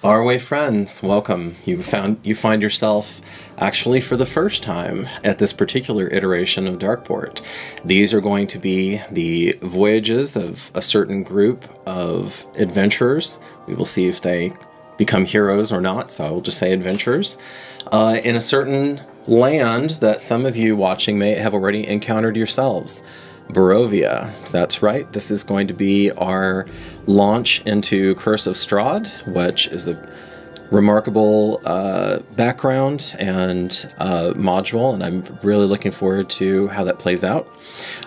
Faraway friends, welcome. You find yourself actually for the first time at this particular iteration of Darkeport. These are going to be the voyages of a certain group of adventurers. We will see if they become heroes or not, so I will just say adventurers, in a certain land that some of you watching may have already encountered yourselves. Barovia. That's right. This is going to be our launch into Curse of Strahd, which is a remarkable background and module, and I'm really looking forward to how that plays out.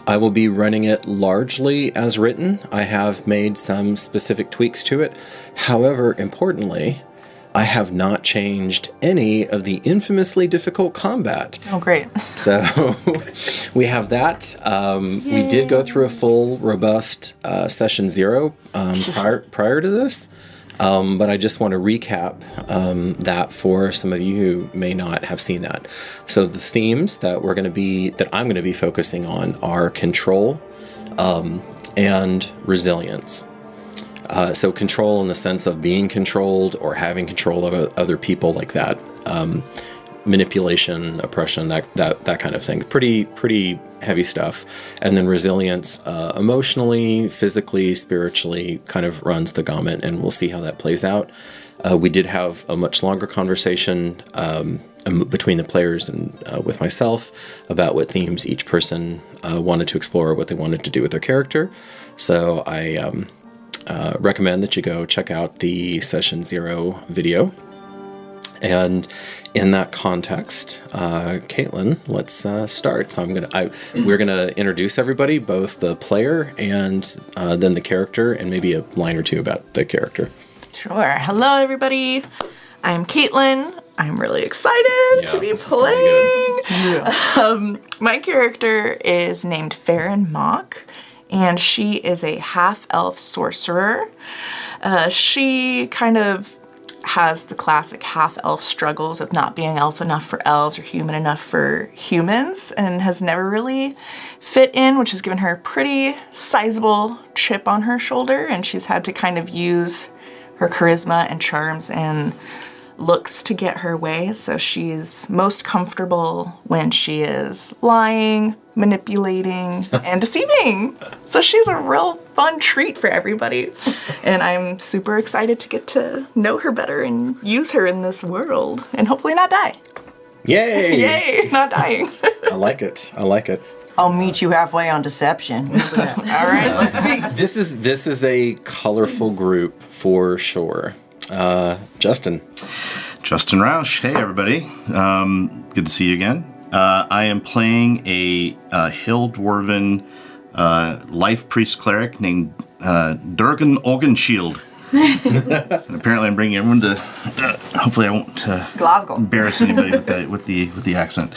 I will be running it largely as written. I have made some specific tweaks to it. However, importantly, I have not changed any of the infamously difficult combat. Oh, great. So we have that. We did go through a full, robust session 0 prior to this, but I just want to recap that for some of you who may not have seen that. So the themes that I'm going to be focusing on are control and resilience. So control in the sense of being controlled or having control of other people, like that. Manipulation, oppression, that kind of thing. Pretty heavy stuff. And then resilience, emotionally, physically, spiritually, kind of runs the gamut, and we'll see how that plays out. We did have a much longer conversation between the players and with myself about what themes each person wanted to explore, what they wanted to do with their character. So I recommend that you go check out the Session 0 video. And in that context, Caitlin, let's start. So we're gonna introduce everybody, both the player and then the character, and maybe a line or two about the character. Sure. Hello, everybody. I'm Caitlin. I'm really excited to be playing. My character is named Faren Mock, and she is a half-elf sorcerer. She kind of has the classic half-elf struggles of not being elf enough for elves or human enough for humans, and has never really fit in, which has given her a pretty sizable chip on her shoulder, and she's had to kind of use her charisma and charms and looks to get her way. So she's most comfortable when she is lying, manipulating, and deceiving. So she's a real fun treat for everybody. And I'm super excited to get to know her better and use her in this world and hopefully not die. Yay! Yay, not dying. I like it. I'll meet you halfway on deception. Remember that. All right, let's see. This is a colorful group for sure. Justin Roush. Hey, everybody. Good to see you again. I am playing a hill dwarven life priest cleric named Durgen Ogenshield. And apparently, I'm bringing everyone to. Hopefully, I won't Glasgow. Embarrass anybody with the accent.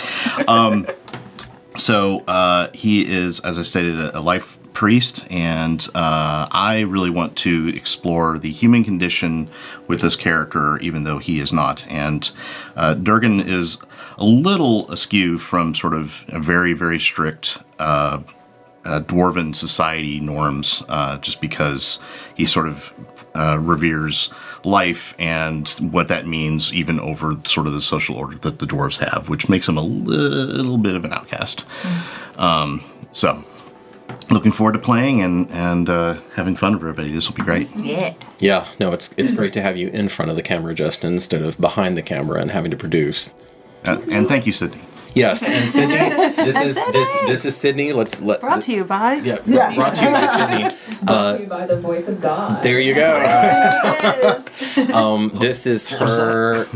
So he is, as I stated, a life priest, and I really want to explore the human condition with this character, even though he is not. And Durgen is a little askew from sort of a very, very strict dwarven society norms, just because he sort of reveres life and what that means even over sort of the social order that the dwarves have, which makes him a little bit of an outcast. So looking forward to playing and having fun with everybody. This will be great. Yeah, no, it's great to have you in front of the camera, Justin, instead of behind the camera and having to produce. And thank you, Sydney. Yes, and Sydney, this is Sydney. Brought to you by Sydney. Brought to you by Sydney. Brought to you by the voice of God. There you go. This is her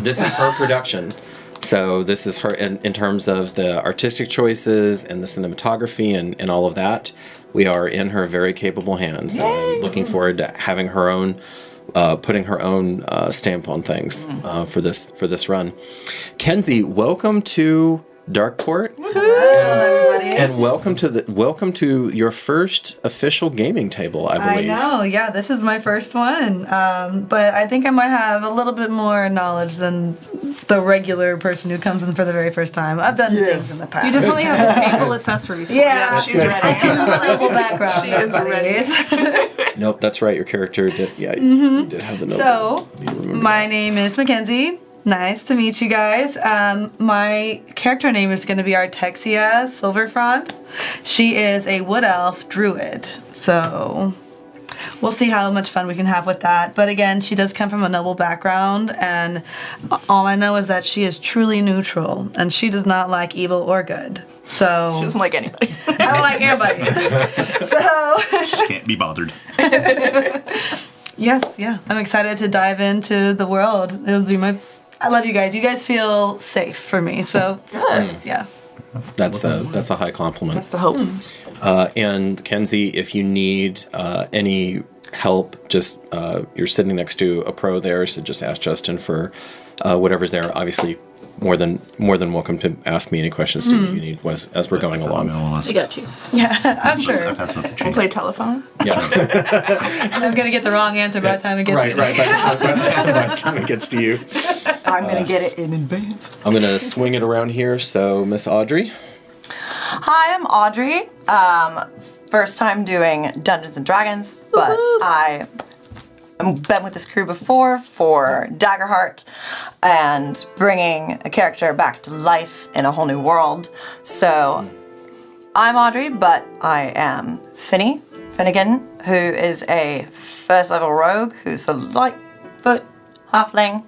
production. So this is her in terms of the artistic choices and the cinematography and all of that. We are in her very capable hands. And I'm looking forward to having her own, putting her own stamp on things for this run. Kenzie, welcome to Darkeport. Hello, everybody. And welcome to your first official gaming table, I believe. I know, yeah, this is my first one. But I think I might have a little bit more knowledge than the regular person who comes in for the very first time. I've done things in the past. You definitely have the table accessories. For yeah, she's ready. I have a noble background. She is ready. Nope, that's right. Your character did. Yeah, you did have the note. So, You remember. my name is Mackenzie. Nice to meet you guys. My character name is going to be Artexia Silverfrond. She is a wood elf druid. So we'll see how much fun we can have with that. But again, she does come from a noble background, and all I know is that she is truly neutral, and she does not like evil or good. So She doesn't like anybody. I don't like anybody. So Just can't be bothered. yes, yeah, I'm excited to dive into the world. It'll be my. I love you guys. You guys feel safe for me. So Good. yeah. That's a high compliment. That's the hope. And Kenzie, if you need any help, just you're sitting next to a pro there, so just ask Justin for whatever's there. Obviously, more than welcome to ask me any questions too you need as we're going along. I got you. Yeah, I'm sure. I've had something We'll change. play telephone. Yeah, I'm gonna get the wrong answer by the time it gets right. to By me. the time it gets to you, I'm gonna get it in advance. I'm gonna swing it around here. So, Miss Audrey. Hi, I'm Audrey. First time doing Dungeons and Dragons, but I've been with this crew before for Daggerheart and bringing a character back to life in a whole new world. So I'm Audrey, but I am Finnegan, who is a first level rogue who's a Lightfoot halfling,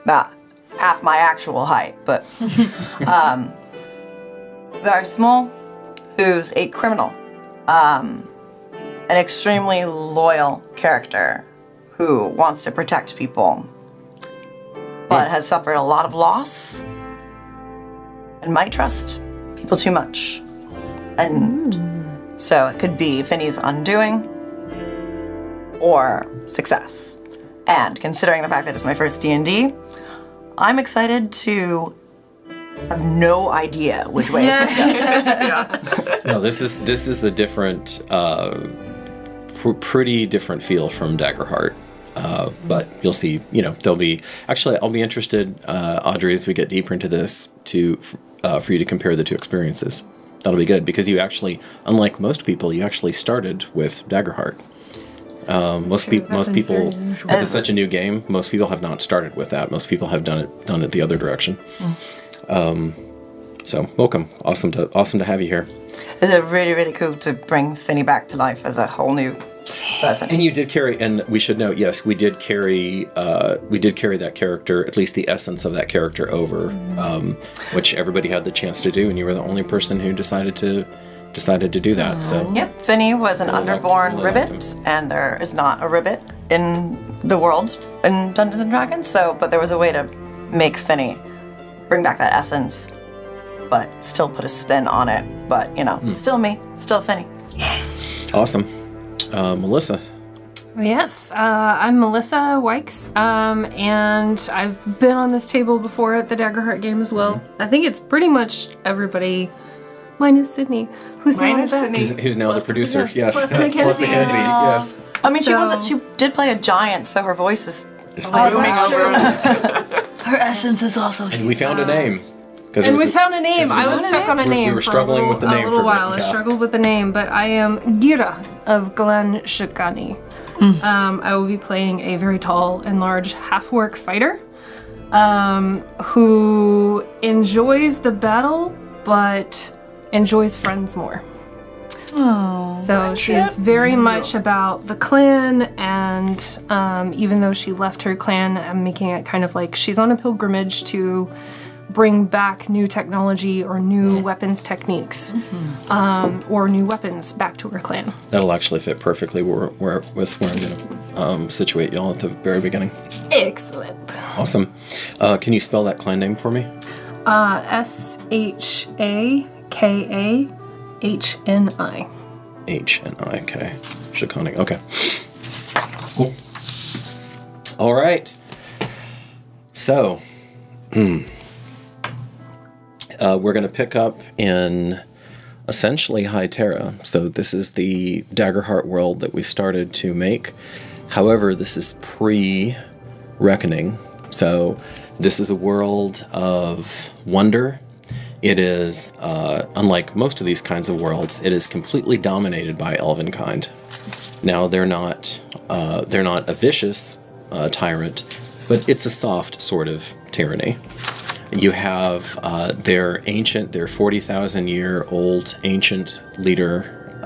about half my actual height, but very small, who's a criminal, an extremely loyal character who wants to protect people, but has suffered a lot of loss and might trust people too much. And so it could be Finny's undoing or success. And considering the fact that it's my first D&D, I'm excited to have no idea which way it's going to go. No, this is the different, pretty different feel from Daggerheart. But you'll see, there'll be, actually, I'll be interested, Audrey, as we get deeper into this, for you to compare the two experiences. That'll be good, because you actually, unlike most people, you actually started with Daggerheart. Most people, because it's such a new game, most people have not started with that. Most people have done it the other direction. So welcome, awesome to have you here. It's really, really cool to bring Finny back to life as a whole new person. And you did carry, and we should note, yes, we did carry that character, at least the essence of that character over, which everybody had the chance to do, and you were the only person who decided to do that. So Yep, Finny was an Really underborn liked ribbit, and there is not a ribbit in the world in Dungeons and Dragons. But there was a way to make Finny bring back that essence, but still put a spin on it. But still me, still Finny. awesome. Melissa. Yes, I'm Melissa Wykes, and I've been on this table before at the Daggerheart game as well. I think it's pretty much everybody, minus Sydney, who's Minus now back. Sydney. Who's now the producer? yeah, Yes. plus Mackenzie. Yes. I mean, So- she did play a giant, so her voice is Booming that's over true. us. Her essence is also. And we found a name. And we found a name. I was stuck on a We name were for struggling with the name a little for a bit, while. I yeah. struggled with the name, but I am Gheera of Glen Shikani. I will be playing a very tall and large half-orc fighter who enjoys the battle, but enjoys friends more. So she is very much about the clan, and even though she left her clan, I'm making it kind of like she's on a pilgrimage to bring back new technology or new weapons techniques, or new weapons back to her clan. That'll actually fit perfectly with where I'm going to situate y'all at the very beginning. Excellent. Awesome. Can you spell that clan name for me? Shakahni. H-N-I-K. Shikani. Okay. Cool. All right. So, we're going to pick up in essentially Hia Tera. So this is the Daggerheart world that we started to make. However, this is pre-Reckoning. So this is a world of wonder. It is, unlike most of these kinds of worlds, it is completely dominated by elven kind. Now, they're not a vicious tyrant, but it's a soft sort of tyranny. You have their 40,000-year-old ancient leader,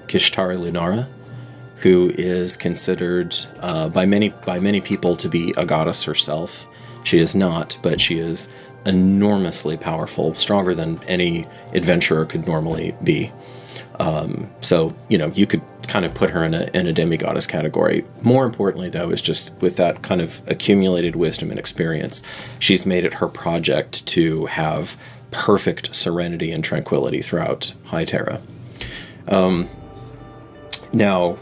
Kishtari Lunara, who is considered by many people to be a goddess herself. She is not, but she is enormously powerful, stronger than any adventurer could normally be. So, you could kind of put her in a demigoddess category. More importantly, though, is just with that kind of accumulated wisdom and experience, she's made it her project to have perfect serenity and tranquility throughout Hia Tera. Now,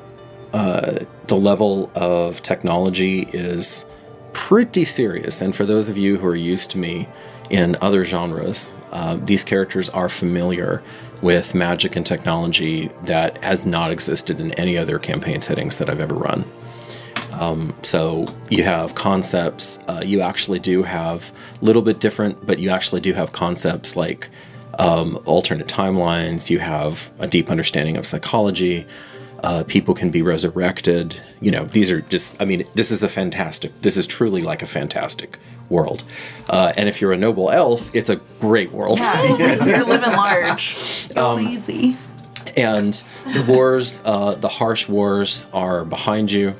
the level of technology is pretty serious, and for those of you who are used to me in other genres, these characters are familiar with magic and technology that has not existed in any other campaign settings that I've ever run. So you have concepts, you actually do have a little bit different, but you actually do have concepts like alternate timelines, you have a deep understanding of psychology, people can be resurrected. These are just, this is truly like a fantastic world. And if you're a noble elf, it's a great world. Yeah, you're living large. Go easy. And the wars, the harsh wars are behind you.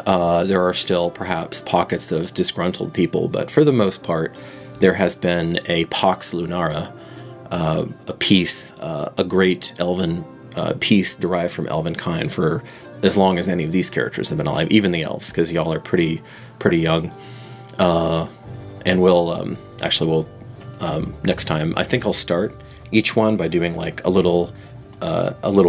There are still perhaps pockets of disgruntled people, but for the most part, there has been a Pax Lunara, a peace, a great elven peace derived from elven kind for as long as any of these characters have been alive, even the elves, because y'all are pretty young. And we'll next time, I think I'll start each one by doing like a little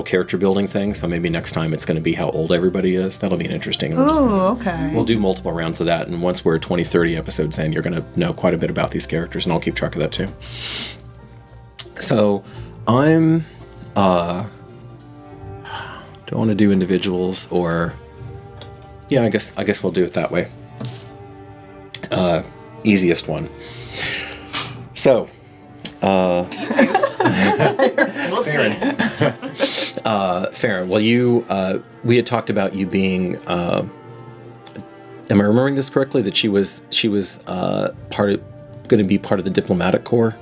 character building thing. So maybe next time it's going to be how old everybody is. That'll be an interesting. Okay. We'll do multiple rounds of that, and once we're 20, 30 episodes in, you're going to know quite a bit about these characters, and I'll keep track of that too. So I'm do I want to do individuals or I guess we'll do it that way. Easiest one. So We'll see. Faren, well, we had talked about you being. Am I remembering this correctly? That she was going to be part of the diplomatic corps.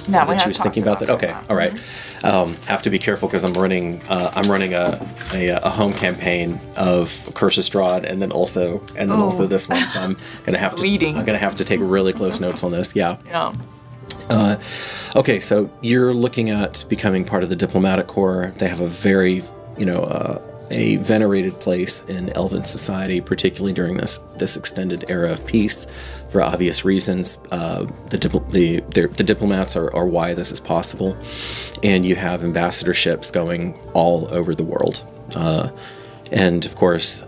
No, we she was thinking about that. Okay, all right. Have to be careful because I'm running a home campaign of Curse of Strahd, and then also this one. So I'm gonna have to take really close notes on this. Yeah. Yeah. Okay, so you're looking at becoming part of the diplomatic corps. They have a very, a venerated place in Elven society, particularly during this extended era of peace, for obvious reasons. The diplomats are why this is possible, and you have ambassadorships going all over the world, and of course,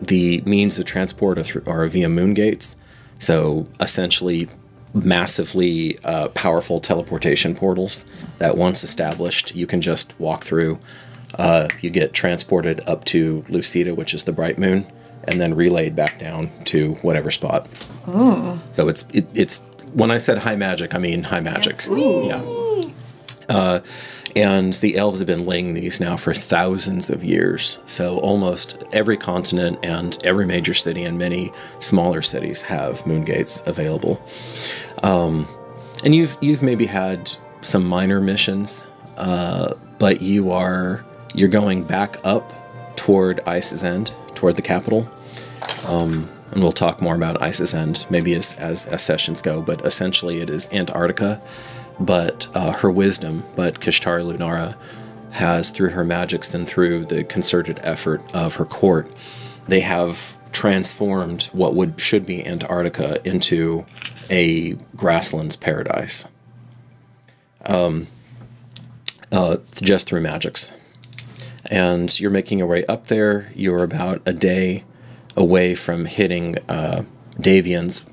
the means of transport are via moon gates. So essentially, massively powerful teleportation portals that once established, you can just walk through. You get transported up to Lucida, which is the bright moon, and then relayed back down to whatever spot. Ooh. So it's when I said high magic, I mean high magic. Yeah. And the elves have been laying these now for thousands of years. So almost every continent and every major city and many smaller cities have moon gates available. And you've maybe had some minor missions, but you're going back up toward Ice's End, toward the capital. And we'll talk more about Ice's End maybe as sessions go, but essentially it is Antarctica. But her wisdom, Kishtari Lunara has, through her magics and through the concerted effort of her court, they have transformed what should be Antarctica into a grasslands paradise. Just through magics. And you're making your way up there. You're about a day away from hitting Davian's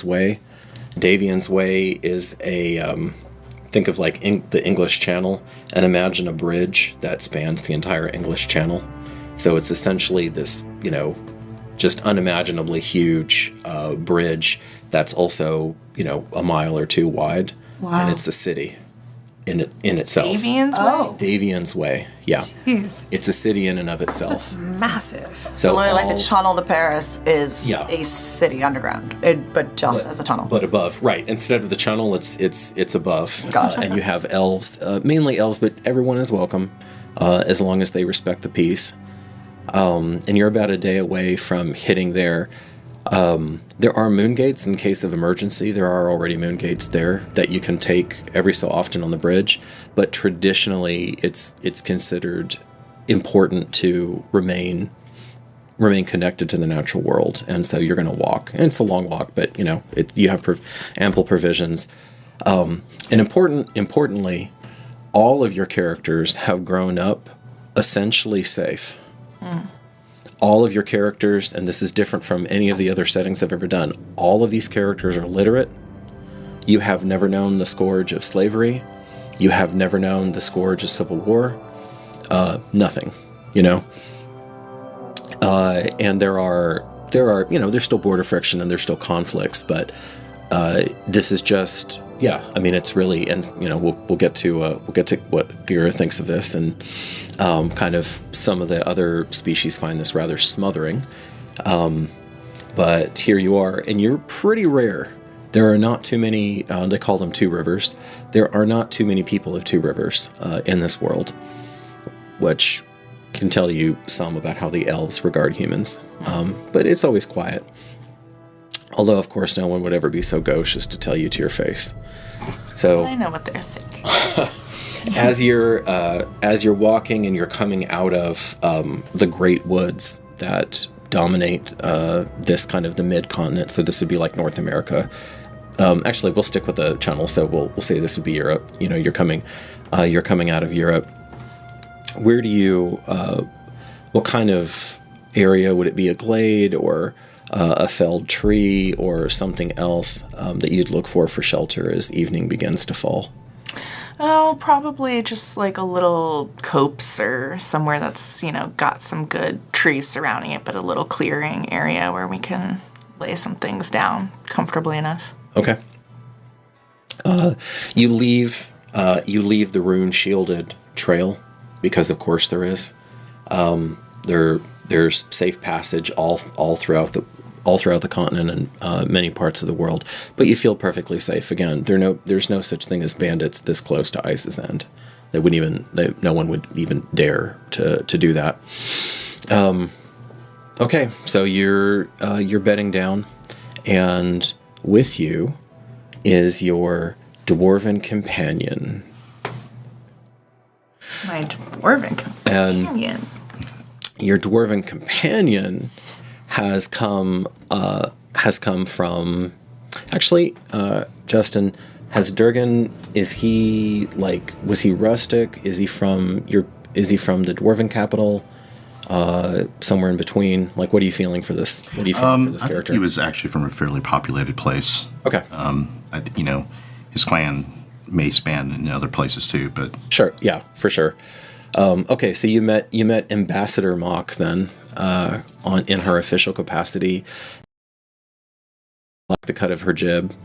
Way, Davian's Way is think of like the English Channel, and imagine a bridge that spans the entire English Channel. So it's essentially this, just unimaginably huge bridge that's also, a mile or two wide. Wow. And it's a city in itself. Davian's Way? Davian's Way, yeah. Jeez. It's a city in and of itself. Massive. So literally, like the Channel to Paris is Yeah. a city underground, but just as a tunnel. But above, right? Instead of the channel, it's above. Gotcha. And you have elves, mainly elves, but everyone is welcome, as long as they respect the peace. And you're about a day away from hitting there. There are moon gates in case of emergency. There are already moon gates there that you can take every so often on the bridge. But traditionally, it's considered important to remain connected to the natural world, and so you're going to walk. And it's a long walk, but you have ample provisions. And importantly, all of your characters have grown up essentially safe. All of your characters, and this is different from any of the other settings I've ever done, all of these characters are literate. You have never known the scourge of slavery. You have never known the scourge of civil war. Nothing, and there are there's still border friction and there's still conflicts, but this is just, it's really, and we'll get to what Gheera thinks of this, and kind of some of the other species find this rather smothering, but here you are, and you're pretty rare. There are not too many, they call them Two Rivers. There are not too many people of Two Rivers in this world, which can tell you some about how the elves regard humans. But it's always quiet. Although, of course, no one would ever be so gauche as to tell you to your face. So I know what they're thinking. as you're walking and you're coming out of the great woods that dominate this kind of the mid-continent, so this would be like North America. Actually, we'll stick with the channel, so we'll say this would be Europe. You're coming out of Europe. Where do you, what kind of area would it be? A glade or a felled tree or something else that you'd look for shelter as evening begins to fall? Oh, probably just like a little copse or somewhere that's, got some good trees surrounding it, but a little clearing area where we can lay some things down comfortably enough. Okay. You leave the rune-shielded trail, because of course there is. There's safe passage all throughout the continent and many parts of the world, but you feel perfectly safe. Again, there's no such thing as bandits this close to Ice's End. No one would even dare to do that. Okay, so you're bedding down, and with you is your dwarven companion. My dwarven companion. Your dwarven companion has come from, actually, Justin, has Durgen, was he rustic? Is he from the dwarven capital? Somewhere in between? What are you feeling for this? What do you feel for this I character? think he was actually from a fairly populated place. Okay. His clan may span in other places too, but Sure, yeah, for sure. Okay, so you met Ambassador Mock then, in her official capacity. Like the cut of her jib,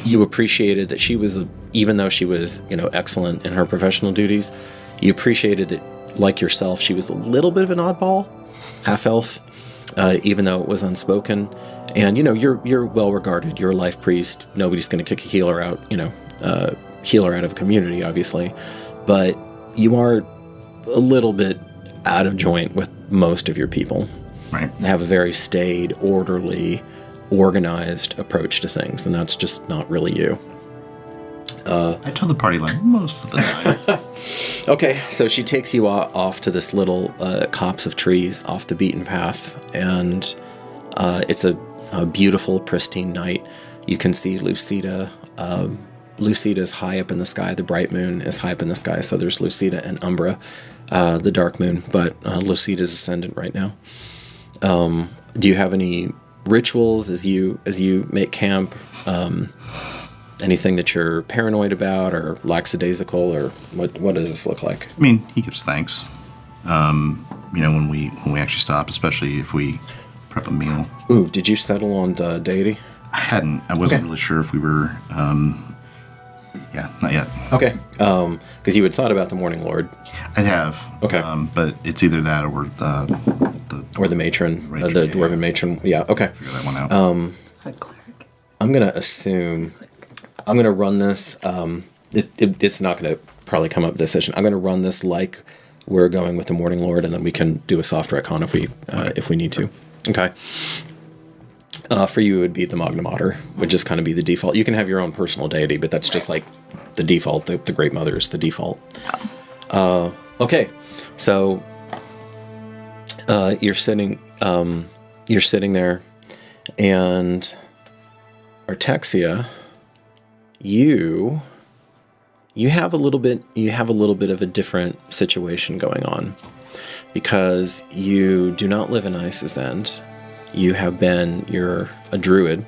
you appreciated that she was, even though she was, excellent in her professional duties, you appreciated that, like yourself, she was a little bit of an oddball, half elf, even though it was unspoken. And you're well regarded. You're a life priest. Nobody's going to kick a healer out. Healer out of a community, obviously, but you are a little bit out of joint with most of your people. right. They have a very staid, orderly, organized approach to things, and that's just not really you. I tell the party line most of the time. Okay, so she takes you off to this little copse of trees off the beaten path, and it's a beautiful, pristine night. You can see Lucida. Lucida is high up in the sky. The bright moon is high up in the sky, so there's Lucida and Umbra, the dark moon, but Lucida is ascendant right now. Do you have any rituals as you make camp? Anything that you're paranoid about or lackadaisical, or what does this look like? I mean, he gives thanks. When we actually stop, especially if we prep a meal. Ooh, did you settle on the deity? I hadn't. I wasn't really sure if we were. Not yet. Okay. Because you had thought about the Morning Lord. I have. Okay. But it's either that or the matron, the dwarven matron. Yeah. Okay. Figure that one out. A cleric. I'm gonna assume. I'm gonna run this. It's not gonna probably come up this session. I'm gonna run this like we're going with the Morning Lord, and then we can do a soft retcon if we need to. Okay. For you, it would be the Magna Mater, would just kind of be the default. You can have your own personal deity, but that's just like the default. The Great Mother is the default. Okay, so you're sitting there, and Artexia, you have a little bit of a different situation going on, because you do not live in Ice's End. You're a druid.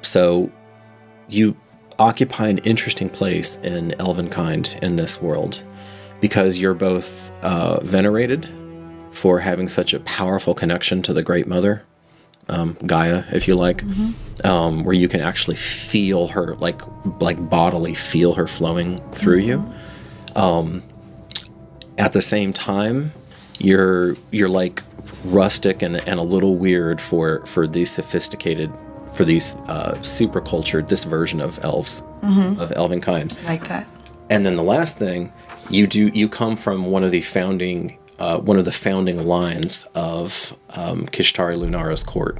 So you occupy an interesting place in Elvenkind in this world, because you're both venerated for having such a powerful connection to the Great Mother, Gaia, if you like, where you can actually feel her, like bodily feel her flowing through you. At the same time, you're like rustic and a little weird for these sophisticated, for these super cultured, this version of elves, of Elvenkind. Like that. And then the last thing, you come from one of the founding lines of Kishtari Lunara's court.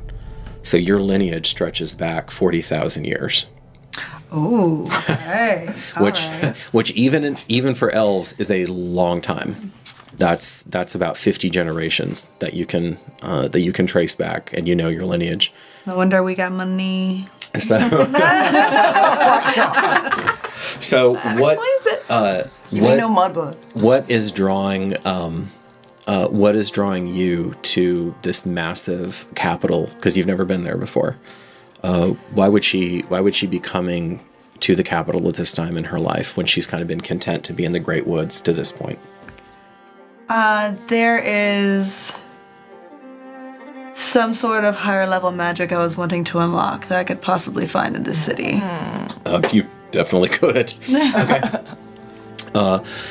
So your lineage stretches back 40,000 years. Oh, okay. which even for elves is a long time. That's about 50 generations that you can trace back, and you know your lineage. No wonder we got money. So, That explains it. Mudblood. What is drawing you to this massive capital? Because you've never been there before. Why would she be coming to the capital at this time in her life when she's kind of been content to be in the Great Woods to this point? There is some sort of higher level magic I was wanting to unlock that I could possibly find in this city. You definitely could. Okay.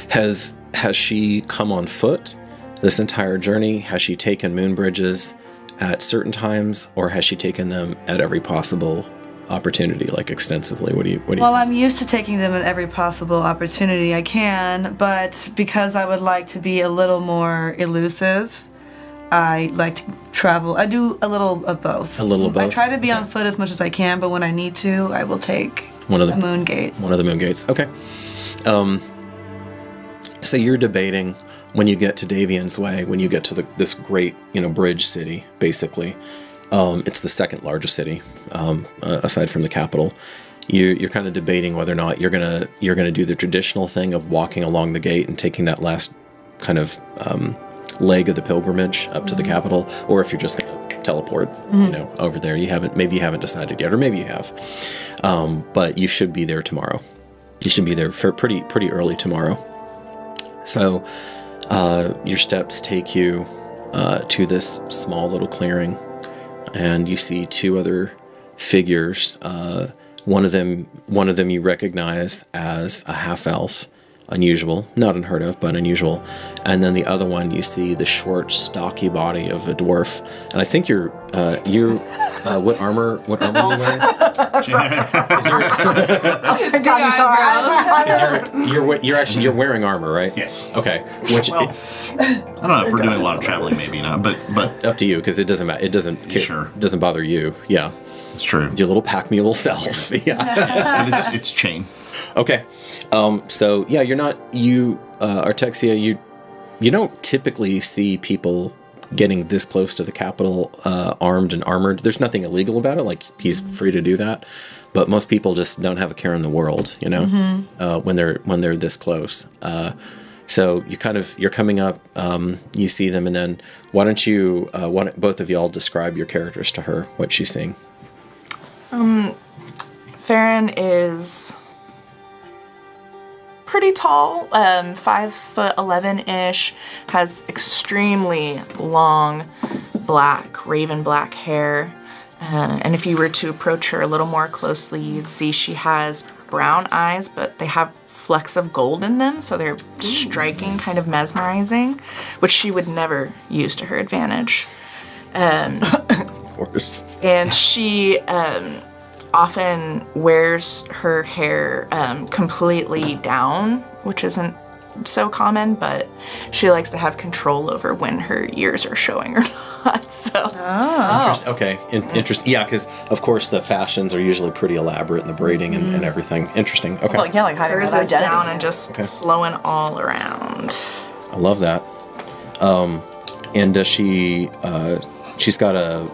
Has she come on foot this entire journey? Has she taken moon bridges at certain times, or has she taken them at every possible opportunity, like extensively? What do you Well, think? I'm used to taking them at every possible opportunity I can, but because I would like to be a little more elusive, I like to travel. I do a little of both. A little of both? I try to be on foot as much as I can, but when I need to, I will take One of the moon gate. One of the moon gates. Okay. So you're debating when you get to Davian's Way, when you get to this great, bridge city, basically. It's the second largest city, aside from the capital. You're kind of debating whether or not you're gonna do the traditional thing of walking along the gate and taking that last kind of leg of the pilgrimage up to the capital, or if you're just gonna teleport, over there. Maybe you haven't decided yet, or maybe you have. But you should be there tomorrow. You should be there for pretty early tomorrow. So your steps take you to this small little clearing, and you see two other figures. One of them you recognize as a half-elf, unusual, not unheard of, but unusual. And then the other one, you see the short, stocky body of a dwarf. And I think you're what armor are you wearing? You're wearing armor, right? Yes. Okay. Which I don't know if we're doing a lot of traveling, maybe not, but up to you, because it doesn't matter. It doesn't bother you. Yeah. It's true. Your little pack mule self. Yeah. But it's chain. Okay. So yeah, Artexia, you don't typically see people getting this close to the capital, armed and armored. There's nothing illegal about it. Like, he's free to do that, but most people just don't have a care in the world, when they're this close. So you're coming up, you see them, and then why don't you, both of y'all describe your characters to her, what she's seeing. Faren is pretty tall, 5'11" has extremely long raven black hair. And if you were to approach her a little more closely, you'd see she has brown eyes, but they have flecks of gold in them, so they're striking, kind of mesmerizing, which she would never use to her advantage. Of course. And she often wears her hair completely down, which isn't so common, but she likes to have control over when her ears are showing or not. So. Okay, interesting. Yeah, because of course the fashions are usually pretty elaborate in the braiding and everything. Interesting. Okay. Well, yeah, like hiding Hers his is identity. down and just flowing all around. I love that. And does she? She's got a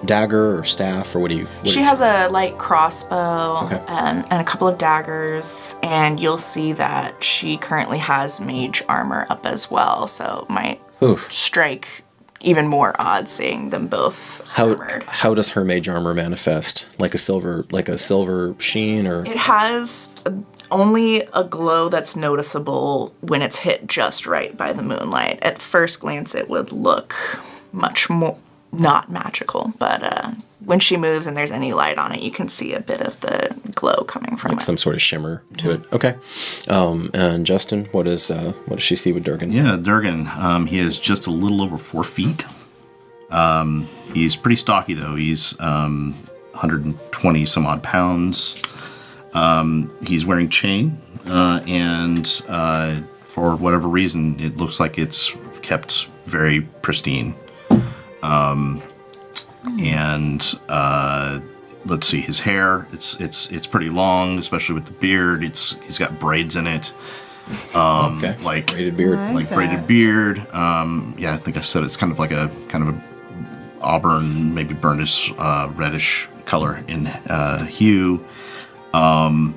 dagger or staff, or what do you? She has a light crossbow Okay. and a couple of daggers, and you'll see that she currently has mage armor up as well, so might Oof. strike even more odd seeing them both armored. How does her mage armor manifest? Like a silver sheen, or? It has only a glow that's noticeable when it's hit just right by the moonlight. At first glance, it would look much more not magical, but when she moves and there's any light on it, you can see a bit of the glow coming from Like it. some sort of shimmer to it. Okay. And Justin, what does she see with Durgen? Yeah, Durgen. He is just a little over 4 feet. He's pretty stocky though. He's 120 some odd pounds. He's wearing chain, and for whatever reason, it looks like it's kept very pristine. Let's see, his hair. It's pretty long, especially with the beard. He's got braids in it. Okay. Like Braided beard. like braided beard. Yeah, I think I said it's kind of a auburn, maybe burnish, reddish color in hue. Let's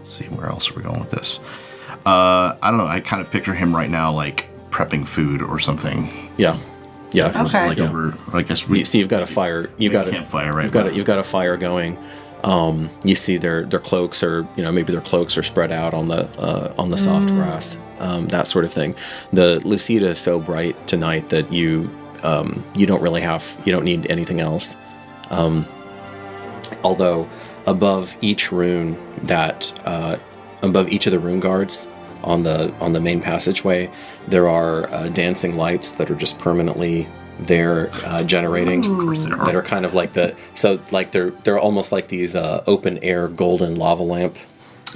see, where else are we going with this? I don't know. I kind of picture him right now like prepping food or something. Yeah. Okay. Like Yeah. over, I guess. So you've got a fire. You've got a campfire, right? You've got a fire going. You see their cloaks are, maybe their cloaks are spread out on the soft grass, that sort of thing. The Lucida is so bright tonight that you don't need anything else. Although above each rune above each of the rune guards on the main passageway, there are dancing lights that are just permanently there, generating. Of course there are. That are kind of like they're almost like these open air golden lava lamp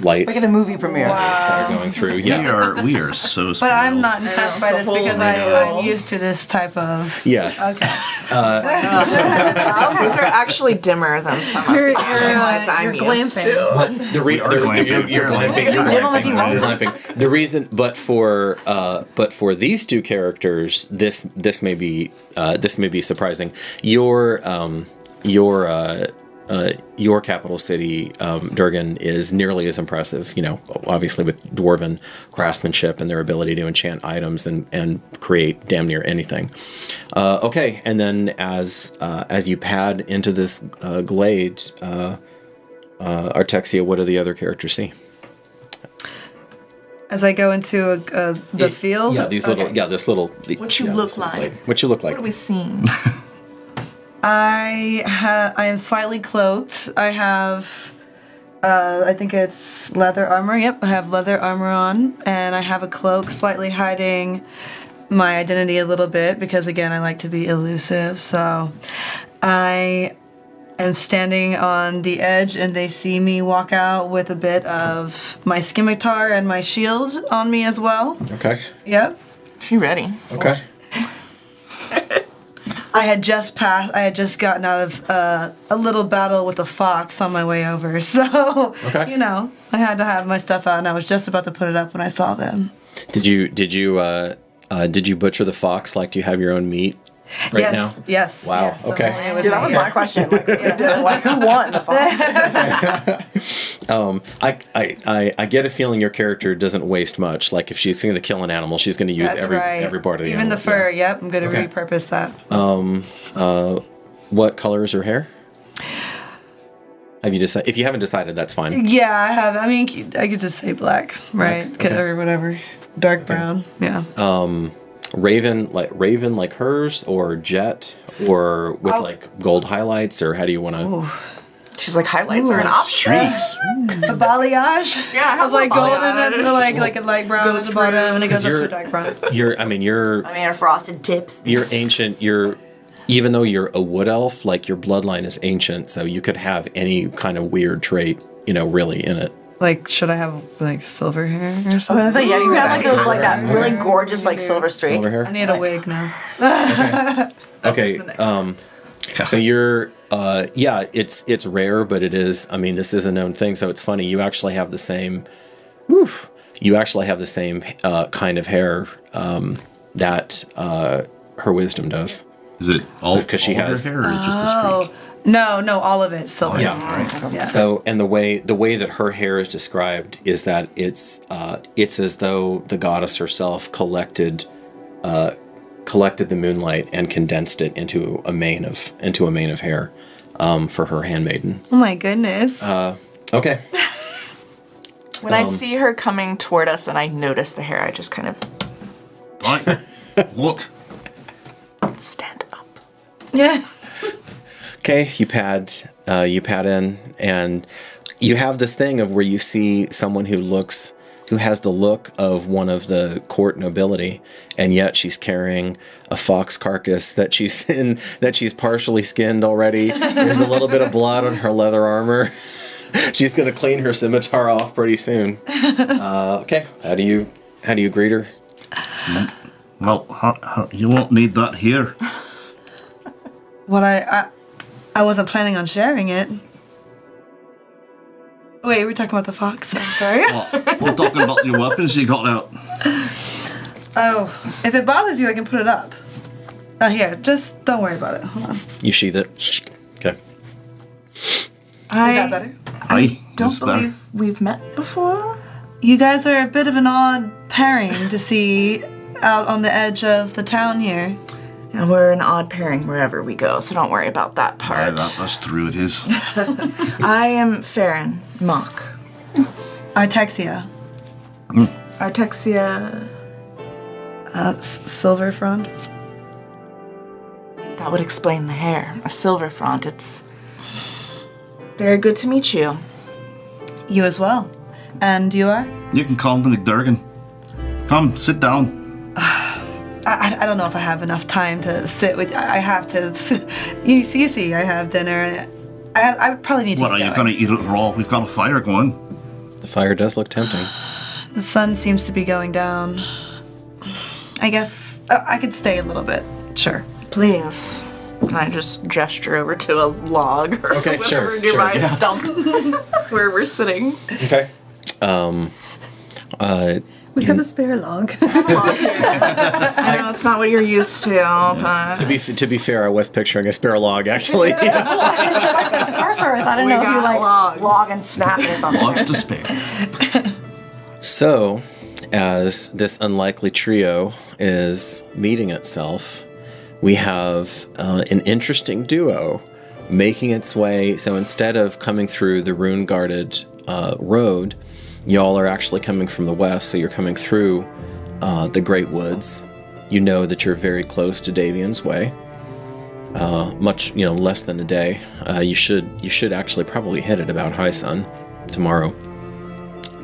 lights Like at a movie premiere. that are going through. Yeah. We are so But spoiled. I'm not impressed by this because I'm used to this type of. Yes. Okay. These are actually dimmer than some of You're, the lights I'm you're used glamping. to. But you're glamping. You're glamping. The reason, but for these two characters, this may be surprising. Your capital city, Durgen, is nearly as impressive. Obviously with dwarven craftsmanship and their ability to enchant items and create damn near anything. Okay, and then as you pad into this glade, Artexia, what do the other characters see? As I go into the field. Yeah, this little. What you look like. What you look like? What are we seeing? I am slightly cloaked. I have, I think it's leather armor. Yep, I have leather armor on, and I have a cloak slightly hiding my identity a little bit because, again, I like to be elusive. So I am standing on the edge, and they see me walk out with a bit of my scimitar and my shield on me as well. Okay. Yep. She ready. Okay. I had just gotten out of a little battle with a fox on my way over, so Okay. I had to have my stuff out, and I was just about to put it up when I saw them. Did you butcher the fox? Like, do you have your own meat right yes, now? Yes. Wow, yes, okay. I'm only with Dude, that was my my question. Like, who won the fox? I get a feeling your character doesn't waste much. Like if she's going to kill an animal, she's going to use That's every right. part of the Even animal. the fur. Yeah. Yep, I'm going to Okay. repurpose that. What color is her hair? Have you decided? If you haven't decided, that's fine. Yeah, I have. I mean, I could just say black, right? Okay. Or whatever. Dark brown. Yeah. Raven like hers, or jet, or with like gold highlights, or how do you want to? She's like, highlights are an option. Streaks. The balayage. Yeah, I have Of like a gold balayage. and then like a light brown at the bottom, and it goes up to you're- a dark brown. I mean, our frosted tips. you're ancient. Even though you're a wood elf, like your bloodline is ancient, so you could have any kind of weird trait, really in it. Like, should I have like silver hair or I was something? gonna say, yeah, you can have like those, like that really gorgeous, like silver streak. Silver hair. I need a wig now. Okay. the next So you're, it's rare, but it is. I mean, this is a known thing, so it's funny. You actually have the same. You actually have the same kind of hair that her wisdom does. Is it all because she all of has- her hair or just the streak? No, all of it silver. Yeah. Yeah. So, and the way that her hair is described is that it's as though the goddess herself collected the moonlight and condensed it into a mane of hair for her handmaiden. Oh my goodness. Okay. When I see her coming toward us and I notice the hair, I just kind of Right. What? stand up. Yeah. Okay, you pad in, and you have this thing of where you see someone who has the look of one of the court nobility, and yet she's carrying a fox carcass that she's partially skinned already. There's a little bit of blood on her leather armor. She's gonna clean her scimitar off pretty soon. Okay, how do you greet her? Well, you won't need that here. What I wasn't planning on sharing it. Wait, we're talking about the fox. I'm sorry. Well, we're talking about your weapons you got out. Oh, if it bothers you, I can put it up. Here, just don't worry about it. Hold on. You sheath it. Okay. Is that better? Aye. Don't that's better. believe we've met before. You guys are a bit of an odd pairing to see out on the edge of the town here. And we're an odd pairing wherever we go, so don't worry about that Aye, part. that's true, it is. I am Faren Mock. Artexia. Artexia. Silverfrond. That would explain the hair. A Silverfrond. It's very good to meet you. You as well. And you are? You can call me Durgen. Come, sit down. I don't know if I have enough time to sit with. I have to. You see, I have dinner. I probably need to. What, are get you going. going to eat it raw? We've got a fire going. The fire does look tempting. The sun seems to be going down. I guess I could stay a little bit. Sure. Please. And I just gesture over to a log or Okay, whatever sure, nearby yeah. stump where we're sitting. Okay. We have a spare log. I know it's not what you're used to, but To be fair, I was picturing a spare log actually. Sorcerers, I don't know if you got like logs. log and snap and it's on Lots fire. to spare. So, as this unlikely trio is meeting itself, we have an interesting duo making its way. So instead of coming through the rune-guarded road, y'all are actually coming from the west. So you're coming through the Great Woods. You know that you're very close to Davian's Way. Much, less than a day. You should actually probably hit it about high sun tomorrow.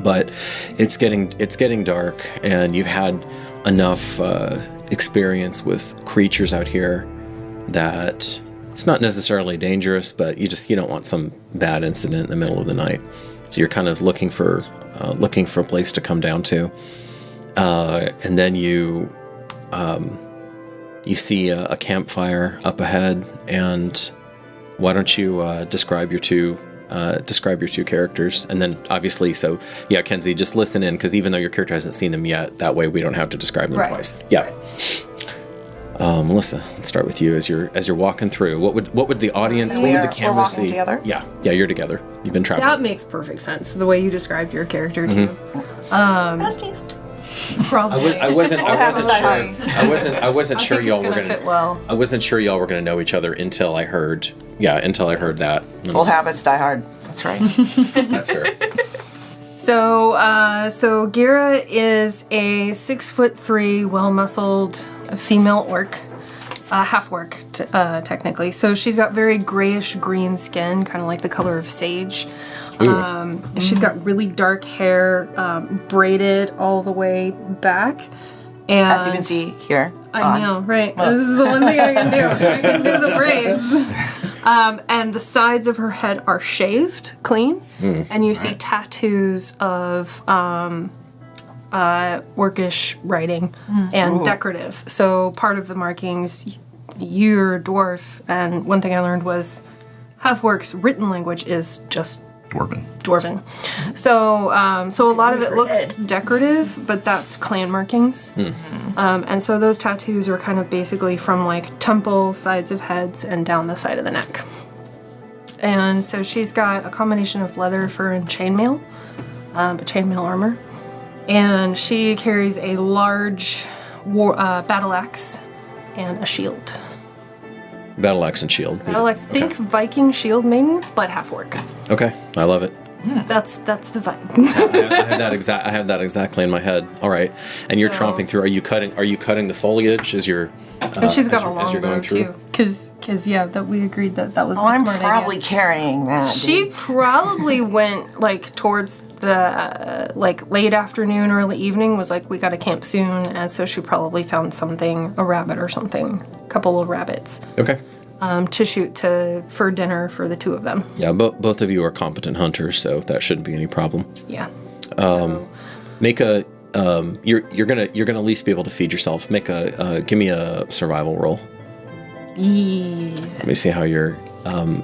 But it's getting dark, and you've had enough experience with creatures out here that it's not necessarily dangerous, but you don't want some bad incident in the middle of the night. So you're kind of looking for a place to come down to, and then you see a campfire up ahead. And why don't you describe your two characters, and then obviously, Kenzie, just listen in, because even though your character hasn't seen them yet, that way we don't have to describe them Right. twice. Yeah. Melissa, let's start with you as you're walking through. What would the audience, what would the camera we're walking see? together? Yeah, you're together. You've been traveling. That makes perfect sense. The way you described your character too. Besties. Probably. I wasn't sure. I wasn't I sure think y'all it's were gonna gonna. fit well. I wasn't sure y'all were gonna know each other until I heard. Yeah, until I heard that. Old habits die hard. That's right. That's fair. So Gheera is a 6'3", well-muscled female orc, half orc technically. So she's got very grayish green skin, kind of like the color of sage. She's got really dark hair, braided all the way back. And As you can see here. I know, right? This is the one thing I can do. I can do the braids. And the sides of her head are shaved clean, and you see tattoos of orcish writing and decorative. So part of the markings, you're a dwarf, and one thing I learned was half-orcs' written language is just Dwarven. So a lot of it looks decorative, but that's clan markings. And so those tattoos are kind of basically from like temple, sides of heads, and down the side of the neck. And so she's got a combination of leather, fur, and chainmail, chainmail armor. And she carries a large battle axe and a shield. Battle axe and shield. Battle axe, think Viking shield maiden, but half orc. Okay, I love it. That's the vibe. I have that exactly in my head. All right, and you're tromping through. Are you cutting the foliage as you're? And she's got a as you're longbow going through? too, because that we agreed that was a I'm smart probably idea. carrying that. She dude. probably went like towards the like late afternoon, early evening. Was like we got to camp soon, and so she probably found something, a rabbit or something, a couple of rabbits. Okay. To shoot for dinner for the two of them. Yeah, both of you are competent hunters, so that shouldn't be any problem. Yeah. Make a you're gonna at least be able to feed yourself. Give me a survival roll. Yeah. Let me see how you're.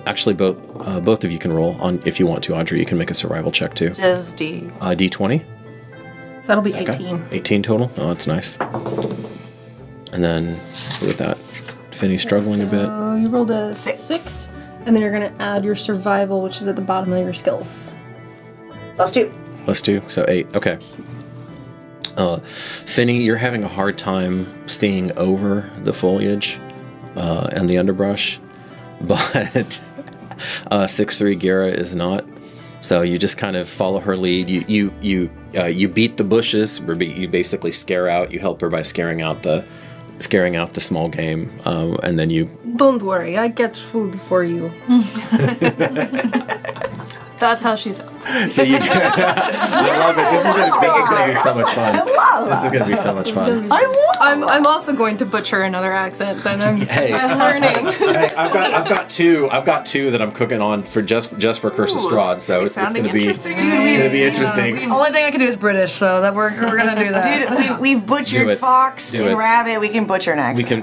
Actually, both of you can roll on if you want to. Audrey, you can make a survival check too. Just D. D20. So that'll be Okay. 18. 18 total. Oh, that's nice. And then with that, Finny struggling a bit. So you rolled a 6, and then you're gonna add your survival, which is at the bottom of your skills. +2. +2, so 8. Okay. Finny, you're having a hard time staying over the foliage and the underbrush, but 6'3" Gheera is not. So you just kind of follow her lead. You beat the bushes. You basically scare out. You help her by scaring out the small game, and then you. Don't worry, I get food for you. That's how she sounds. So you. I love it. This is gonna be so much fun. This is gonna be so much fun. I'm also going to butcher another accent that I'm learning. Hey, I've got two that I'm cooking on for just for Curse of Strahd. So it's gonna be interesting. interesting. The only thing I can do is British, so that we're gonna do that. Dude, we've Do butchered it. fox Do and it. rabbit. We can butcher an accent. We can.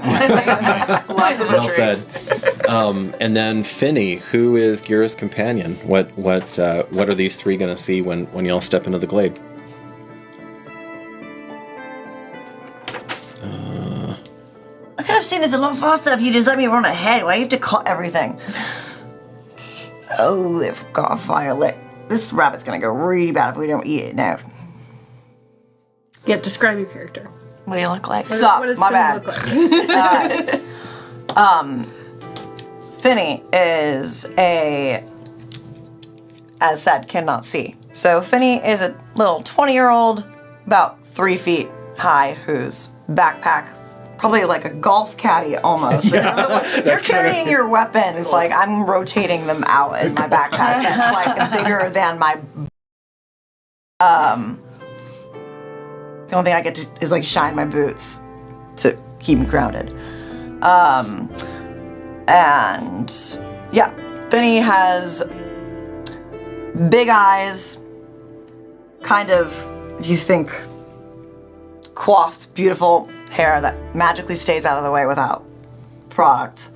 Lots of Well butchery. said. And then Finny, who is Gheera's companion. What are these three gonna see when y'all step into the glade? I could have seen this a lot faster if you just let me run ahead. Why do you have to cut everything? Oh, they've got a fire lit. This rabbit's gonna go really bad if we don't eat it now. Yeah, describe your character. What do you look like? Sup, What does my Finny bad. look like? Finny is as said, cannot see. So Finny is a little 20-year-old, about 3 feet high, whose backpack, probably like a golf caddy almost. You're carrying your weapons, like I'm rotating them out in my backpack. That's like bigger than my. The only thing I get to is like shine my boots to keep me grounded. And yeah, Finny has big eyes, kind of, you think, coiffed, beautiful hair that magically stays out of the way without product.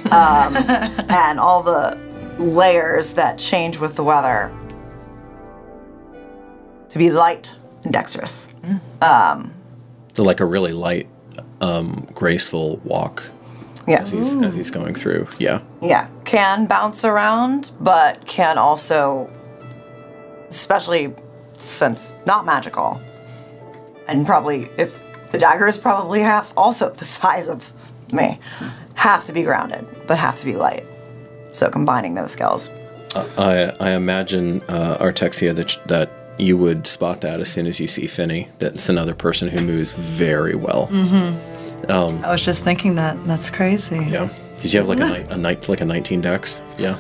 And all the layers that change with the weather to be light and dexterous. So like a really light graceful walk Yeah. as he's going through. Yeah. Yeah. Can bounce around, but can also, especially since not magical, and probably if the dagger is probably half also the size of me, have to be grounded, but have to be light. So combining those skills. I imagine, Artexia, that you would spot that as soon as you see Finny. That's another person who moves very well. I was just thinking that. That's crazy. Yeah. Did you have like a 19 dex? Yeah.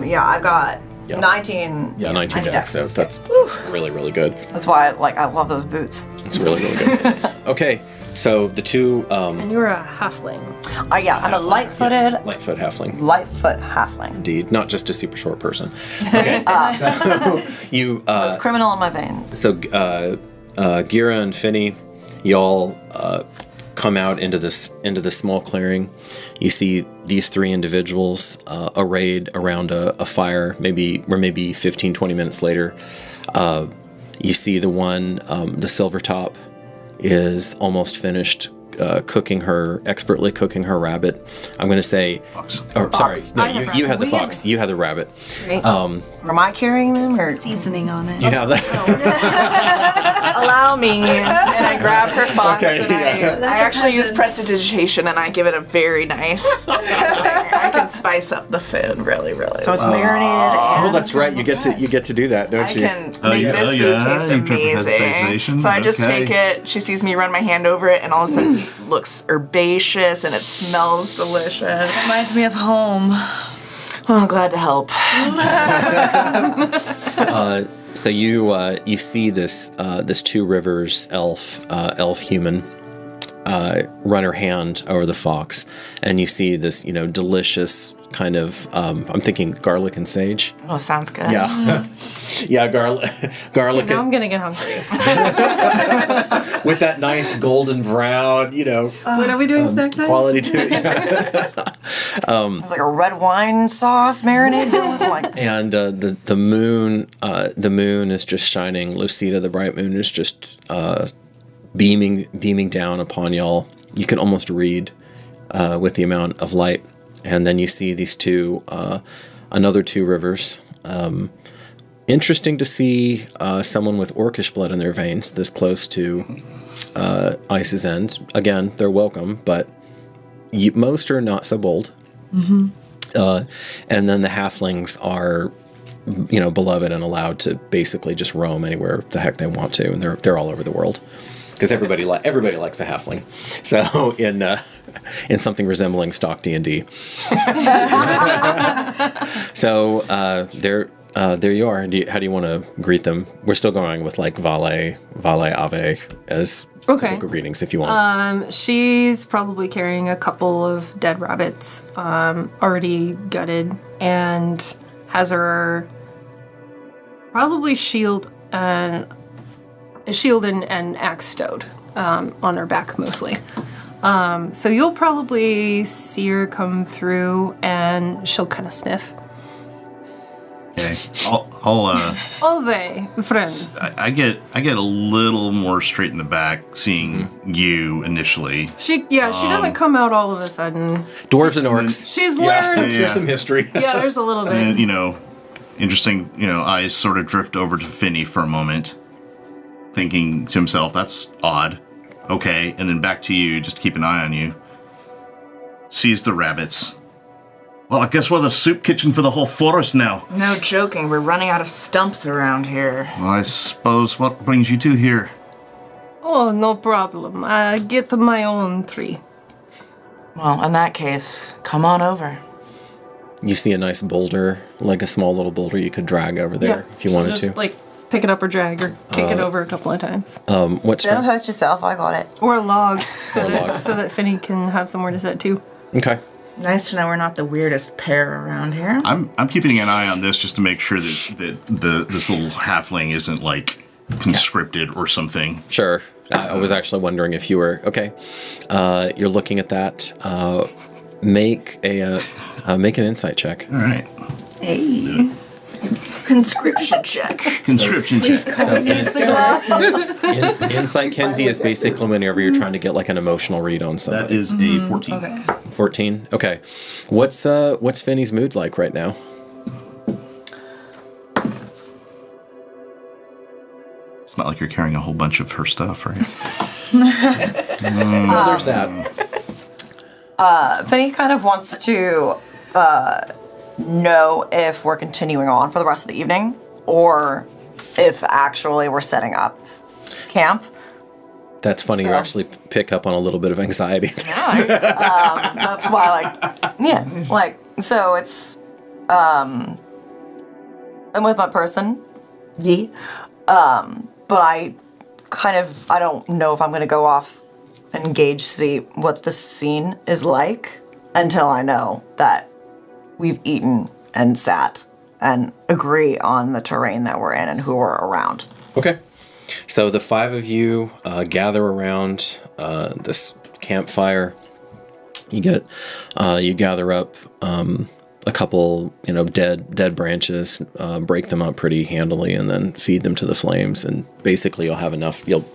Yeah, I've got Yeah. 19. Yeah, 19 dex. So that's really, really good. That's why I love those boots. It's really, really good. Okay, so the two. And you're a halfling. Yeah, I'm a light-footed, Yes, Lightfoot halfling. Lightfoot halfling. Indeed, not just a super short person. Okay, so you. Criminal in my veins. So Gheera and Finny, y'all come out into this small clearing. You see these three individuals arrayed around a fire. Maybe 15, 20 minutes later, you see the one, the Silvertop, is almost finished expertly cooking her rabbit. I'm going to say, sorry, no, you had the fox. You had the rabbit. Right. Am I carrying them or? Seasoning on it. You have that. Allow me. And I grab her fox Okay, and I actually use prestidigitation and I give it a very nice seasoning. I can spice up the food really, really So it's well. marinated. Oh, that's right. You get to do that, don't I you? can make this food taste You trip amazing. hesitation. So I just Okay. take it, she sees me run my hand over it, and all of a sudden it looks herbaceous and it smells delicious. Reminds me of home. Well, I'm glad to help. So you see this Two Rivers elf human run her hand over the fox, and you see this delicious kind of I'm thinking garlic and sage. Oh, sounds good. Yeah, yeah, garlic Now I'm and, gonna get hungry. with that nice golden brown, What are we doing snack time? quality to it. It's like a red wine sauce marinated. Like, And the moon is just shining. Lucida, the bright moon, is just beaming down upon y'all. You can almost read with the amount of light. And then you see these another Two Rivers. Interesting to see someone with orcish blood in their veins this close to Ice's End. Again, they're welcome, but most are not so bold. Mm-hmm. And then the halflings are, beloved and allowed to basically just roam anywhere the heck they want to, and they're all over the world because everybody likes a halfling. So in something resembling stock D&D. So there you are. How do you want to greet them? We're still going with like Vale Ave as typical greetings if you want. She's probably carrying a couple of dead rabbits, already gutted, and has her probably shield and axe stowed on her back mostly. So you'll probably see her come through, and she'll kind of sniff. Okay, I'll All they friends. I get a little more straight in the back seeing you initially. She doesn't come out all of a sudden. Dwarves and orcs. She's learned. Here's some history. Yeah, there's a little bit. And interesting, eyes sort of drift over to Finny for a moment, thinking to himself, that's odd. Okay, and then back to you, just to keep an eye on you. Sees the rabbits. Well, I guess we're the soup kitchen for the whole forest now. No joking, we're running out of stumps around here. Well, I suppose what brings you two here? Oh, no problem. I get my own tree. Well, in that case, come on over. You see a nice boulder, like a small little boulder you could drag over there if you wanted just, to. like, pick it up or drag or kick it over a couple of times. What's don't hurt yourself. I got it. Or a log, so that Finny can have somewhere to sit too. Okay. Nice to know we're not the weirdest pair around here. I'm keeping an eye on this just to make sure that this little halfling isn't like conscripted or something. Sure. I was actually wondering if you were okay. You're looking at that. Make an insight check. All right. Hey. Conscription check. Conscription check. Insight Kenzie is basically whenever you're trying to get like an emotional read on somebody. That is a 14. Okay. 14. Okay. What's Finny's mood like right now? It's not like you're carrying a whole bunch of her stuff, right? Well, there's that. Finny kind of wants to know if we're continuing on for the rest of the evening or if actually we're setting up camp. That's funny. You So- actually pick up on a little bit of anxiety. That's why, so it's, I'm with my person, but I don't know if I'm going to go off and engage, see what the scene is like until I know that we've eaten and sat and agree on the terrain that we're in and who we're around. Okay. So the five of you gather around this campfire. You gather up a couple, dead branches, break them up pretty handily, and then feed them to the flames. And basically, you'll have enough. You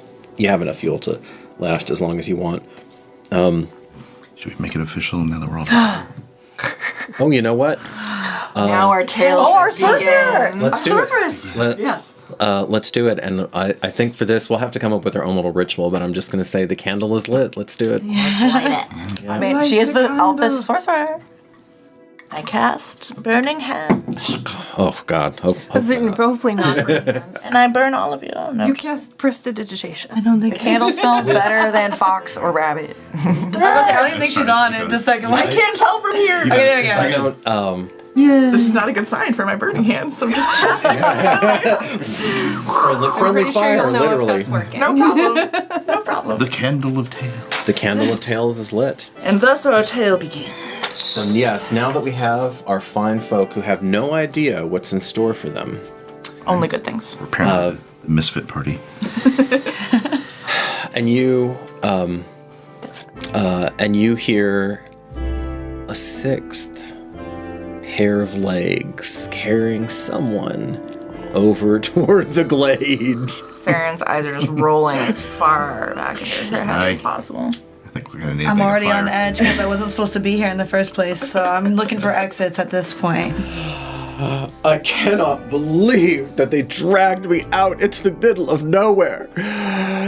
have enough fuel to last as long as you want. Should we make it official now that we're all Oh, you know what? Now our tale. Oh, our sorcerer! Let's do it. Sorceress! Let's do it. And I think for this, we'll have to come up with our own little ritual, but I'm just going to say the candle is lit. Let's do it. I mean, she is the elfish sorcerer. I cast Burning Hands. Oh, God. Hopefully not. And I burn all of you. No, You cast prestidigitation. I don't think Candle smells better than fox or rabbit. I don't even think she's on it. The second one. I can't tell from here. I don't, This is not a good sign for my burning hands, so I'm just casting. friendly Pretty sure fire, you'll know literally. if that's working. No problem. No problem. The Candle of Tales. The candle of tales is lit. And thus our tale begins. And yes, now that we have our fine folk who have no idea what's in store for them, Only good things. We're apparently the misfit party. and you hear a sixth pair of legs carrying someone over toward the glade. Faren's eyes are just rolling as far back into her head as Aye. possible. I think we're gonna need. I'm a already fire. on edge because I wasn't supposed to be here in the first place, so I'm looking for exits at this point. I cannot believe that they dragged me out into the middle of nowhere.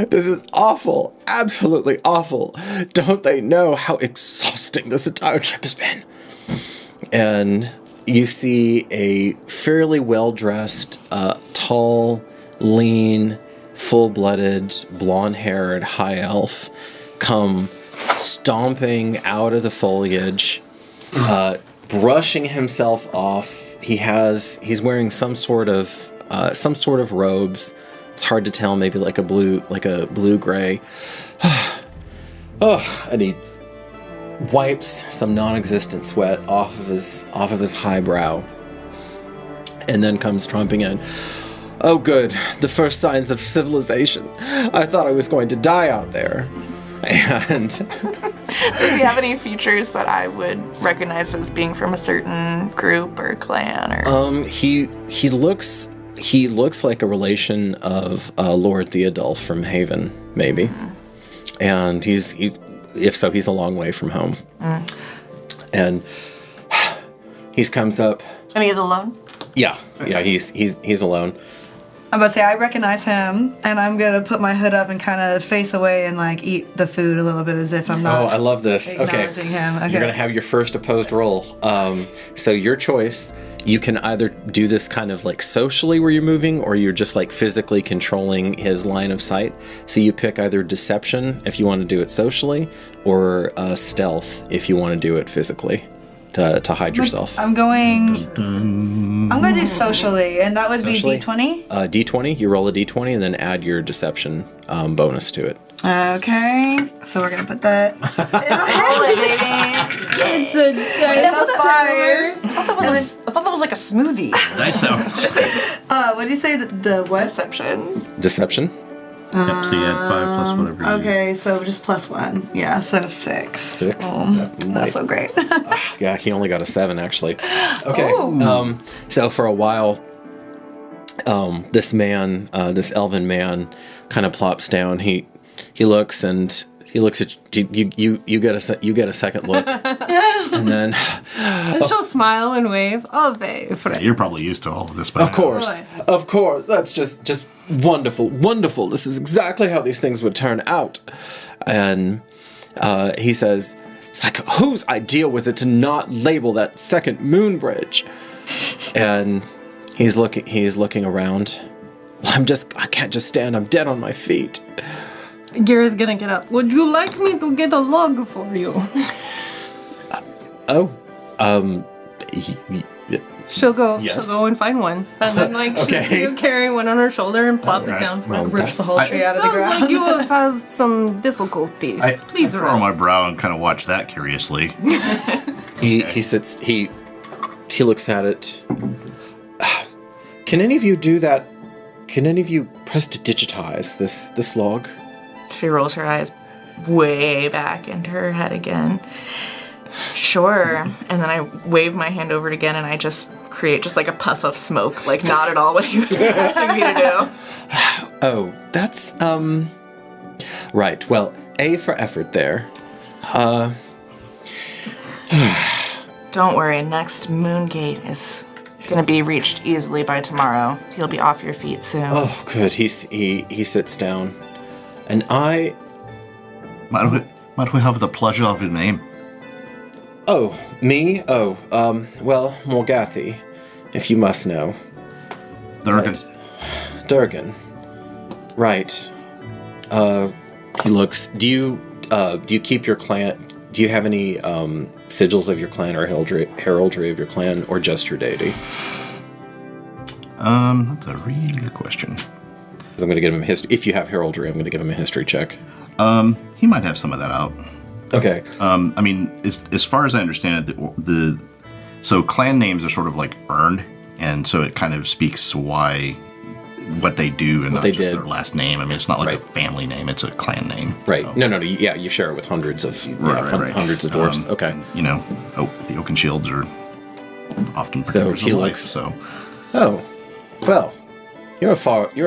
This is awful. Absolutely awful. Don't they know how exhausting this entire trip has been? And you see a fairly well-dressed, tall, lean, full-blooded, blonde-haired high elf come stomping out of the foliage, brushing himself off. He's wearing some sort of robes. It's hard to tell, maybe like a blue gray. And he wipes some non-existent sweat off of his high brow, and then comes tromping in. Oh, good! The first signs of civilization. I thought I was going to die out there. And Does he have any features that I would recognize as being from a certain group or clan or? he looks like a relation of Lord Theodulf from Haven, maybe. Mm. And if so, he's a long way from home. Mm. And he comes up. And he's alone? Yeah, he's alone. I'm about to say, I recognize him, and I'm going to put my hood up and kind of face away and, eat the food a little bit as if I'm not. Oh, I love this. Okay. Acknowledging him. Okay. You're going to have your first opposed roll. So your choice, you can either do this kind of socially where you're moving, or you're just physically controlling his line of sight. So you pick either deception if you want to do it socially, or stealth if you want to do it physically. To hide yourself. I'm going to do socially, and that would Socially? be D20. D20, you roll a D20 and then add your deception bonus to it. Okay, so we're going to put that. It's a That's fire. I thought that was like a smoothie. Nice hours. What did you say? The what? Deception. Deception? Yep, so you add 5 plus whatever. Okay, so just +1. Yeah, so 6. 6? That's so great. Yeah, he only got a 7 actually. Okay. So for a while, this man, this elven man, kind of plops down. He looks and he looks at you. You get a second look, and then And she'll smile and wave. Oh, they. You're probably used to all of this, but of course, that's just wonderful. This is exactly how these things would turn out. And he says, "It's like, whose idea was it to not label that second moon bridge?" And he's looking around. I can't just stand. I'm dead on my feet. Gheera's gonna get up. Would you like me to get a log for you? She'll go and find one. And then she'll carry one on her shoulder and plop it down for her. Rips the whole tree out of the ground. Sounds like you will have some difficulties. Please I furrow my brow and kind of watch that curiously. He sits. He looks at it. Can any of you do that? Can any of you press to digitize this log? She rolls her eyes way back into her head again. Sure. And then I wave my hand over it again and I just create just like a puff of smoke, like not at all what he was asking me to do. Oh, that's right. Well, A for effort there. Don't worry, next moon gate is gonna be reached easily by tomorrow. You'll be off your feet soon. Oh, good. He sits down, and I. Might we have the pleasure of your name? Oh, me? Oh, well, Morgathi, if you must know. Durgen. Right. Durgen. Right. He looks. Do you keep your clan? Do you have any sigils of your clan or heraldry of your clan, or just your deity? That's a really good question. Because I'm going to give him a history. If you have heraldry, I'm going to give him a history check. He might have some of that out. Okay. I mean, as far as I understand it, so clan names are sort of like earned, and so it kind of speaks to what they do and not just their last name. I mean, it's not like a family name; it's a clan name. Right. So. No. Yeah, you share it with hundreds of hundreds of dwarves. Okay. The Ogenshields are often pretenders of life. So. Oh, well, you're a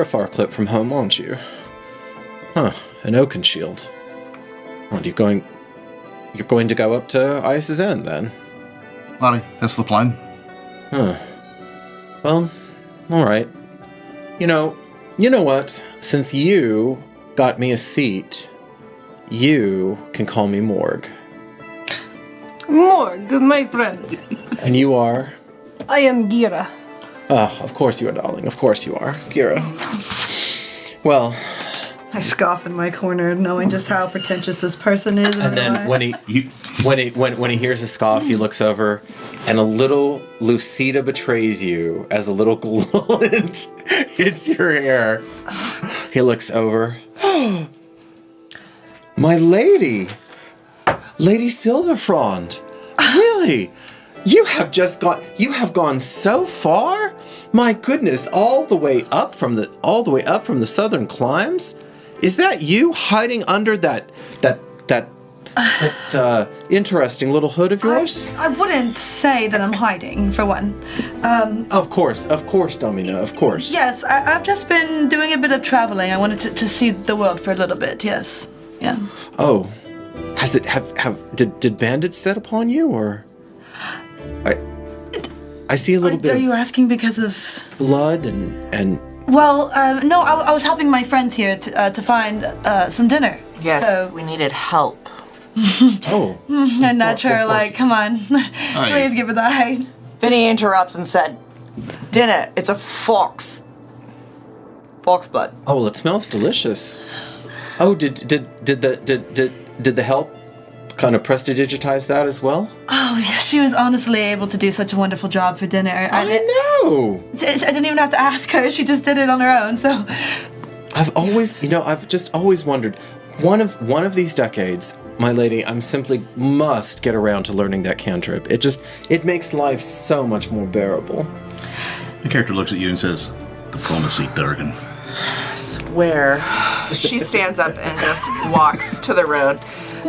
far clip from home, aren't you? Huh? An Ogenshield. What, you're going to go up to Ice's End then? Lottie, that's the plan. Huh. Well, all right. You know what? Since you got me a seat, you can call me Morg. Morg, my friend. And you are? I am Gheera. Oh, of course you are, darling. Of course you are. Gheera. Well... I scoff in my corner, knowing just how pretentious this person is. And then when he hears a scoff, he looks over, and a little Lucida betrays you as a little glint hits your hair. He looks over. My lady, Lady Silverfrond, really? You have gone so far? My goodness, all the way up from the southern climes? Is that you hiding under that interesting little hood of yours? I wouldn't say that I'm hiding, for one. Of course, Domina, of course. Yes, I've just been doing a bit of traveling. I wanted to see the world for a little bit, yes. Yeah. Oh. Did bandits set upon you, or? I see a little bit Are you asking because of... blood and... Well, no, I was helping my friends here to find some dinner. Yes, so... we needed help. Oh. And that's her, like, come on, please give it that height. Finny interrupts and said, dinner, it's a fox. Fox blood. Oh, well, it smells delicious. Oh, did the help kind of prestidigitize that as well? Oh, yeah, she was honestly able to do such a wonderful job for dinner. I know! I didn't even have to ask her, she just did it on her own, so... I've just always wondered, one of these decades, my lady, I'm simply must get around to learning that cantrip. It makes life so much more bearable. The character looks at you and says, diplomacy, Durgen. Swear. She stands up and just walks to the road.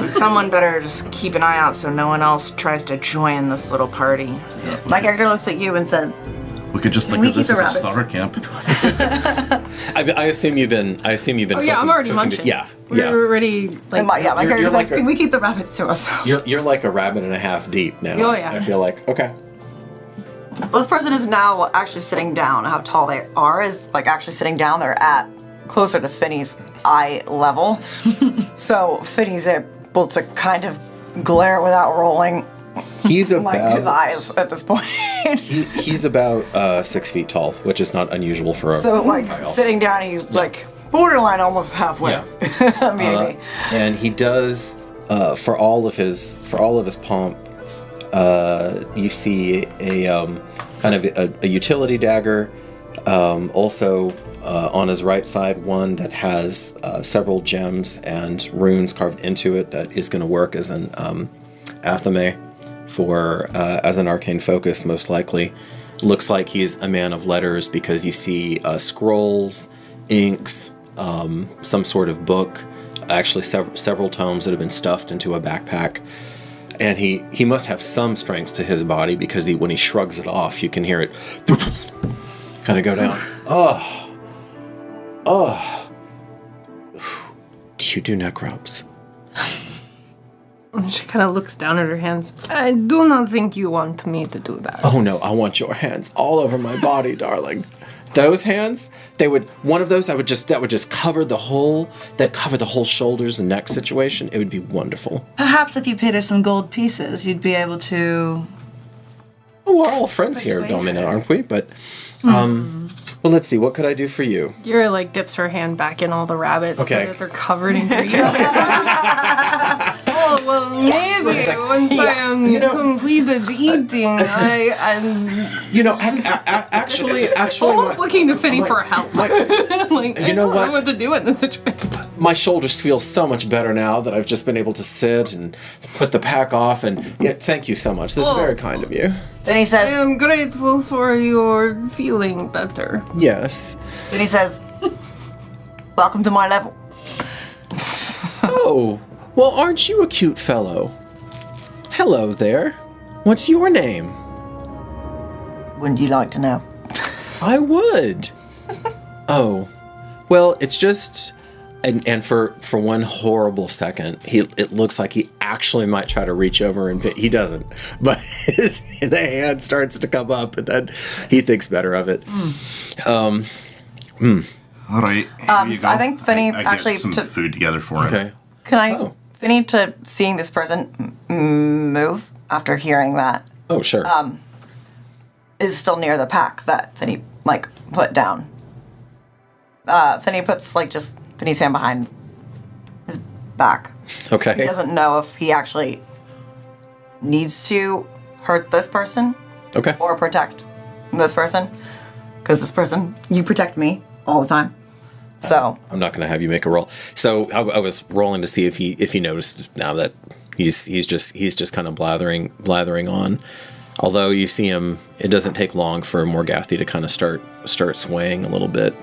Someone better just keep an eye out so no one else tries to join this little party. My character looks at you and says, We could just think we of this keep as the a starter camp. I assume you've been. Oh yeah, I'm already munching. Yeah. We're already like. My character you're says, like can we keep the rabbits to ourselves? You're like a rabbit and a half deep now. Oh, yeah. I feel like okay. This person is now actually sitting down. How tall they are is like actually sitting down. They're at closer to Finny's eye level. So Finny's able to kind of glare without rolling He's about like his eyes at this point. he's about 6 feet tall, which is not unusual for a So like high elf. sitting down, he's like borderline almost halfway. Yeah. Maybe. And he does for all of his pomp. You see a kind of a utility dagger. Also on his right side, one that has several gems and runes carved into it that is going to work as an athame for as an arcane focus, most likely. Looks like he's a man of letters because you see scrolls, inks, some sort of book, actually several tomes that have been stuffed into a backpack. And he must have some strength to his body because when he shrugs it off, you can hear it kind of go down. Oh. Do you do neck rubs? She kind of looks down at her hands. I do not think you want me to do that. Oh no, I want your hands all over my body, darling. Those hands, one of those that would just cover the whole shoulders and neck situation. It would be wonderful. Perhaps if you paid us some gold pieces, you'd be able to... Oh, we're all friends here, Domina, aren't we? But, well, let's see. What could I do for you? Gheera like dips her hand back in all the rabbits so that they're covered in grease. Oh, well, maybe once I am completed eating, Actually, almost looking to Finny for help. like, I you know don't what? know what to do in this situation. My shoulders feel so much better now that I've just been able to sit and put the pack off. And thank you so much. This is very kind of you. Then he I says, am grateful for your feeling better. Yes. then he says, welcome to my level. Oh, well, aren't you a cute fellow? Hello there. What's your name? Wouldn't you like to know? I would. Oh, well, it's just, and for one horrible second, it looks like he actually might try to reach over and he doesn't, but the hand starts to come up, and then he thinks better of it. All right. Here you go. I think Finny I actually get some to- food together for it. Okay. Can I, Oh. Finny, to seeing this person move after hearing that, Oh, sure. is still near the pack that Finny, put down. Finny puts, just Finny's hand behind his back. He Okay. doesn't know if he actually needs to hurt this person Okay. or protect this person. Because this person, you protect me all the time. So, I'm not going to have you make a roll. So I was rolling to see if he noticed now that he's just kind of blathering on. Although you see him, it doesn't take long for Morgathi to kind of start swaying a little bit,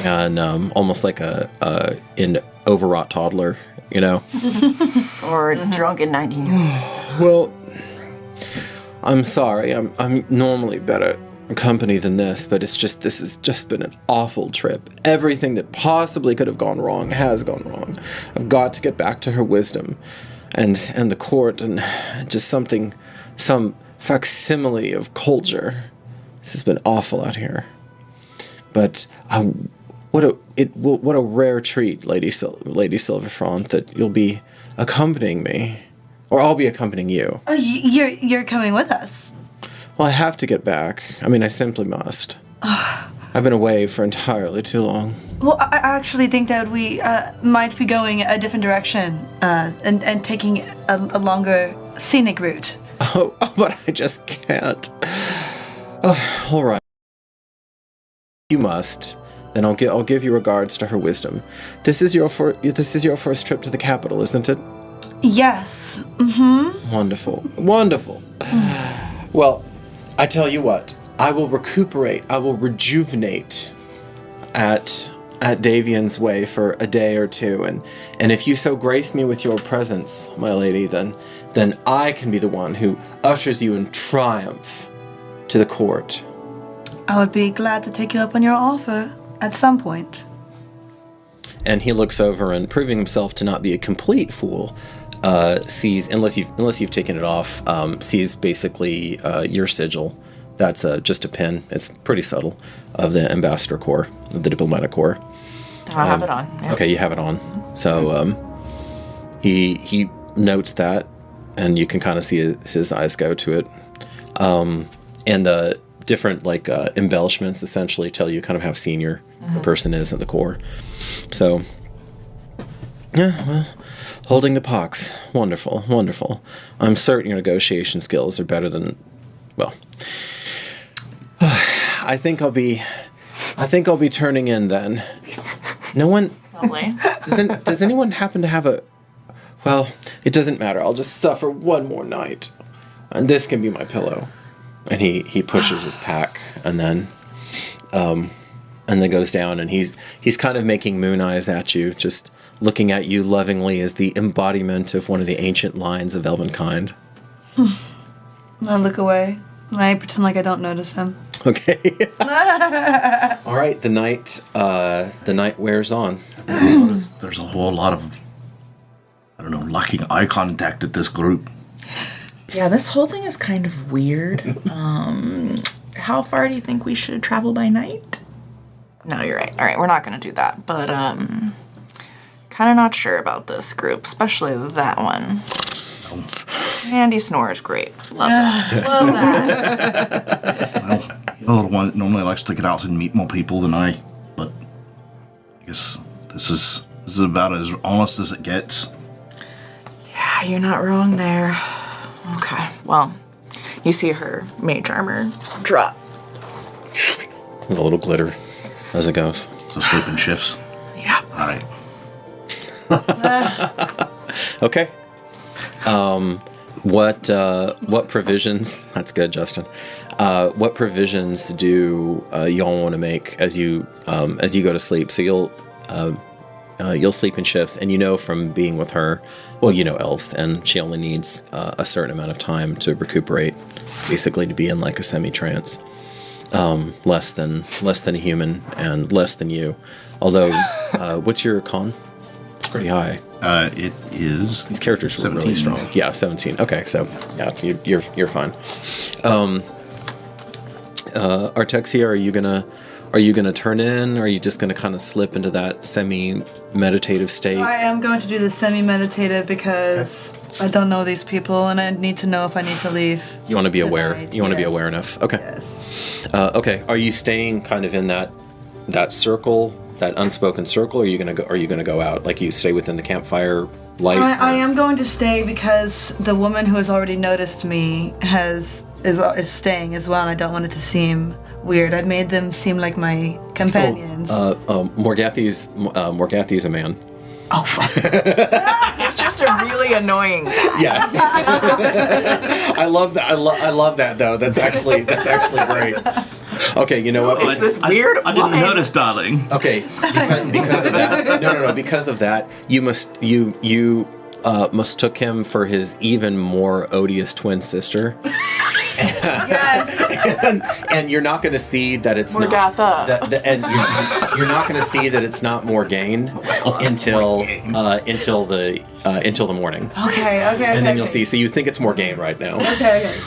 and almost like an overwrought toddler, or a drunken 19-year-old. Well, I'm sorry. I'm normally better company than this, but this has just been an awful trip. Everything that possibly could have gone wrong has gone wrong. I've got to get back to her wisdom and the court and just some facsimile of culture. This has been awful out here. But what a rare treat, Lady Silverfrond, that you'll be accompanying me, or I'll be accompanying you. Oh, you're coming with us. Well, I have to get back. I simply must. I've been away for entirely too long. Well, I actually think that we might be going a different direction and taking a longer scenic route. Oh, but I just can't. Oh, all right. You must. Then I'll give you regards to her wisdom. This is your first trip to the capital, isn't it? Yes. Mm-hmm. Wonderful. Wonderful. Well, I tell you what. I will recuperate. I will rejuvenate at Davian's Way for a day or two, and if you so grace me with your presence, my lady, then I can be the one who ushers you in triumph to the court. I would be glad to take you up on your offer at some point. And he looks over and, proving himself to not be a complete fool, sees, unless you've taken it off, sees basically your sigil. That's just a pin. It's pretty subtle, of the ambassador corps, of the diplomatic corps. I have it on. Yeah. Okay, you have it on. So he notes that, and you can kind of see his eyes go to it. And the different embellishments essentially tell you kind of how senior the person is at the corps. So, yeah, well, holding the pox, wonderful, wonderful. I'm certain your negotiation skills are better than, well, I think I'll be turning in then. No one. Lovely. Does anyone happen to have a? Well, it doesn't matter. I'll just suffer one more night, and this can be my pillow. And he pushes his pack, and then goes down, and he's kind of making moon eyes at you, just looking at you lovingly as the embodiment of one of the ancient lines of elven kind. I look away, and I pretend like I don't notice him. Okay. All right. The night wears on. There's a whole lot of, lacking eye contact at this group. Yeah, this whole thing is kind of weird. How far do you think we should travel by night? No, you're right. All right, we're not going to do that. But kind of not sure about this group, especially that one. Andy snores great. Love that. Love that. Well, the other one that normally likes to get out and meet more people than I, but I guess this is about as honest as it gets. Yeah, you're not wrong there. Okay, well, you see her mage armor drop. There's a little glitter as it goes. So sleeping shifts. Yeah. All right. Okay. What provisions? That's good, Justin. What provisions do y'all want to make as you go to sleep? So you'll sleep in shifts, and from being with her, well, elves, and she only needs a certain amount of time to recuperate, basically to be in like a semi-trance, less than a human and less than you. Although, what's your con? It's pretty high. It is. These characters are really strong. Yeah, 17. Okay, so yeah, you're fine. Artexia, are you gonna turn in, or are you just gonna kind of slip into that semi-meditative state? I am going to do the semi-meditative because I don't know these people, and I need to know if I need to leave. You want to be aware. Tonight. You want to be Yes. aware enough. Okay. Yes. Okay. Are you staying kind of in that circle, that unspoken circle, or are you gonna go out? Like you stay within the campfire light? I am going to stay because the woman who has already noticed me is staying as well, and I don't want it to seem weird. I've made them seem like my companions. Morgathi's a man. Oh, fuck. It's just a really annoying guy. Yeah. I love that. I love that though. That's actually great. Okay, you know what? Is this weird? I didn't notice, darling. Okay, because of that. No. Because of that, you mistook him for his even more odious twin sister. Yes. And you're not going to see that it's Morgatha. and you're not going to see that it's not Morgaine until the morning. Okay. And then you'll see. So you think it's Morgaine right now. Okay.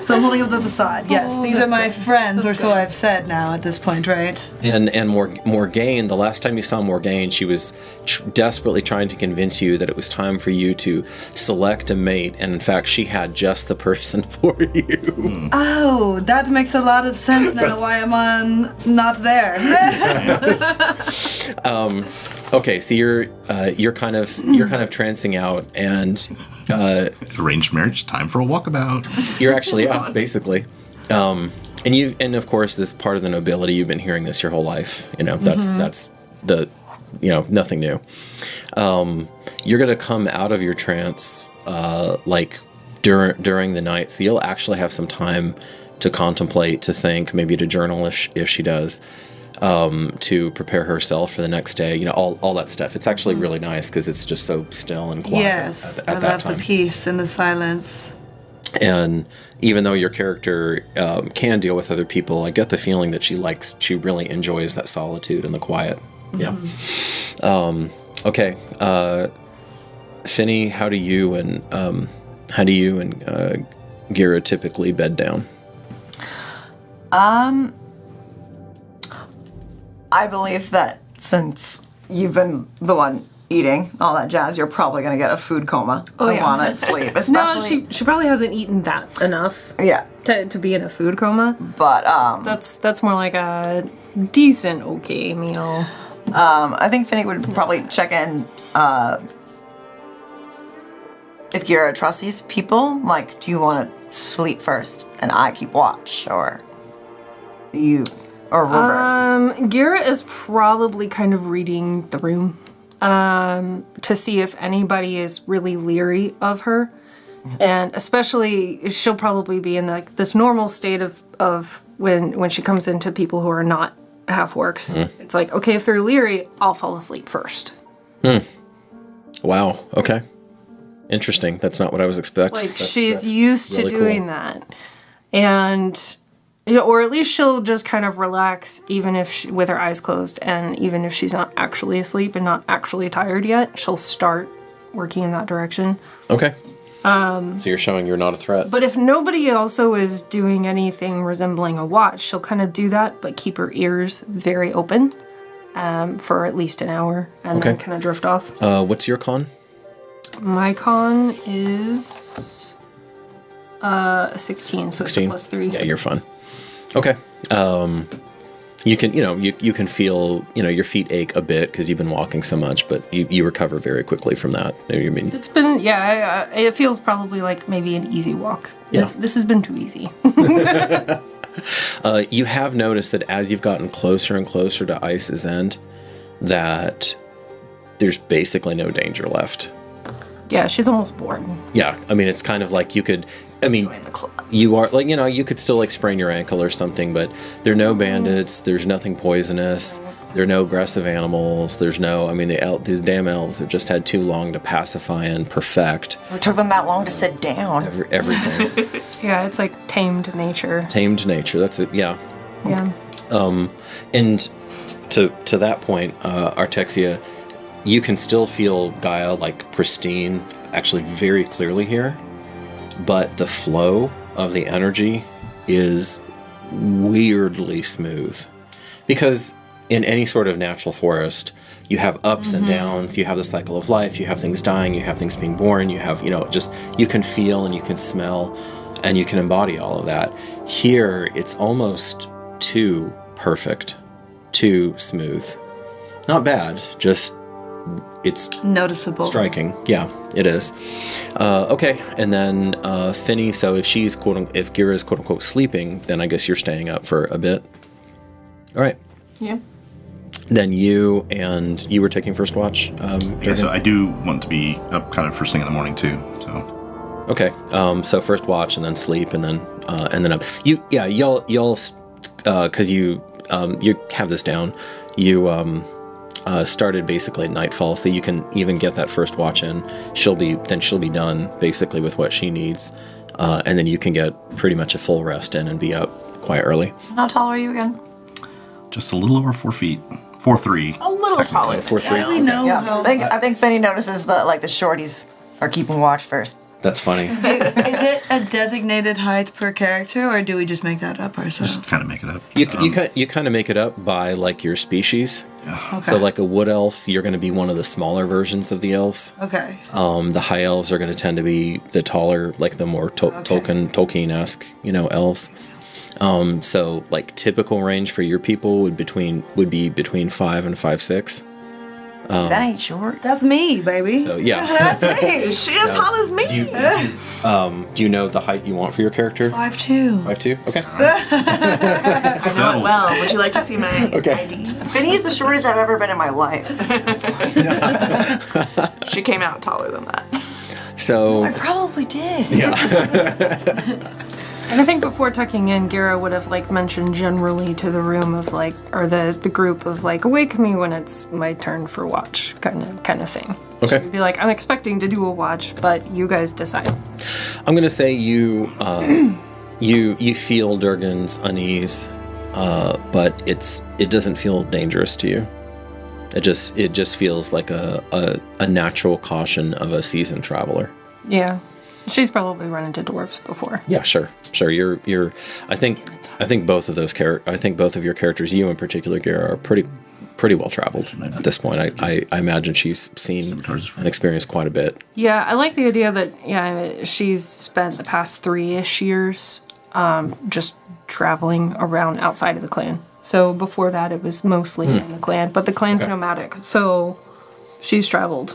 So I'm holding up the facade. Yes, these are my friends, or so I've said now at this point, right? And Morgaine, the last time you saw Morgaine, she was desperately trying to convince you that it was time for you to select a mate, and in fact, she had just the person for you. Oh, that makes a lot of sense now. Why am not there? Okay, so you're kind of trancing out, and Arranged marriage, time for a walkabout. you're actually out basically. And of course, this part of the nobility, you've been hearing this your whole life. That's the nothing new. You're gonna come out of your trance during the night, so you'll actually have some time to contemplate, to think, maybe to journal if she does. To prepare herself for the next day, all that stuff. It's actually really nice because it's just so still and quiet. Yes, at I that love time. the peace and the silence. And even though your character can deal with other people, I get the feeling that she really enjoys that solitude and the quiet. Yeah. Okay. Finny, how do you and Gheera typically bed down? I believe that since you've been the one eating all that jazz, you're probably gonna get a food coma. Oh, yeah. Want to sleep, No, especially. she probably hasn't eaten that enough Yeah, to be in a food coma. but That's more like a decent okay meal. I think Finny would probably check in if Gheera trusts these people. Like, do you want to sleep first and I keep watch, or reverse? Gheera is probably kind of reading the room to see if anybody is really leery of her. And especially, she'll probably be in this normal state of when she comes into people who are not half-orcs. It's like, okay, if they're leery, I'll fall asleep first. Wow. Okay. Interesting. That's not what I was expecting. Like, she's used to doing that. And, or at least she'll just kind of relax even if with her eyes closed, and even if she's not actually asleep and not actually tired yet, she'll start working in that direction. Okay. So you're showing you're not a threat. But if nobody also is doing anything resembling a watch, she'll kind of do that, but keep her ears very open for at least an hour, and then kind of drift off. What's your con? My con is 16, so 16? it's a +3. Yeah, you're fine. Okay. You can, you can feel, your feet ache a bit because you've been walking so much, but you recover very quickly from that. I mean, It's been, it feels probably like maybe an easy walk. Yeah. This has been too easy. You have noticed that as you've gotten closer and closer to Ice's End, that there's basically no danger left. Yeah, she's almost bored. Yeah, I mean, it's kind of like you could, you are, like, you could still, like, sprain your ankle or something, but there are no bandits, there's nothing poisonous, there are no aggressive animals, there's no, I mean, these damn elves have just had too long to pacify and perfect. It took them that long to sit down. Everything. Yeah, it's like tamed nature. Tamed nature, that's it, yeah. Yeah. And to that point, Artexia, you can still feel Gaia, like, pristine, actually very clearly here, but the flow of the energy is weirdly smooth. Because in any sort of natural forest, you have ups and downs, you have the cycle of life, you have things dying, you have things being born, you have, you can feel and you can smell and you can embody all of that. Here, it's almost too perfect, too smooth. Not bad, just it's noticeable. Striking. Yeah, it is. Okay, and then Finny, so if Gheera is quote unquote sleeping, then I guess you're staying up for a bit. All right. Yeah. Then you were taking first watch. Yeah, so I do want to be up kind of first thing in the morning too. So. Okay. So first watch and then sleep and then up. Y'all because you have this down. You started basically at nightfall, so you can even get that first watch in. She'll be done basically with what she needs, and then you can get pretty much a full rest in and be up quite early. How tall are you again? Just a little over 4 feet. 4'3". A little taller. 4'3". Yeah. I think Finny notices that, like, the shorties are keeping watch first. That's funny. Is it a designated height per character, or do we just make that up ourselves? Just kind of make it up. You kind of make it up by, like, your species. Yeah. Okay. So, like, a wood elf, you're going to be one of the smaller versions of the elves. Okay. The high elves are going to tend to be the taller, like the more Tolkien-esque, elves. So, like, typical range for your people would be between 5 and 5'6". That ain't short. That's me, baby. So yeah. That's me. She as tall as me. Do you know the height you want for your character? 5'2". 5'2"? Okay. I know it well. Would you like to see my ID? Finny's the shortest I've ever been in my life. She came out taller than that. So I probably did. yeah. And I think before tucking in, Gheera would have mentioned generally to the room of or the group of awake me when it's my turn for watch kind of thing. Okay. She'd be like, I'm expecting to do a watch, but you guys decide. I'm gonna say you you feel Durgen's unease, but it doesn't feel dangerous to you. It just feels like a natural caution of a seasoned traveler. Yeah. She's probably run into dwarves before. Yeah, sure. You're. I think both of those I think both of your characters, you in particular, Gheera, are pretty well traveled at this point. I imagine she's seen and experienced quite a bit. Yeah, I like the idea that she's spent the past 3-ish years just traveling around outside of the clan. So before that, it was mostly in the clan, but the clan's nomadic, so she's traveled.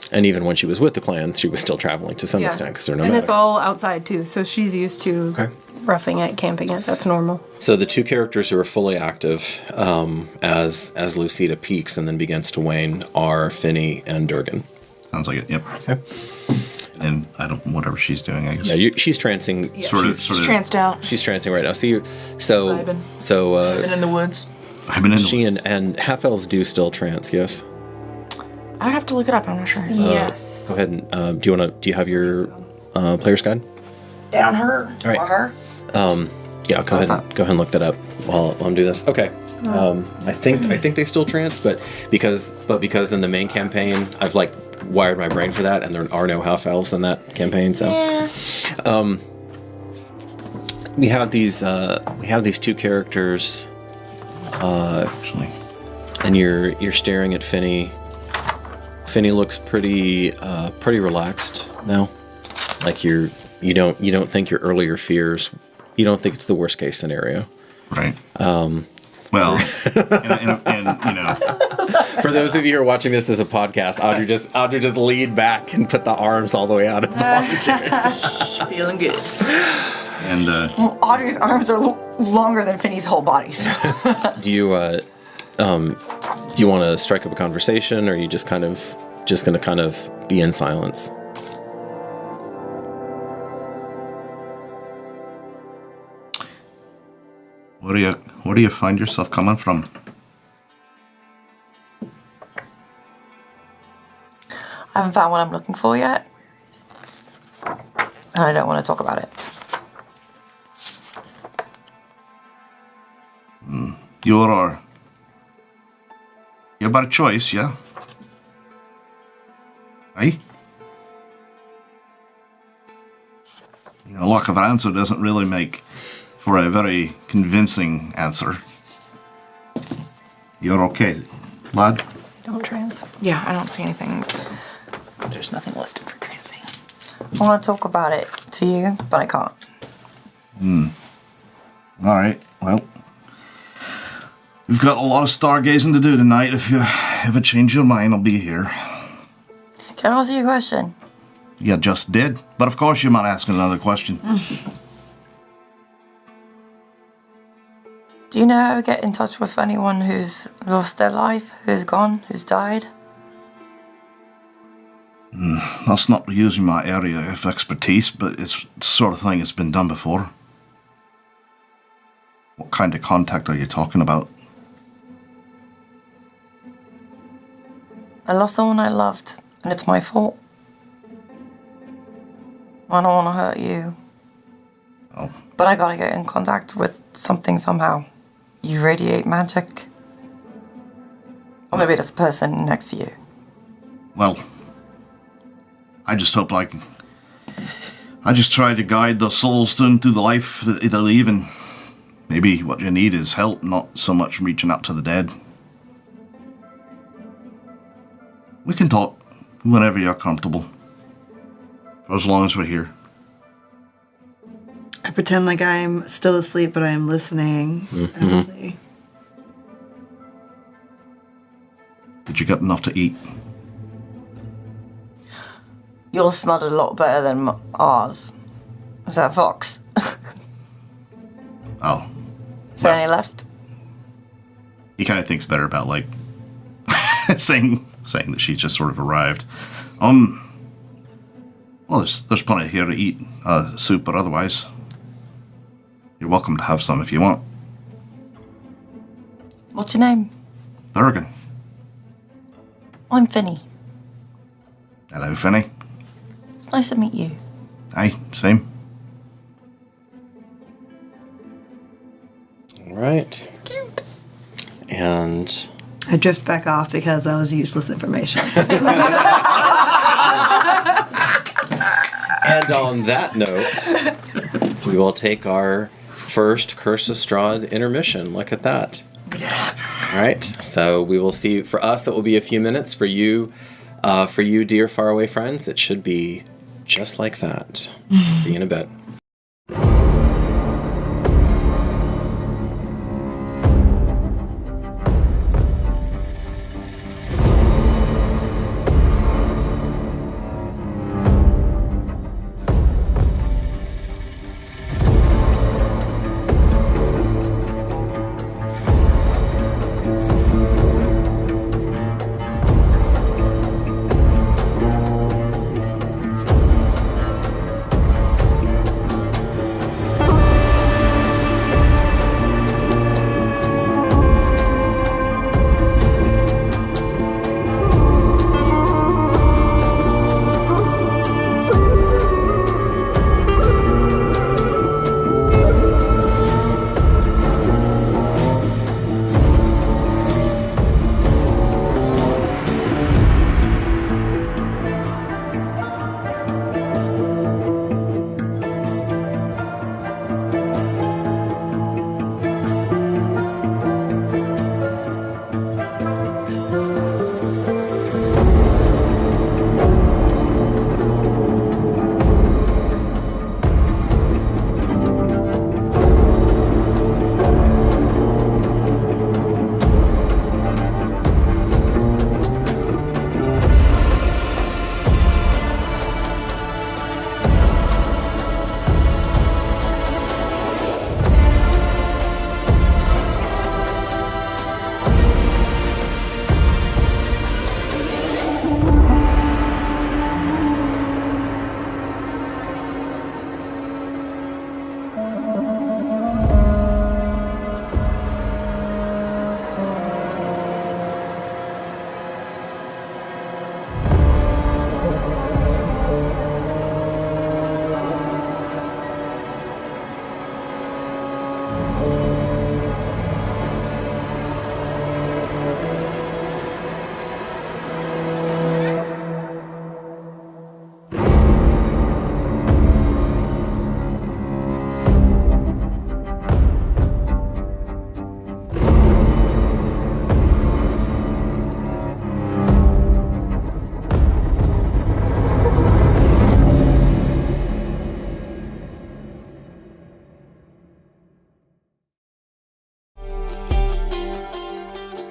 And even when she was with the clan, she was still traveling to some extent because they're nomadic. And it's all outside too, so she's used to roughing it, camping it. That's normal. So the two characters who are fully active as Lucida peaks and then begins to wane are Finny and Durgen. Sounds like it. Yep. Okay. And whatever she's doing, I guess. Yeah, she's trancing. Yeah, she's tranced out. She's trancing right now. So Been in the woods. I've been in she and half elves do still trance. Yes. I would have to look it up. I'm not sure. Yes. Go ahead and do you have your player's guide? Down her. All right. Or her. Yeah, go ahead and look that up while I'm doing this. Okay. I think they still trance, but because in the main campaign I've wired my brain for that, and there are no half elves in that campaign. So we have these two characters, actually, and you're staring at Finny. Finny looks pretty relaxed now. Like you don't think your earlier fears. You don't think it's the worst case scenario. Right. Well, and for those of you who are watching this as a podcast, Audrey just leaned back and put the arms all the way out of the body chairs. Feeling good. And Well, Audrey's arms are longer than Finny's whole body. So. Do you want to strike up a conversation, or are you just going to be in silence? where do you find yourself coming from? I haven't found what I'm looking for yet. And I don't want to talk about it. You're about a choice, yeah? Aye? A lack of answer doesn't really make for a very convincing answer. You're okay, lad? Don't trance. Yeah, I don't see anything. There's nothing listed for trancing. I want to talk about it to you, but I can't. All right, well, we've got a lot of stargazing to do tonight. If you ever change your mind, I'll be here. Can I ask you a question? You just did, but of course you might ask another question. Do you know how to get in touch with anyone who's lost their life, who's gone, who's died? That's not usually my area of expertise, but it's the sort of thing that's been done before. What kind of contact are you talking about? I lost someone I loved, and it's my fault. I don't want to hurt you. Oh. But I gotta get in contact with something somehow. You radiate magic. Or maybe it's a person next to you. Well, I just hope I just try to guide the souls into the life that they live, and maybe what you need is help, not so much reaching out to the dead. We can talk whenever you're comfortable. For as long as we're here. I pretend like I'm still asleep, but I am listening. Heavily. Did you get enough to eat? Yours smelled a lot better than ours. Is that Fox? Oh. Is there any left? He kind of thinks better about, like, saying that she just sort of arrived. Well, there's plenty here to eat, soup, but otherwise, you're welcome to have some if you want. What's your name? Durgen. I'm Finny. Hello, Finny. It's nice to meet you. Hey, same. All right. Cute. And I drift back off because that was useless information. And on that note, we will take our first Curse of Strahd intermission. Look at that. All right. So we will see. For us, it will be a few minutes. For you, dear faraway friends, it should be just like that. See you in a bit.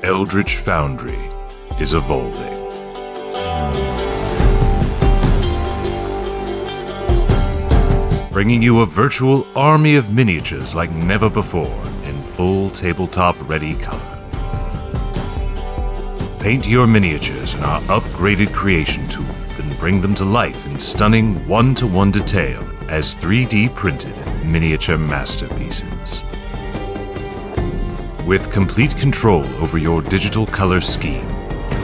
Eldritch Foundry is evolving. Bringing you a virtual army of miniatures like never before in full tabletop-ready color. Paint your miniatures in our upgraded creation tool, then bring them to life in stunning one-to-one detail as 3D printed miniature masterpieces. With complete control over your digital color scheme,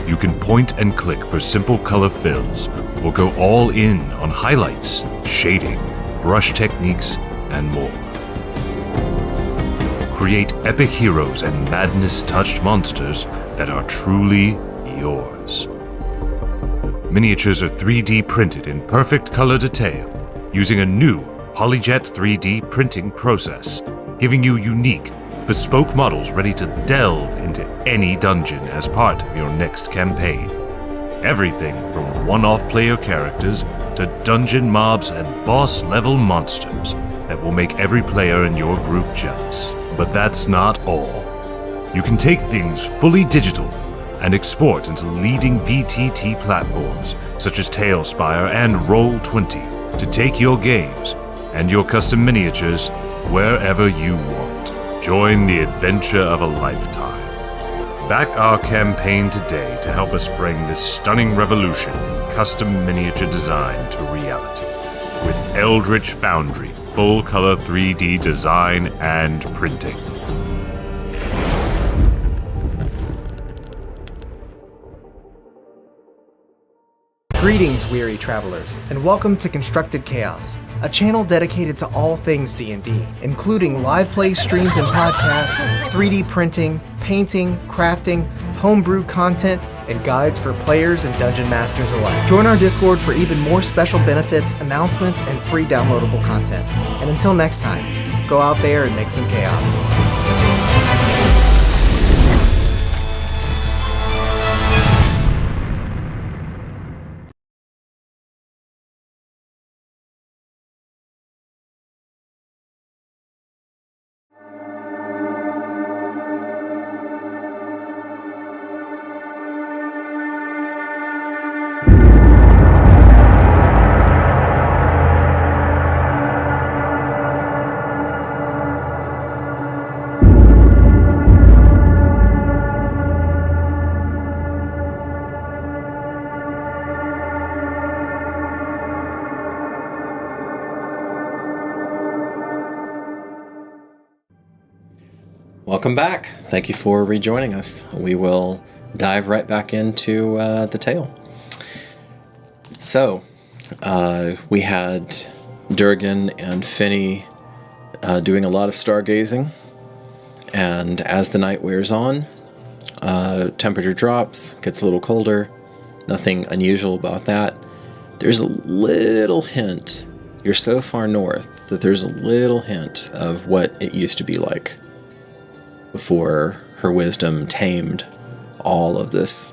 you can point and click for simple color fills or go all in on highlights, shading, brush techniques, and more. Create epic heroes and madness-touched monsters that are truly yours. Miniatures are 3D printed in perfect color detail using a new PolyJet 3D printing process, giving you unique, bespoke models ready to delve into any dungeon as part of your next campaign. Everything from one-off player characters to dungeon mobs and boss-level monsters that will make every player in your group jealous. But that's not all. You can take things fully digital and export into leading VTT platforms such as Tailspire and Roll20 to take your games and your custom miniatures wherever you want. Join the adventure of a lifetime. Back our campaign today to help us bring this stunning revolution in custom miniature design to reality. With Eldritch Foundry, full-color 3D design and printing. Greetings, weary travelers, and welcome to Constructed Chaos, a channel dedicated to all things D&D, including live play streams and podcasts, 3D printing, painting, crafting, homebrew content, and guides for players and dungeon masters alike. Join our Discord for even more special benefits, announcements, and free downloadable content. And until next time, go out there and make some chaos. Welcome back. Thank you for rejoining us. We will dive right back into the tale. So, we had Durgen and Finny doing a lot of stargazing, and as the night wears on, temperature drops, gets a little colder. Nothing unusual about that. There's a little hint. You're so far north that there's a little hint of what it used to be like before her wisdom tamed all of this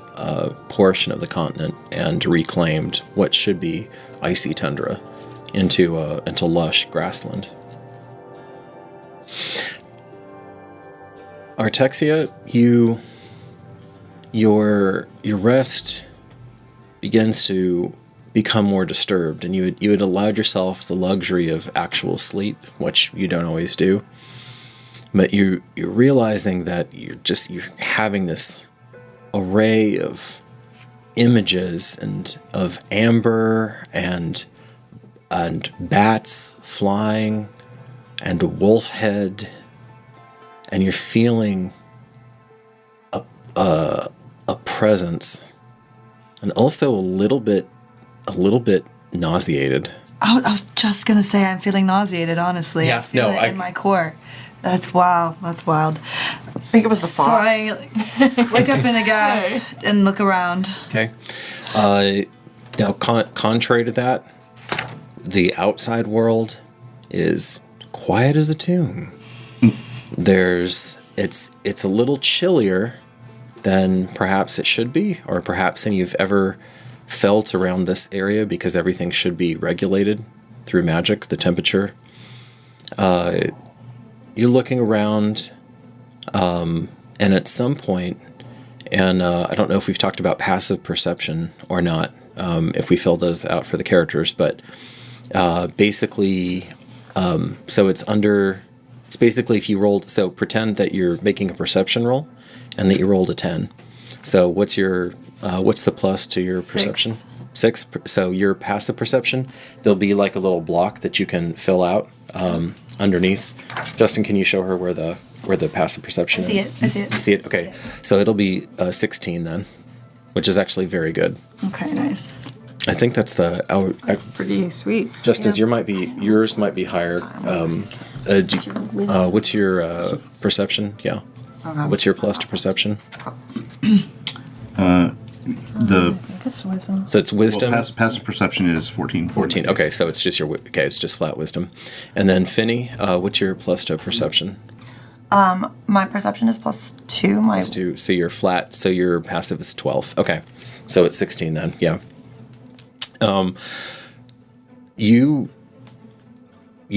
portion of the continent and reclaimed what should be icy tundra into lush grassland. Artexia, your rest begins to become more disturbed, and you had allowed yourself the luxury of actual sleep, which you don't always do. But you're realizing that you're having this array of images and of amber and bats flying and a wolf head, and you're feeling a presence, and also a little bit nauseated. I was just gonna say I'm feeling nauseated. Honestly, Yeah, I feel no, it I- in my core. That's wow. That's wild. I think it was the So fox. I wake up in a gas and look around. Okay. Now, contrary to that, the outside world is quiet as a tomb. It's a little chillier than perhaps it should be, or perhaps than you've ever felt around this area, because everything should be regulated through magic, the temperature. You're looking around, and at some point, and I don't know if we've talked about passive perception or not, if we fill those out for the characters, but basically, so it's basically if you rolled, so pretend that you're making a perception roll and that you rolled a 10. So what's the plus to your perception? 6. So your passive perception, there'll be like a little block that you can fill out underneath. Justin, can you show her where the passive perception is? I see it. You see it? Okay. So it'll be 16 then, which is actually very good. Okay, nice. I think that's That's pretty sweet. Justin's, yours might be higher. What's your perception? Yeah. Okay. What's your plus to perception? It's wisdom. So it's wisdom. Well, passive perception is 14. 14. Okay, so it's just it's just flat wisdom. And then Finny, what's your plus to perception? My perception is +2. My +2. So you're flat. So your passive is 12. Okay, so it's 16 then. Yeah. You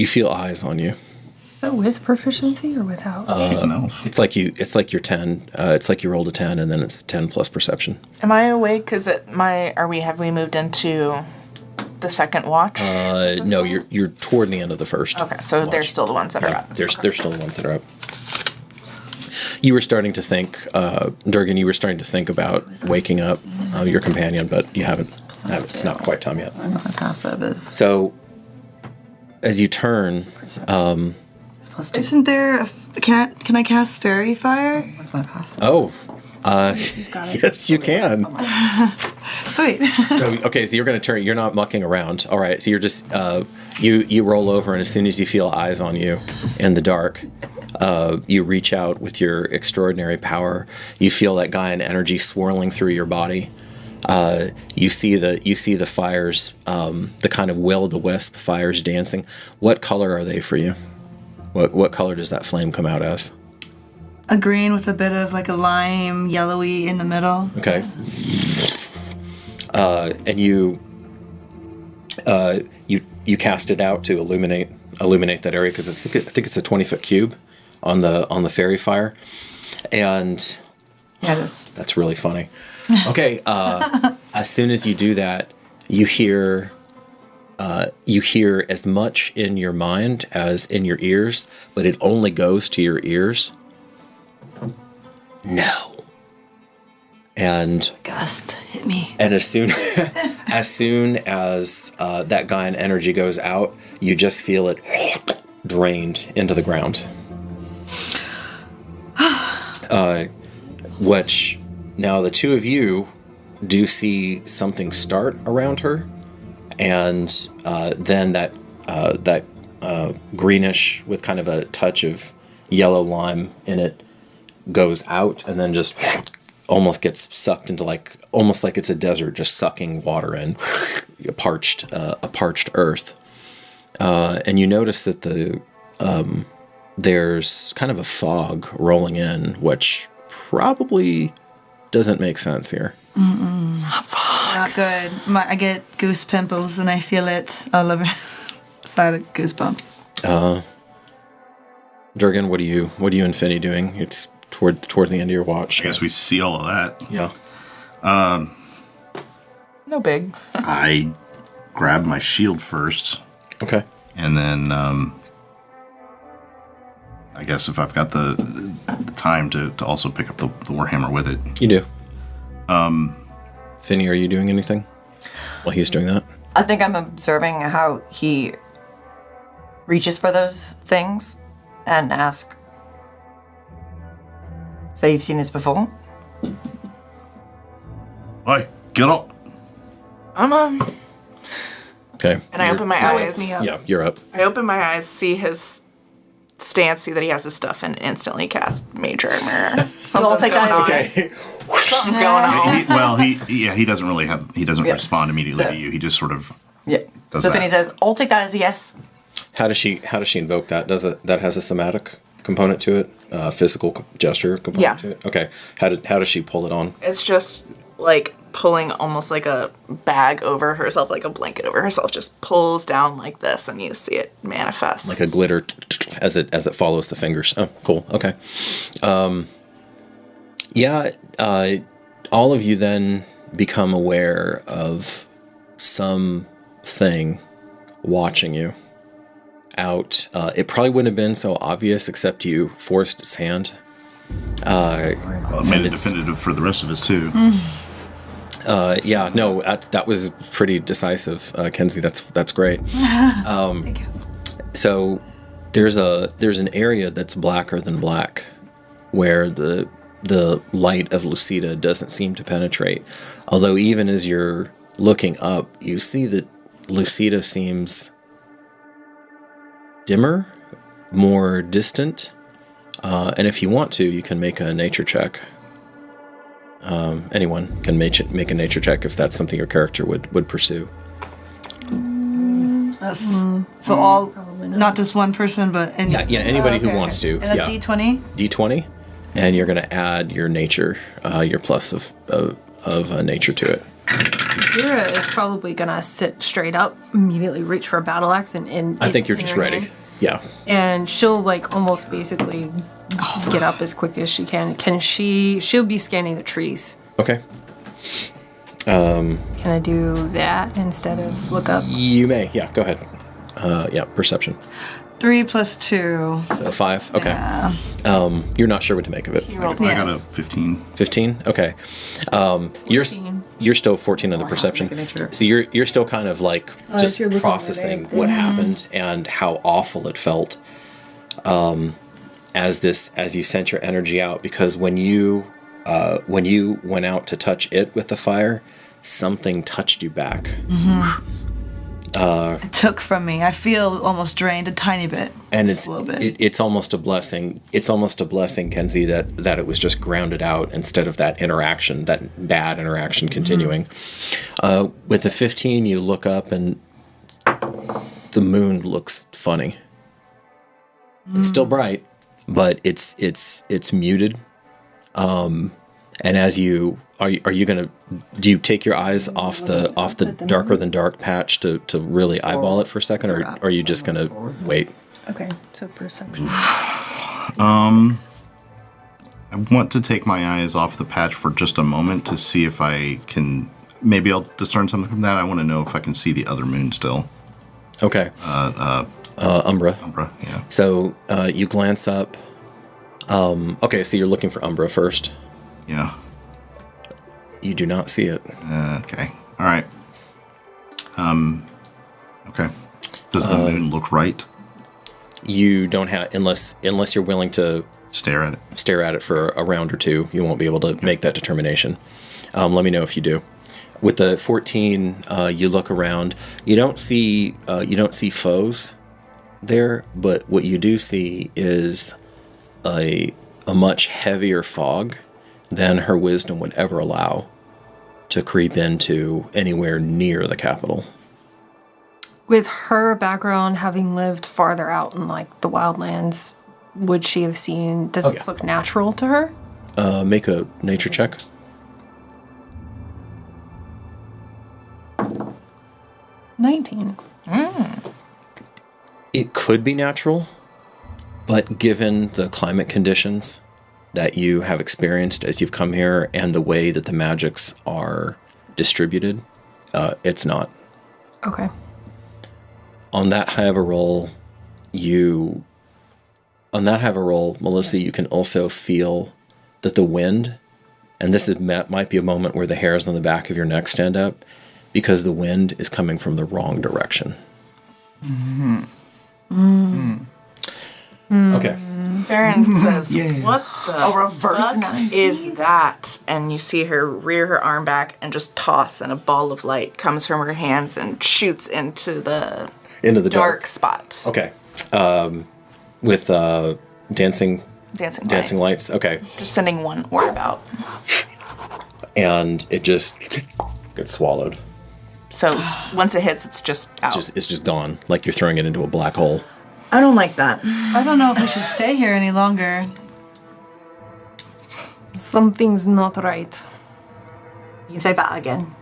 feel eyes on you. Is that with proficiency or without? She's an elf. It's like you're 10. It's like you rolled a 10, and then it's 10 plus perception. Am I awake? Have we moved into the second watch? No, you're toward the end of the first. Okay, so watch. they're still the ones that are up. They're still the ones that are up. You were starting to think, Durgen, you were starting to think about waking up your companion, but you haven't. It's not quite time yet. I know how passive is. So, as you turn, It's +2. Isn't there can I cast fairy fire? What's my passive? yes, you can. Sweet. So you're going to turn. You're not mucking around. All right. So you're just you roll over, and as soon as you feel eyes on you in the dark, you reach out with your extraordinary power. You feel that Gaian energy swirling through your body. You see the fires, the kind of will-o'-the-wisp fires dancing. What color are they for you? What color does that flame come out as? A green with a bit of like a lime yellowy in the middle. Okay. And you cast it out to illuminate that area because I think it's a 20-foot cube on the fairy fire, and Yeah, it is. that's really funny. Okay, as soon as you do that, you hear as much in your mind as in your ears, but it only goes to your ears. No. And Gust, hit me. And as soon as that Gaian energy goes out, you just feel it drained into the ground. Which now the two of you do see something start around her, and then that greenish with kind of a touch of yellow lime in it goes out, and then just almost gets sucked into almost like it's a desert, just sucking water in, a parched earth. And you notice that there's kind of a fog rolling in, which probably doesn't make sense here. Not good. I get goose pimples and I feel it all over. It's a lot of goosebumps. Durgen, what are you and Finny doing? It's toward the end of your watch. I guess we see all of that. Yeah. No big. I grab my shield first, Okay. and then I guess if I've got the time to also pick up the warhammer with it. You do. Finny, are you doing anything while he's doing that? I think I'm observing how he reaches for those things and ask, so you've seen this before? Hey, get up! Okay. And I open my eyes. me up. Yeah, you're up. I open my eyes, see his stance, see that he has his stuff, and instantly cast Mage Armor. So I'll take that as a Okay. Something's going on. He doesn't really Yeah. respond immediately So- to you. He just sort of Yeah. Does So that. Finny says, I'll take that as a yes. How does she invoke that? That has a somatic component to it, physical gesture component Yeah. to it. Okay. How does she pull it on? It's just like pulling almost like a bag over herself, like a blanket over herself, just pulls down like this, and you see it manifest. Like a glitter as it follows the fingers. Oh, cool. Okay. All of you then become aware of something watching you out. It probably wouldn't have been so obvious except you forced its hand. Well, it made it definitive for the rest of us too. That was pretty decisive, Kenzie. That's great. Thank you. So there's an area that's blacker than black, where the light of Lucida doesn't seem to penetrate. Although even as you're looking up, you see that Lucida seems dimmer, more distant. And if you want to, you can make a nature check. Anyone can make a nature check if that's something your character would pursue. So all, not just one person, but any. Yeah, anybody who Okay. wants to. And that's Yeah. D20? D20, and you're going to add your nature, your plus of nature to it. Gheera is probably gonna sit straight up, immediately reach for a battle axe, and I think it's you're in just her ready. hand. Yeah. And she'll like almost basically get up as quick as she can. She'll be scanning the trees. Okay. Can I do that instead of look up? You may. Yeah. Go ahead. Perception. 3 plus 2. So 5. Okay. Yeah. You're not sure what to make of it. He rolled I got a 15. 15. Okay. You're still 14 on the perception. So you're still kind of like just if you're looking processing at it, what happened and how awful it felt. As you sent your energy out, because when you went out to touch it with the fire, something touched you back. It took from me. I feel almost drained a tiny bit. And just a little bit. It's almost a blessing. It's almost a blessing, Kenzie, that it was just grounded out instead of that interaction, that bad interaction continuing. With the 15, you look up and the moon looks funny. It's still bright, but it's muted. And as you are you gonna do you take your eyes off the darker than dark patch to really eyeball it for a second, or are you just gonna wait? Okay, so perception. I want to take my eyes off the patch for just a moment to see if I can. Maybe I'll discern something from that. I want to know if I can see the other moon still. Okay. Umbra. Umbra, yeah. So you glance up. Okay, so you're looking for Umbra first. Yeah. You do not see it. Okay. All right. Okay. Does the moon look right? You don't have unless you're willing to Stare at it for a round or two. You won't be able to make that determination. Let me know if you do. With the 14, you look around. You don't see foes there, but what you do see is a much heavier fog than her wisdom would ever allow to creep into anywhere near the capital. With her background, having lived farther out in like the wildlands, would she have seen? Does this look natural to her? Make a nature check. 19. It could be natural, but given the climate conditions that you have experienced as you've come here and the way that the magics are distributed, it's not. Okay. On that high of a roll, Melissa, you can also feel that the wind, and might be a moment where the hairs on the back of your neck stand up, because the wind is coming from the wrong direction. Okay. Faren says, "What the reverse fuck 90? is that?" And you see her rear her arm back and just toss, and a ball of light comes from her hands and shoots into the dark spot. Okay. With dancing lights. Okay. Just sending one orb out. And it just gets swallowed. So once it hits, it's just out. It's just gone. Like you're throwing it into a black hole. I don't like that. I don't know if we should stay here any longer. Something's not right. You can say that again.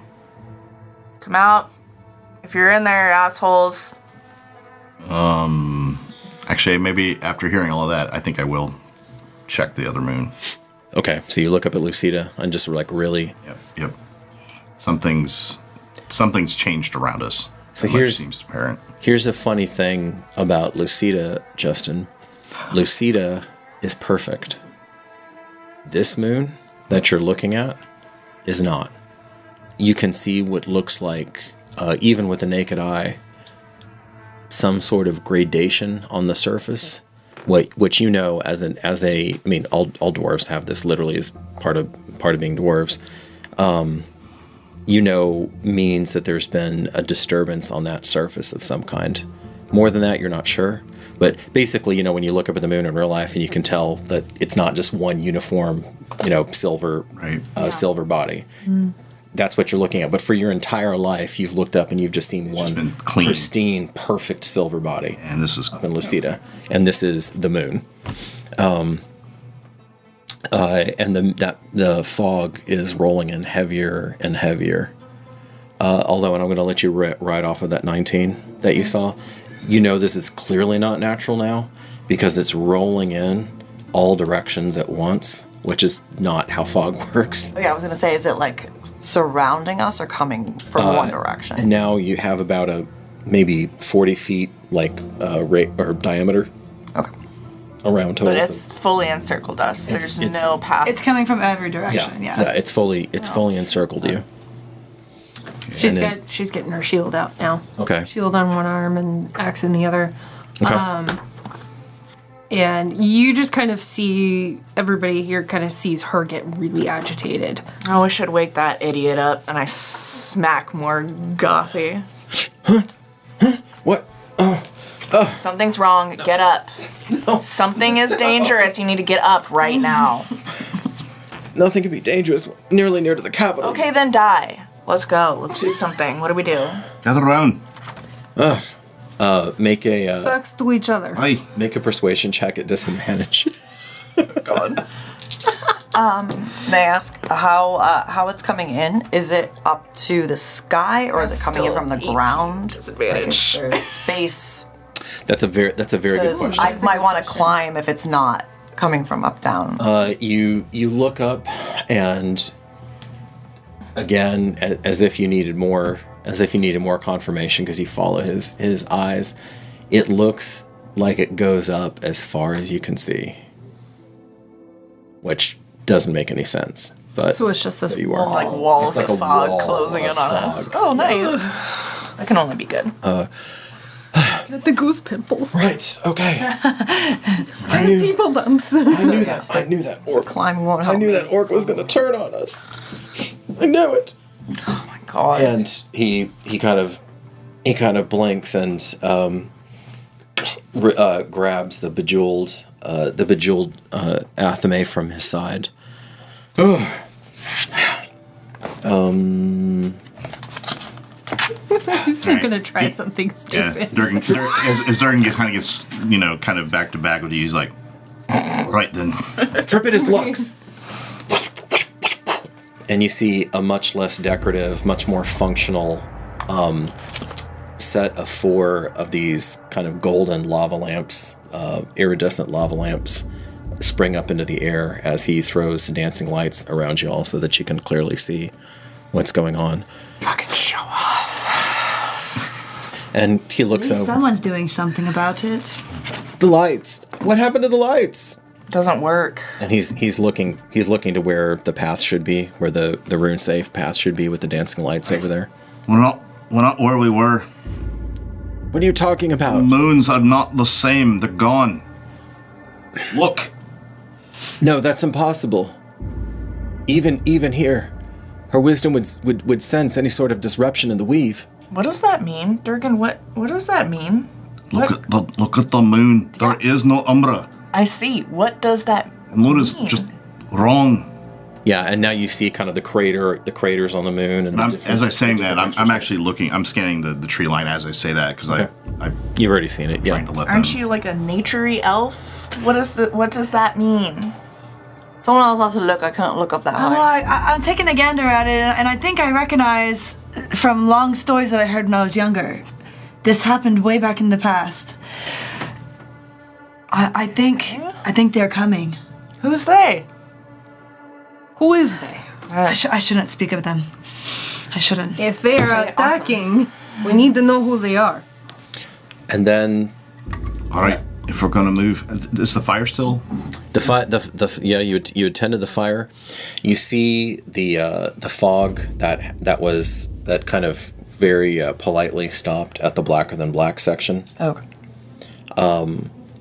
Come out. If you're in there, assholes. Actually, maybe after hearing all of that, I think I will check the other moon. Okay, so you look up at Lucida and just like really. Yep. Something's changed around us. So seems apparent. Here's a funny thing about Lucida, Justin. Lucida is perfect. This moon that you're looking at is not. You can see what looks like, even with the naked eye, some sort of gradation on the surface. What you know all dwarves have this literally as part of being dwarves. Means that there's been a disturbance on that surface of some kind. More than that, you're not sure. But basically, when you look up at the moon in real life, and you can tell that it's not just one uniform, silver, silver body. That's what you're looking at. But for your entire life, you've looked up and you've just seen one pristine, perfect silver body. And this is up in Lucida, and this is the moon. And the fog is rolling in heavier and heavier. Although, and I'm going to let you ride off of that 19 that you saw. This is clearly not natural now because it's rolling in all directions at once, which is not how fog works. Yeah, I was going to say, is it like surrounding us or coming from one direction? And now you have about maybe 40 feet or diameter. Okay. Around total. But it's fully encircled us. There's no path. It's coming from every direction. Yeah. It's fully encircled you. She's getting her shield out now. Okay. Shield on one arm and axe in the other. Okay. And you just kind of see, everybody here kind of sees her get really agitated. Oh, we should wake that idiot up, and I smack more gothy. What? Something's wrong. Get up. No. Something is dangerous. You need to get up right now. Nothing can be dangerous near to the capital. Okay, then die. Let's go. Let's do something. What do we do? Gather around. Make a Backs to each other. Aye. make a persuasion check at disadvantage. God. May I ask how it's coming in? Is it up to the sky or is it coming in from the ground? Disadvantage. Like, is there space? That's a very good question. I might want to climb if it's not coming from up down. You look up, and again, as if you needed more confirmation because you follow his eyes. It looks like it goes up as far as you can see, which doesn't make any sense. But So it's just this there you wall. are. Like walls It's like of a fog wall closing in of on us. fog. Oh, nice. That can only be good. Get the goose pimples. Right. Okay. People bumps. I knew that orc. Climbing won't help. I knew that orc was going to turn on us. I knew it. God. And he kind of blinks and grabs the bejeweled athame from his side. He's gonna try something Yeah, stupid. Durgen, as Durgen kind of back to back with you, he's like, right then. Trip it his looks. And you see a much less decorative, much more functional set of 4 of these kind of golden lava lamps, iridescent lava lamps, spring up into the air as he throws dancing lights around you all so that you can clearly see what's going on. Fucking show off. And he looks over. Someone's doing something about it. The lights. What happened to the lights? Doesn't work. And he's looking to where the path should be, where the rune safe path should be with the dancing lights over there. We're not where we were. What are you talking The about? moons are not the same. They're gone. Look. No, that's impossible. Even here, her wisdom would sense any sort of disruption in the weave. What does that mean? Durgen, what does that mean? Look at the moon. There is no umbra. I see. What does that The moon is mean? just wrong. Yeah, and now you see kind of the craters on the moon, and As I saying that, I'm actually looking. I'm scanning the tree line as I say that because you've already seen it. Yeah. trying to let Aren't them. you like a naturey elf? What does that mean? Someone else has to look. I can't look up that Well, high. I'm taking a gander at it, and I think I recognize from long stories that I heard when I was younger. This happened way back in the past. I think they're coming. Who's they? Who is they? I shouldn't speak of them. I shouldn't. If they are Okay, attacking, we need to know who they are. And then All right, if we're gonna move, is the fire still? you attended the fire. You see the fog that kind of very politely stopped at the blacker than black section. Okay.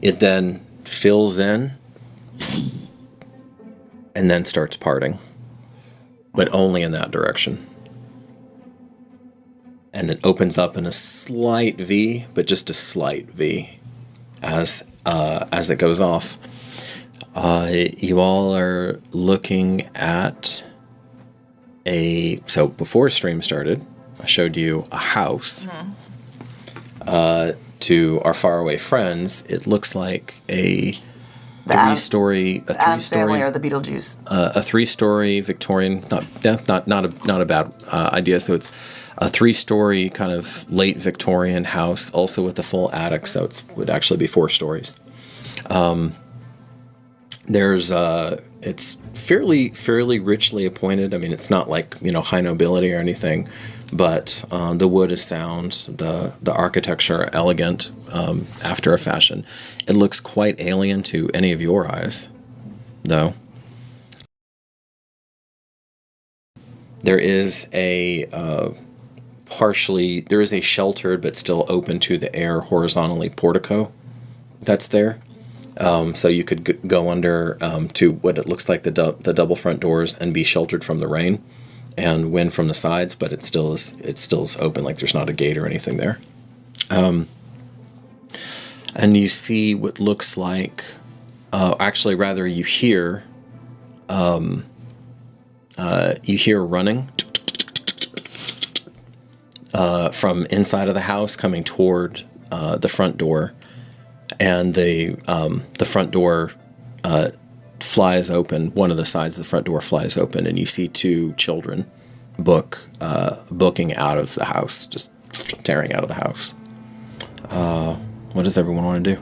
It then fills in and then starts parting, but only in that direction. And it opens up in a slight V, but just a slight V as it goes off. You all are looking at so before stream started, I showed you a house. To our faraway friends, it looks like a three-story family or the Beetlejuice. a three-story Victorian, not a bad idea. So it's a three-story kind of late Victorian house, also with a full attic. So would actually be 4 stories. It's fairly richly appointed. I mean, it's not like high nobility or anything, but the wood is sound. The architecture elegant after a fashion. It looks quite alien to any of your eyes, though. There is a sheltered but still open to the air horizontally portico that's there. So you could go under to what it looks like the double front doors and be sheltered from the rain and wind from the sides, but it still is open, like there's not a gate or anything there. And you see what looks like, actually, rather, you hear running from inside of the house coming toward the front door, and the front door flies open. One of the sides of the front door flies open, and you see two children booking out of the house, just tearing out of the house. What does everyone want to do?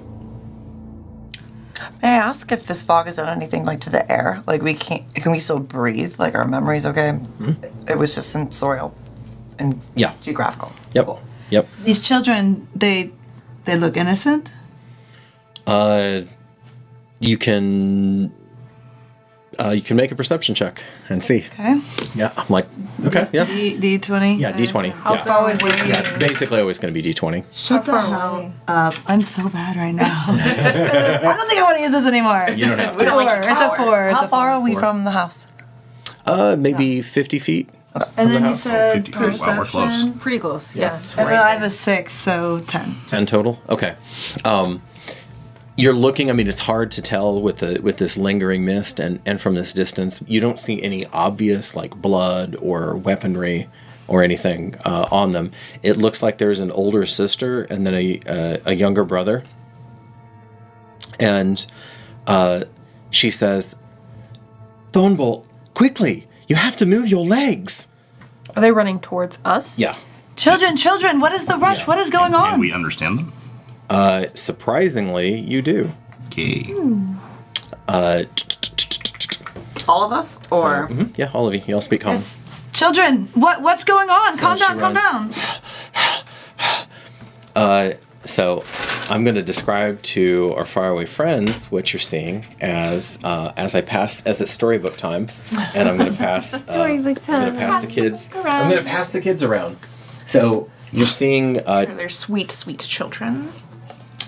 May I ask if this fog has done anything like to the air? Like can we still breathe? Like our memory's okay? Mm-hmm. It was just sensorial and geographical. Yep. Cool. Yep. These children, they look innocent? You can make a perception check and see. Okay. Yeah, I'm like, okay, yeah. D20? Yeah, D20. How far away? Yeah, it's basically always going to be D20. Shut the hell up. I'm so bad right now. I don't think I want to use this anymore. You don't have to. We don't like it's a 4. How far are we from the house? Maybe 50 feet. And then you house. said 50 feet. Wow, we're close. perception. Pretty close, yeah. And then I have a 6, so 10. 10 total? Okay. You're looking, I mean, it's hard to tell with this lingering mist and from this distance. You don't see any obvious, like, blood or weaponry or anything on them. It looks like there's an older sister and then a younger brother. And she says, "Thornbolt, quickly! You have to move your legs!" Are they running towards us? Yeah. Children, what is the rush? Yeah. What is going on? And we understand them? Surprisingly, you do. Okay. All of us? Or Yeah, all of you. You all speak common. Yes. Children, what's going on? So Calm she down. So I'm going to describe to our faraway friends what you're seeing as it's storybook time, and I'm going to pass Storybook time. I'm going to pass the kids. I'm going to pass the kids around. So you're seeing They're sweet, sweet children.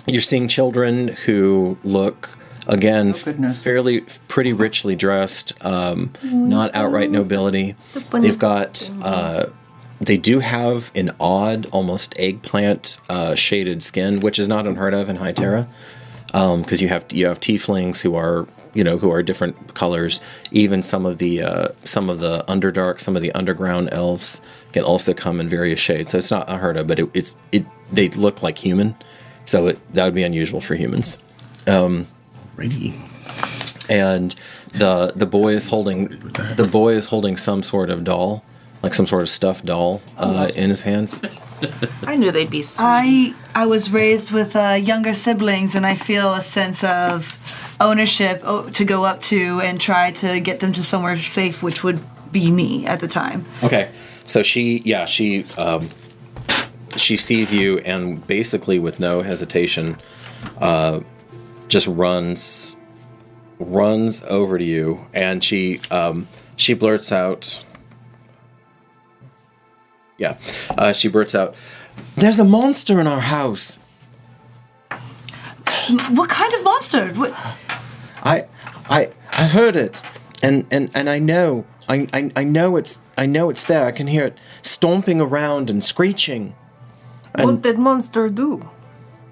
you're seeing children who look again fairly pretty richly dressed, not outright nobility. They've got they do have an odd, almost eggplant shaded skin, which is not unheard of in Hia Tera, because you have tieflings who are different colors. Even some of the underdark, some of the underground elves can also come in various shades. So it's not unheard of, but they look like human, so that would be unusual for humans. Ready. And the boy is holding some sort of doll, like some sort of stuffed doll, in his hands. I knew they'd be sweet. I was raised with younger siblings, and I feel a sense of ownership to go up to and try to get them to somewhere safe, which would be me at the time. Okay, so she sees you and basically with no hesitation, just runs over to you, and she blurts out. She blurts out, "There's a monster in our house." What kind of monster? What? I heard it, and I know it's there. I can hear it stomping around and screeching. What did monster do?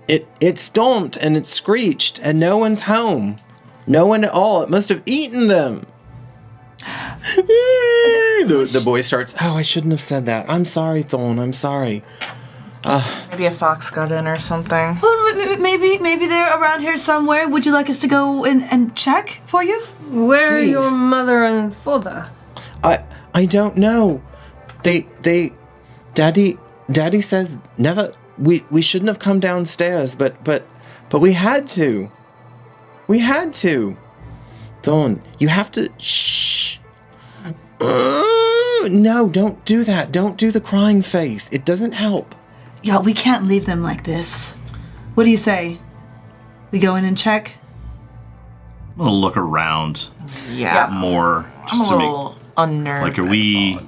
It stomped and it screeched, and no one's home. No one at all. It must have eaten them. The boy starts, "Oh, I shouldn't have said that. I'm sorry, Thorn. I'm sorry." Maybe a fox got in or something. Well, maybe they're around here somewhere. Would you like us to go and check for you? Where are Please. your mother and father? I don't know. Daddy says never. We shouldn't have come downstairs, but we had to. We had to. Thorn, you have to. Shh. No, don't do that. Don't do the crying face. It doesn't help. Yeah, we can't leave them like this. What do you say? We go in and check? I'm gonna look around Yeah. more. I'm a little unnerved. Like, are we?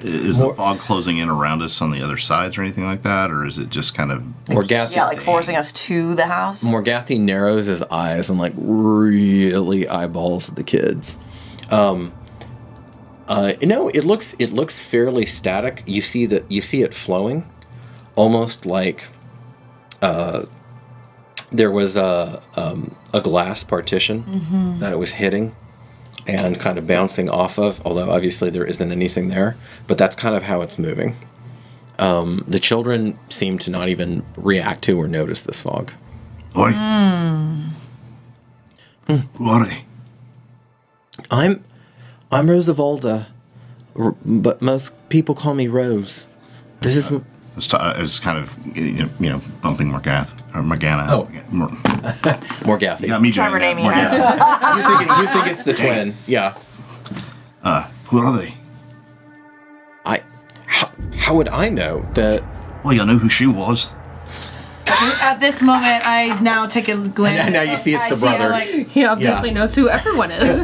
Is the fog closing in around us on the other sides or anything like that, or is it just kind of like forcing us to the house? Morgathi narrows his eyes and like really eyeballs the kids. It looks fairly static. You see it flowing, almost like there was a glass partition that it was hitting and kind of bouncing off of, although obviously there isn't anything there, but that's kind of how it's moving. The children seem to not even react to or notice this fog. Oi. Who are they? I'm Rose of Alda, but most people call me Rose. This is... I was kind of, bumping Morgana. Oh. Morgathi. You got me Trevor doing naming that. You think it's the twin. Yeah. Who are they? How would I know that... Well, you know who she was. At this moment, I now take a glance. And now you see it's the brother. He obviously knows who everyone is.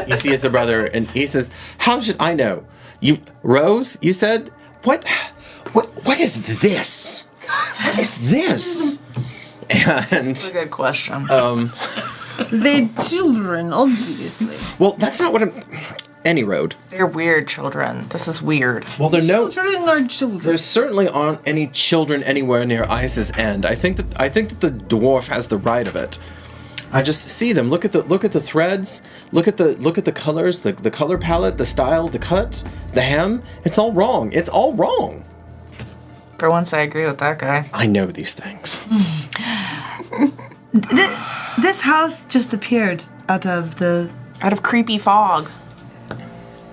You see it's the brother, and he says, "How should I know? You, Rose? You said what? What is this? What is this?" And That's a good question. The children, obviously. well, that's not what I'm. Any road. They're weird children. This is weird. Well, Children are children. There's certainly aren't any children anywhere near Ice's End. I think that the dwarf has the right of it. I just see them. Look at the threads. Look at the colors, the color palette, the style, the cut, the hem. It's all wrong. It's all wrong. For once, I agree with that guy. I know these things. This house just appeared out of creepy fog.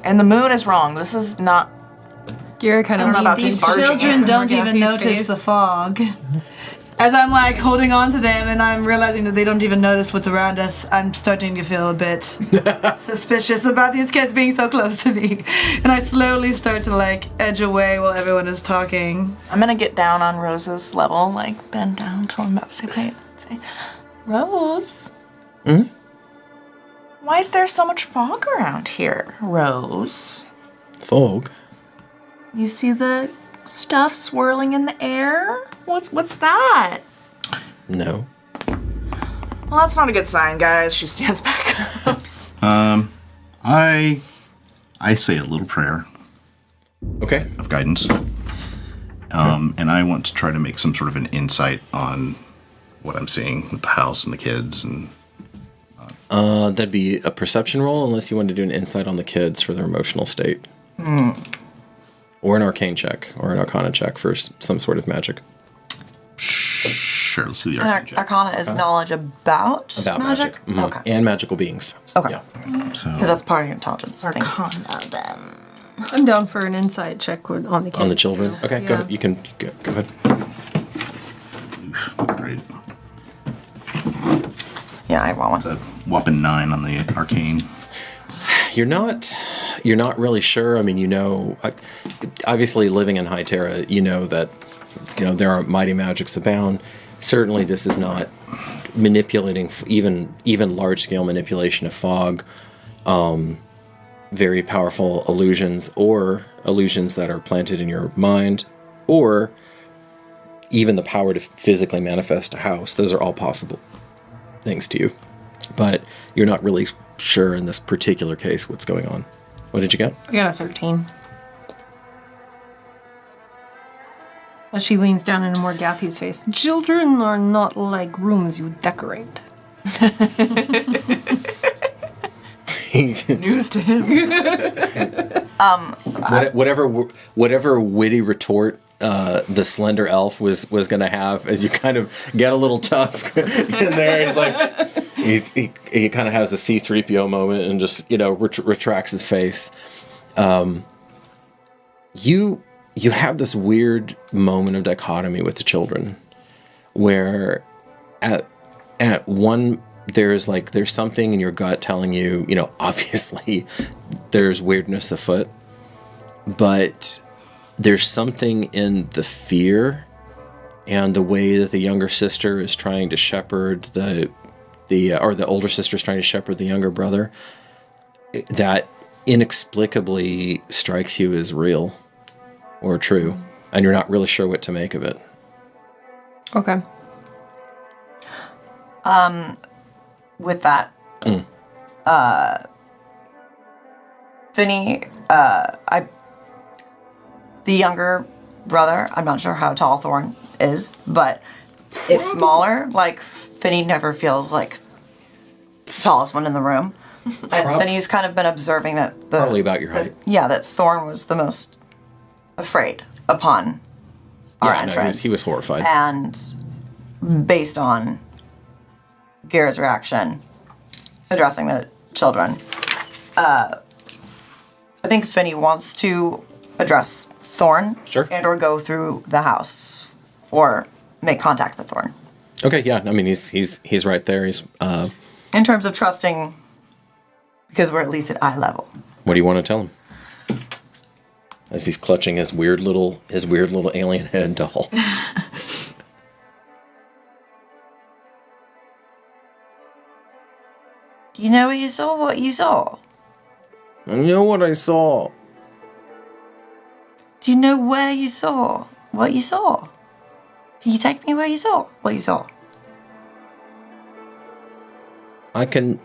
And the moon is wrong. This is not... Gheera kind of I don't know about These barging children into don't even Morgathi's notice face. the fog. As I'm like holding on to them and I'm realizing that they don't even notice what's around us, I'm starting to feel a bit suspicious about these kids being so close to me. And I slowly start to like edge away while everyone is talking. I'm gonna get down on Rose's level, like bend down till I'm about to say, Rose? Why is there so much fog around here, Rose? Fog? You see the stuff swirling in the air? What's that? No. Well, that's not a good sign, guys. She stands back. I say a little prayer Okay. of guidance. And I want to try to make some sort of an insight on what I'm seeing with the house and the kids and... That'd be a perception roll, unless you wanted to do an insight on the kids for their emotional state. Or an arcane check, or an arcana check for some sort of magic. Sure, let's do the And arcane check. Arcana is knowledge about Magic. Mhm. Okay. And magical beings. Okay. Yeah. Because that's part of your intelligence thing. Arcana them. I'm down for an insight check on the kids. On the children? too. Okay, go ahead. You can go ahead. Great. Yeah, I want It's one. a whopping 9 on the arcane. You're not really sure. I mean, obviously living in Hia Tera, you know that, there are mighty magics abound. Certainly this is not manipulating, even large-scale manipulation of fog, very powerful illusions, or illusions that are planted in your mind, or even the power to physically manifest a house. Those are all possible things to you. But you're not really sure in this particular case what's going on. What did you get? I got a 13. As she leans down into Morgathi's face. Children are not like rooms you decorate. News to him. Whatever witty retort the slender elf was going to have, as you kind of get a little tusk in there. He's like, he kind of has a C-3PO moment and just retracts his face. You have this weird moment of dichotomy with the children, where at one there's something in your gut telling you, obviously there's weirdness afoot, but there's something in the fear and the way that the younger sister is trying to shepherd or the older sister is trying to shepherd the younger brother, that inexplicably strikes you as real or true, and you're not really sure what to make of it. Okay. With that, Finny, the younger brother, I'm not sure how tall Thorn is, but it's smaller. Like, Finny never feels like the tallest one in the room. And Finny's kind of been observing that Probably about your height. That Thorn was the most afraid upon our entrance. He was horrified. And based on Gheera's reaction, addressing the children, I think Finny wants to address Thorn, Sure. and or go through the house, or make contact with Thorn. Okay, yeah. I mean, he's right there. He's. In terms of trusting, because we're at least at eye level. What do you want to tell him? As he's clutching his weird little alien head doll. Do you know what you saw? What you saw? I know what I saw. Do you know where you saw what you saw? Can you take me where you saw what you saw? I can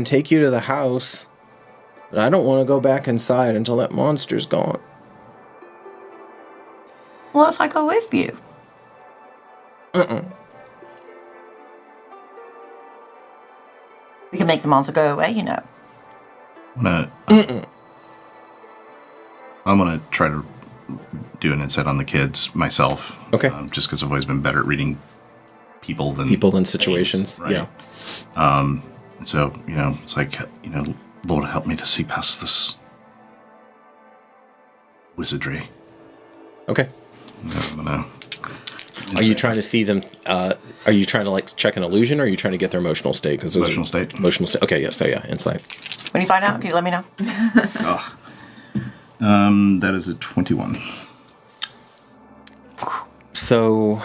take you to the house, but I don't want to go back inside until that monster's gone. What if I go with you? We can make the monster go away, you know. I'm gonna try to do an insight on the kids myself. Okay. Just because I've always been better at reading people than situations. things, right? Yeah. So, it's like, Lord, help me to see past this wizardry. Okay. I'm gonna. Are you trying to see them? Are you trying to check an illusion, or are you trying to get their emotional state? Because Emotional state. Emotional state. Okay. Yes. Yeah. Insight. When you find out, can you let me know? That is a 21. So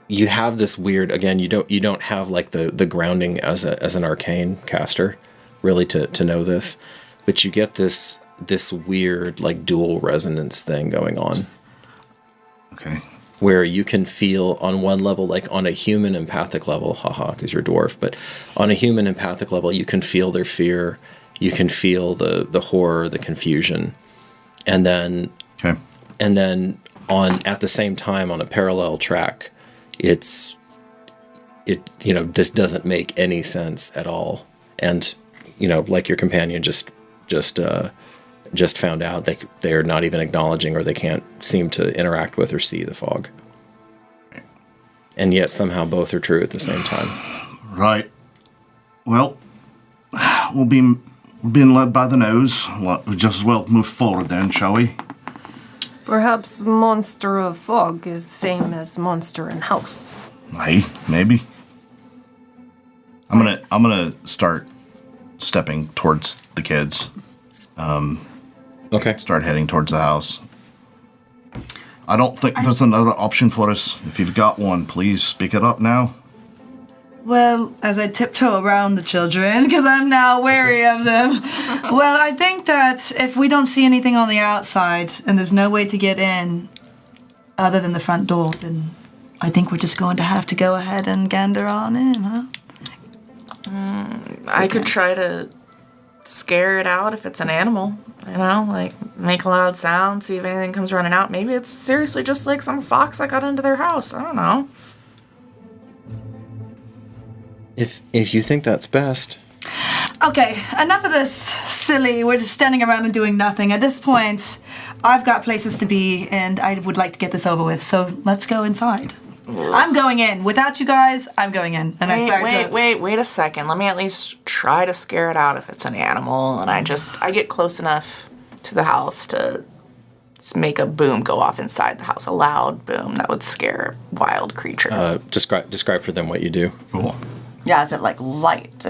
you have this weird. Again, you don't have like the grounding as an arcane caster, really to know this, but you get this weird like dual resonance thing going on. Okay. Where you can feel on one level, like on a human empathic level, because you're a dwarf, but on a human empathic level, you can feel their fear, you can feel the horror, the confusion, and then at the same time on a parallel track, this doesn't make any sense at all, and like your companion just found out they're not even acknowledging, or they can't seem to interact with or see the fog. And yet somehow both are true at the same time. Right. Well, we're being led by the nose. We just as well move forward then, shall we? Perhaps monster of fog is same as monster in house. Hey, maybe. I'm gonna start stepping towards the kids. Okay. Start heading towards the house. I don't think there's another option for us. If you've got one, please speak it up now. Well, as I tiptoe around the children, because I'm now wary of them, well, I think that if we don't see anything on the outside and there's no way to get in other than the front door, then I think we're just going to have to go ahead and gander on in, huh? I could try to scare it out if it's an animal, make a loud sound, see if anything comes running out. Maybe it's seriously just like some fox that got into their house. I don't know. If you think that's best. Okay, enough of this silly. We're just standing around and doing nothing. At this point, I've got places to be, and I would like to get this over with. So let's go inside. I'm going in. Without you guys, I'm going in. And Wait a second. Let me at least try to scare it out if it's an animal. And I get close enough to the house to make a boom go off inside the house. A loud boom that would scare a wild creature. Describe for them what you do. Cool. Yeah, is it like light?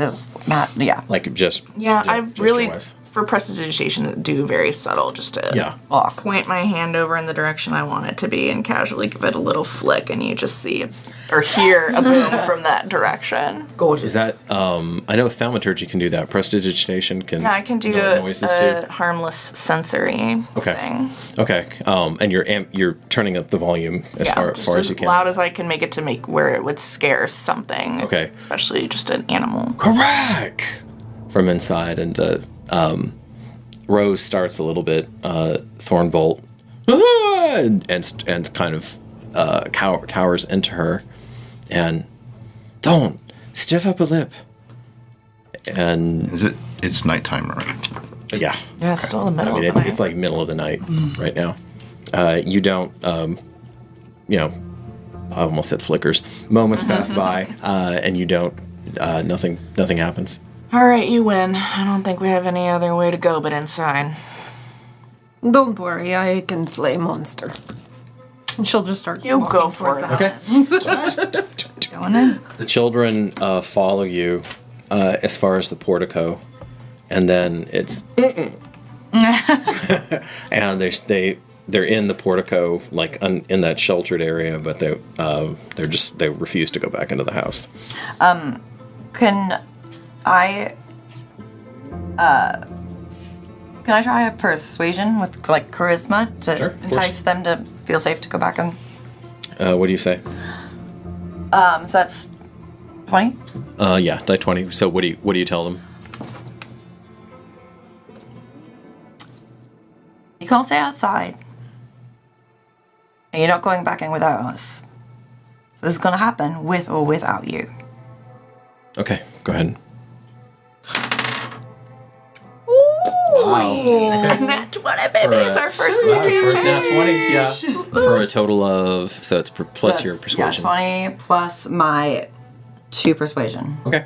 Yeah. Like just... Yeah, I really for prestidigitation, do very subtle, just to Awesome. point my hand over in the direction I want it to be and casually give it a little flick, and you just see or hear a boom from that direction. Gorgeous. Is that, I know thaumaturgy can do that. Prestidigitation can... Yeah, I can do noises a too. harmless sensory thing. Okay. And you're turning up the volume as far as you can. As loud as I can make it to make where it would scare something. Okay. Especially just an animal. Correct! From inside, and the Rose starts a little bit, Thornbolt, and kind of cowers into her, and don't stiff up a lip. And it's nighttime, right? Yeah. Yeah, it's still the middle of the night. It's like middle of the night right now. You don't, I almost said flickers. Moments pass by, and you don't, nothing happens. All right, you win. I don't think we have any other way to go but inside. Don't worry, I can slay monster. And she'll just start. You walking go for towards it. the house. Going in. The children follow you as far as the portico, and then it's and they're in the portico, like in that sheltered area, but they refuse to go back into the house. Can I try a persuasion with like charisma to Sure, of entice them to feel safe to go back and? What do you say? So that's 20. Yeah, die 20. So what do you tell them? You can't stay outside. And you're not going back in without us. So this is gonna happen with or without you. Okay, go ahead. Nat 20, baby. It's our first weekend. First nat 20, yeah. For a total of, so it's plus your persuasion. Yeah, 20 plus my 2 persuasion. Okay.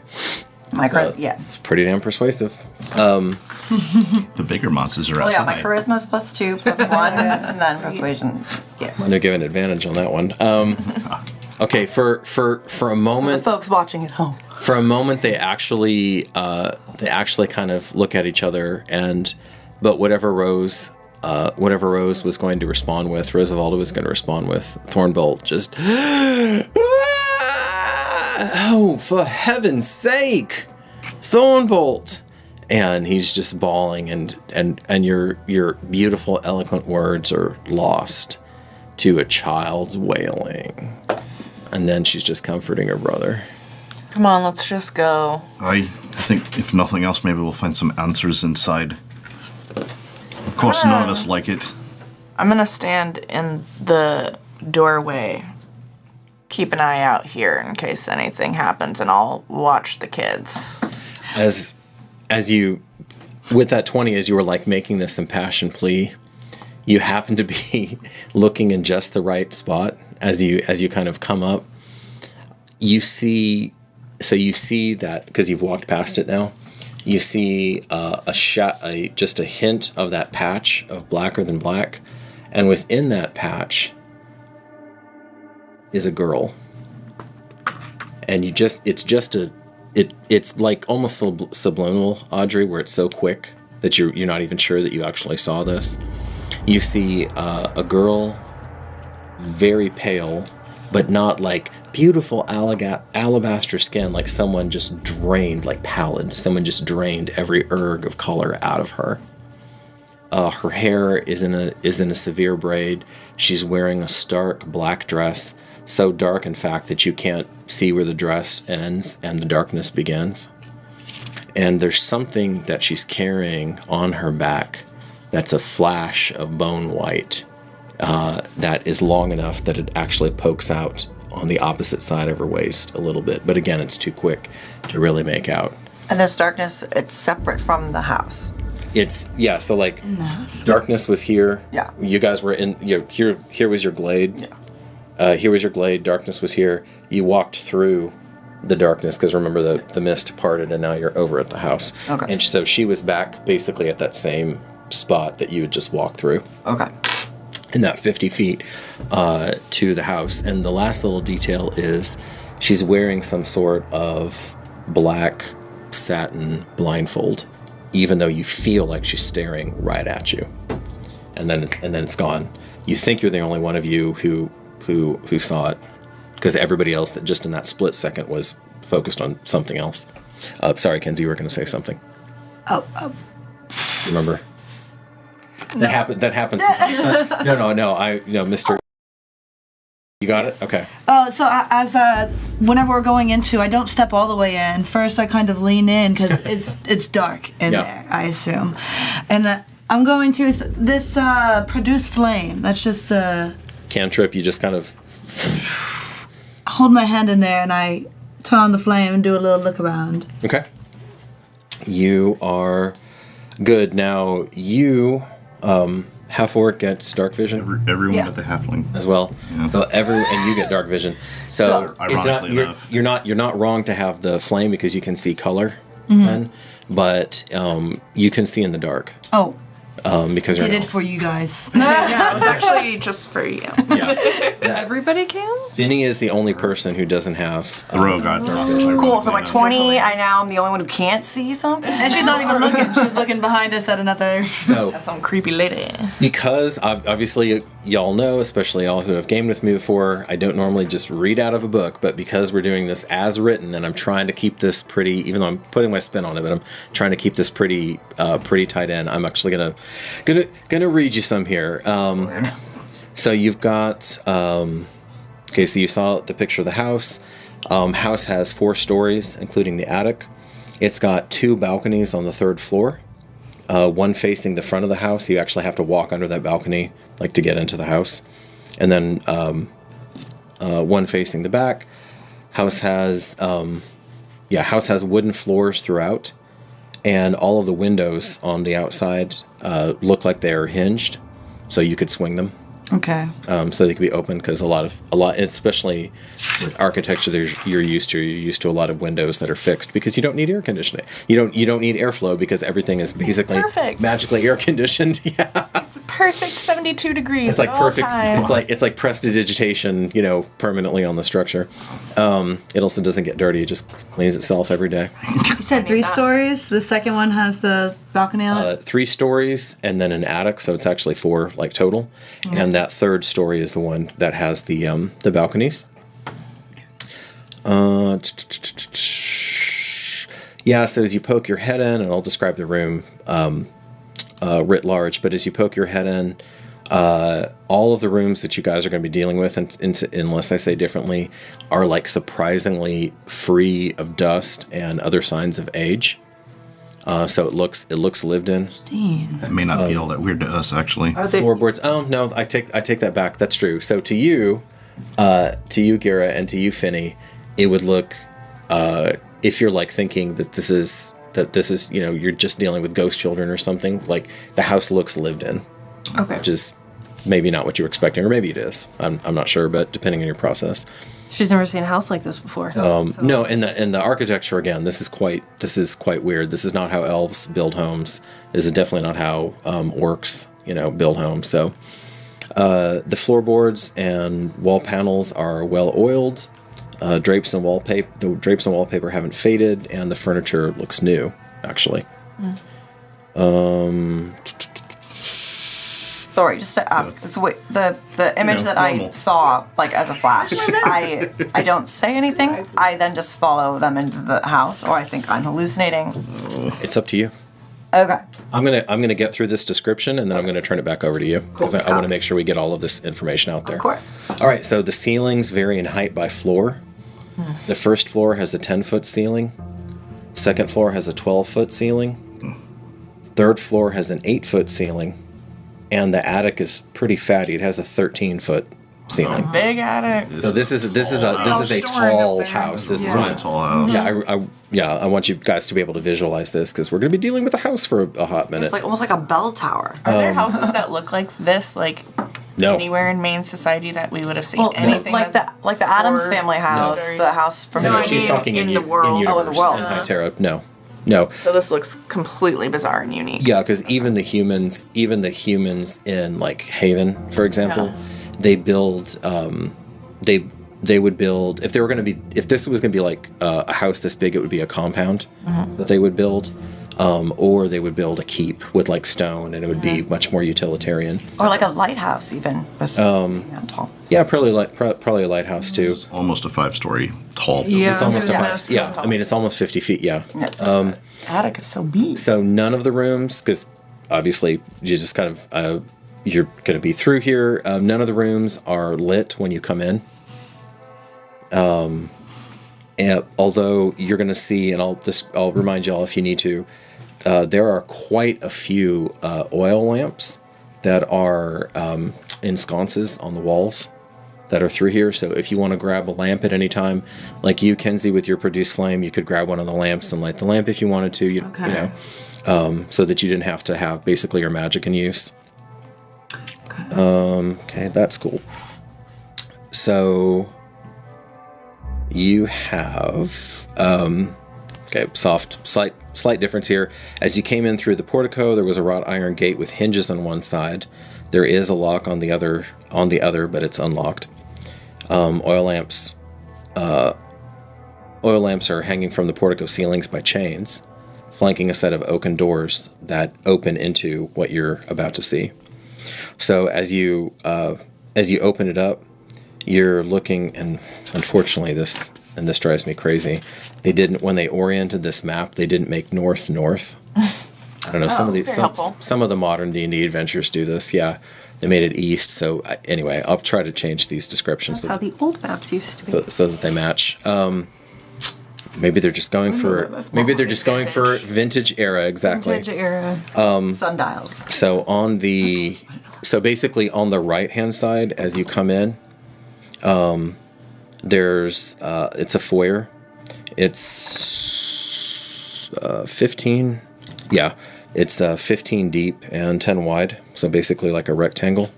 My So charisma, it's yes. pretty damn persuasive. The bigger monsters are Oh yeah, outside. my charisma's plus 2, plus 1, and then persuasion. Yeah. I'm gonna give an advantage on that one. Okay, for a moment, The folks watching at home. for a moment, they actually kind of look at each other, but whatever Rose was going to respond with, Rosavalda was going to respond with, Thornbolt just, oh, for heaven's sake, Thornbolt! And he's just bawling, and your beautiful, eloquent words are lost to a child's wailing. And then she's just comforting her brother. Come on, let's just go. I think, if nothing else, maybe we'll find some answers inside. Of course, none of us like it. I'm gonna stand in the doorway. Keep an eye out here in case anything happens, and I'll watch the kids. As you, with that 20, as you were like making this impassioned plea, you happen to be looking in just the right spot as you kind of come up. You see that because you've walked past it now. You see just a hint of that patch of blacker than black, and within that patch is a girl. And it's like almost subliminal, Audrey, where it's so quick that you're not even sure that you actually saw this. You see a girl, very pale, but not like beautiful alabaster skin, like someone just drained, like pallid. Someone just drained every erg of color out of her. Her hair is in a severe braid. She's wearing a stark black dress, so dark in fact that you can't see where the dress ends and the darkness begins. And there's something that she's carrying on her back that's a flash of bone white that is long enough that it actually pokes out on the opposite side of her waist a little bit. But again, it's too quick to really make out. And this darkness, it's separate from the house. So like darkness was here. Yeah. You guys were in, here was your glade. Yeah. Here was your glade. Darkness was here. You walked through the darkness because remember the mist parted and now you're over at the house. Okay. And so she was back basically at that same spot that you had just walked through. Okay. In that 50 feet to the house. And the last little detail is she's wearing some sort of black satin blindfold even though you feel like she's staring right at you. And then it's gone. You think you're the only one of you who saw it, because everybody else that just in that split second was focused on something else. Sorry, Kenzie, you were going to say something. Remember? That happened. That happens. No, Mr. You got it? Okay. So whenever we're going into, I don't step all the way in. First, I kind of lean in because it's dark in there, I assume. And I'm going to this produce flame. That's just a cantrip. You just kind of hold my hand in there and I turn on the flame and do a little look around. Okay. You are good. Now, you, half-orc gets dark vision. Everyone but the halfling. As well. Yeah. So and you get dark vision. So ironically you're not wrong to have the flame because you can see color then, but you can see in the dark. Oh. Because you're did it for you guys. Yeah, it was actually just for you. Yeah. Everybody can? Finny is the only person who doesn't have the rogue got dark vision. Cool, so by 20, I now am the only one who can't see something. And she's not even looking. She's looking behind us at another. So That's some creepy lady. Because obviously y'all know, especially y'all who have gamed with me before, I don't normally just read out of a book, but because we're doing this as written, and I'm trying to keep this pretty, even though I'm putting my spin on it, but I'm trying to keep this pretty tight in. I'm actually gonna read you some here. So you've got okay. So you saw the picture of the house. House has 4 stories, including the attic. It's got 2 balconies on the 3rd floor. One facing the front of the house. You actually have to walk under that balcony, like to get into the house. And then one facing the back. House has wooden floors throughout, and all of the windows on the outside look like they are hinged, so you could swing them. Okay. So they could be open because a lot, especially with architecture, you're used to a lot of windows that are fixed because you don't need air conditioning. You don't need airflow because everything is basically magically air conditioned. Yeah. It's perfect 72 degrees. It's like at perfect. All times. It's like prestidigitation, permanently on the structure. It also doesn't get dirty. It just cleans itself every day. You said 3 stories. The second one has the balcony on it. 3 stories and then an attic, so it's actually 4 total. Mm-hmm. And that 3rd story is the one that has the balconies. So as you poke your head in, and I'll describe the room writ large, but as you poke your head in, all of the rooms that you guys are going to be dealing with, unless I say differently, are surprisingly free of dust and other signs of age. So it looks lived in. That may not be all that weird to us, actually. Floorboards. Oh no, I take that back. That's true. So to you, Gheera, and to you, Finny, it would look, if you're thinking that this is you're just dealing with ghost children or something. The house looks lived in. Okay. Which is maybe not what you were expecting, or maybe it is. I'm not sure, but depending on your process. She's never seen a house like this before. No, in the architecture, again, this is quite weird. This is not how elves build homes. This is definitely not how orcs, build homes. So the floorboards and wall panels are well oiled. The drapes and wallpaper haven't faded, and the furniture looks new, actually. Sorry, just to ask. So wait, the image that I saw, as a flash, I don't say anything. I then just follow them into the house, or I think I'm hallucinating. It's up to you. Okay. I'm gonna get through this description, and then I'm gonna turn it back over to you because I want to make sure we get all of this information out there. Of course. All right. So the ceilings vary in height by floor. The first floor has a 10-foot ceiling. Second floor has a 12-foot ceiling. Third floor has an 8-foot ceiling. And the attic is pretty fatty. It has a 13-foot ceiling. Big attic. So this is a tall house. This is a tall house. I want you guys to be able to visualize this because we're going to be dealing with a house for a hot minute. It's almost like a bell tower. Are there houses that look like this, no. anywhere in main society that we would have seen? Anything like the Addams family house, the house from she's talking in the world. In the world. In Hia Tera. No. So this looks completely bizarre and unique. Yeah, because even the humans in Haven, for example, they build. They would build if this was going to be a house this big, it would be a compound that they would build. or they would build a keep with like stone, and it would be much more utilitarian. Or like a lighthouse, even with tall. Yeah, probably a lighthouse too. Almost a 5-story tall building. Yeah, It's almost a yeah. 5. Yeah, I mean it's almost 50 feet. Yeah. Attic is so big. So none of the rooms, because obviously you just kind of you're going to be through here. None of the rooms are lit when you come in. And although you're going to see, and I'll remind you all if you need to, there are quite a few oil lamps that are in sconces on the walls that are through here. So if you want to grab a lamp at any time, like you, Kenzie, with your produce flame, you could grab one of the lamps and light the lamp if you wanted to. You know, so that you didn't have to have basically your magic in use. Okay, that's cool. So you have slight difference here. As you came in through the portico, there was a wrought iron gate with hinges on one side. There is a lock on the other, but it's unlocked. Oil lamps are hanging from the portico ceilings by chains, flanking a set of oaken doors that open into what you're about to see. So as you open it up, you're looking, and unfortunately this drives me crazy. When they oriented this map, they didn't make north. I don't know. Some of the modern D&D adventures do this. Yeah, they made it east. So anyway, I'll try to change these descriptions. That's how the old maps used to be. So that they match. Maybe they're just going for vintage era. Exactly. Vintage era. Sundial. So basically on the right hand side as you come in, there's it's a foyer. It's 15. Yeah, it's 15 deep and 10 wide. So basically like a rectangle.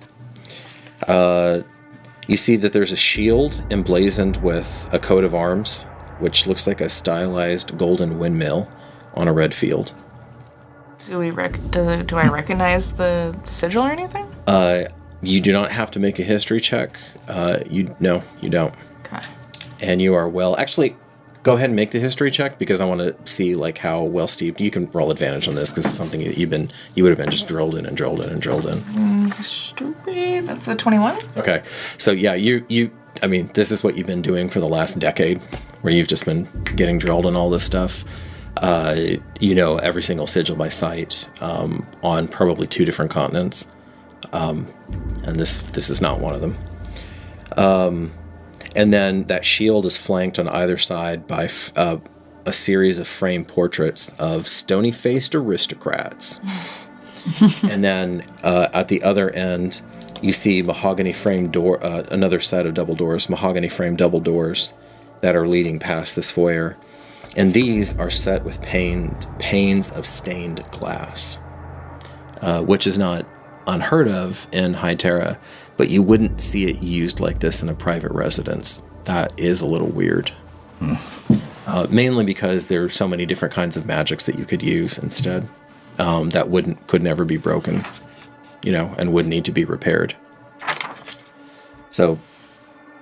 You see that there's a shield emblazoned with a coat of arms, which looks like a stylized golden windmill on a red field. Do I recognize the sigil or anything? You do not have to make a history check. You don't. Okay. And you are well. Actually, go ahead and make the history check because I want to see like how well steeped. You can roll advantage on this because it's something that you would have been just drilled in. Stupid. That's a 21. Okay. So yeah, I mean, this is what you've been doing for the last decade, where you've just been getting drilled in all this stuff. You know every single sigil by sight on probably 2 different continents, and this is not one of them. And then that shield is flanked on either side by a series of framed portraits of stony-faced aristocrats. And then at the other end, you see mahogany framed door, another set of double doors, mahogany framed double doors that are leading past this foyer. And these are set with panes of stained glass, which is not unheard of in Hia Tera, but you wouldn't see it used like this in a private residence. That is a little weird. Mainly because there are so many different kinds of magics that you could use instead that could never be broken, and would need to be repaired. So.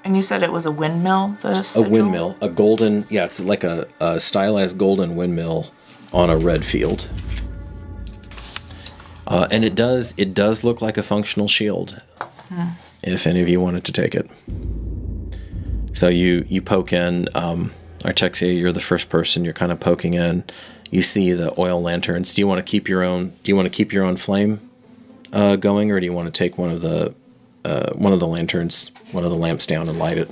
And you said it was a windmill? A windmill. A golden, it's like a stylized golden windmill on a red field. And it does look like a functional shield, if any of you wanted to take it. So you poke in, Artexia, you're the first person, you're kind of poking in. You see the oil lanterns. Do you want to keep your own flame going, or do you want to take one of the lanterns, one of the lamps down and light it?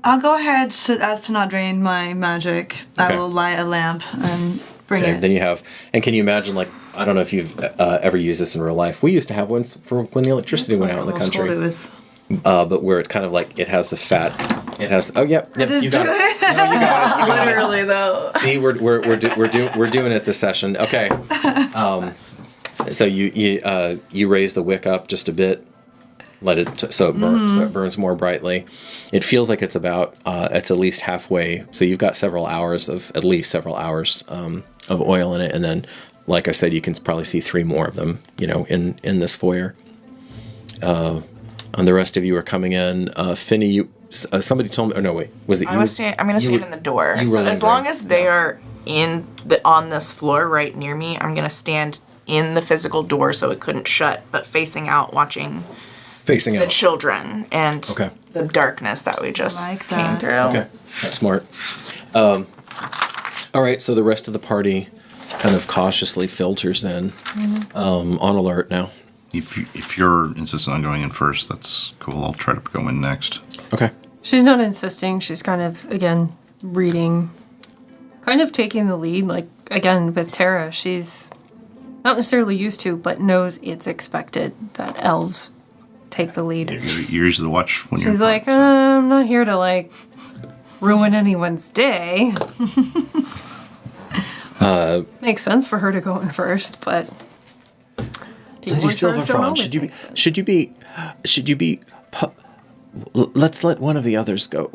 I'll go ahead as to not drain my magic. Okay. I will light a lamp and bring it. Then you have, and can you imagine, like, I don't know if you've ever used this in real life. We used to have ones for when the electricity went out in the country. But where it kind of like, it has the fat, you got it. No, you got it. Literally, though. See, we're doing it this session. Okay. So you raise the wick up just a bit, let it so it burns more brightly. It feels like it's about it's at least halfway. So you've got at least several hours of oil in it, and then, like I said, you can probably see 3 more of them, in this foyer. And the rest of you are coming in. Finny, somebody told me. Oh no, wait. Was it you? I'm gonna stand in the door. So as long as they are on this floor right near me. I'm gonna stand in the physical door so it couldn't shut, but facing out, watching the children and the darkness that we just came through. Okay, that's smart. All right, so the rest of the party kind of cautiously filters in, on alert now. If you're insistent on going in first, that's cool. I'll try to go in next. Okay. She's not insisting. She's kind of, again, reading, kind of taking the lead. Like, again, with Tera, she's not necessarily used to, but knows it's expected that elves take the lead. You're easy to watch when you're... She's like, I'm not here to, like, ruin anyone's day. Makes sense for her to go in first, but... Lady Silverfrond, should you be... Let's let one of the others go.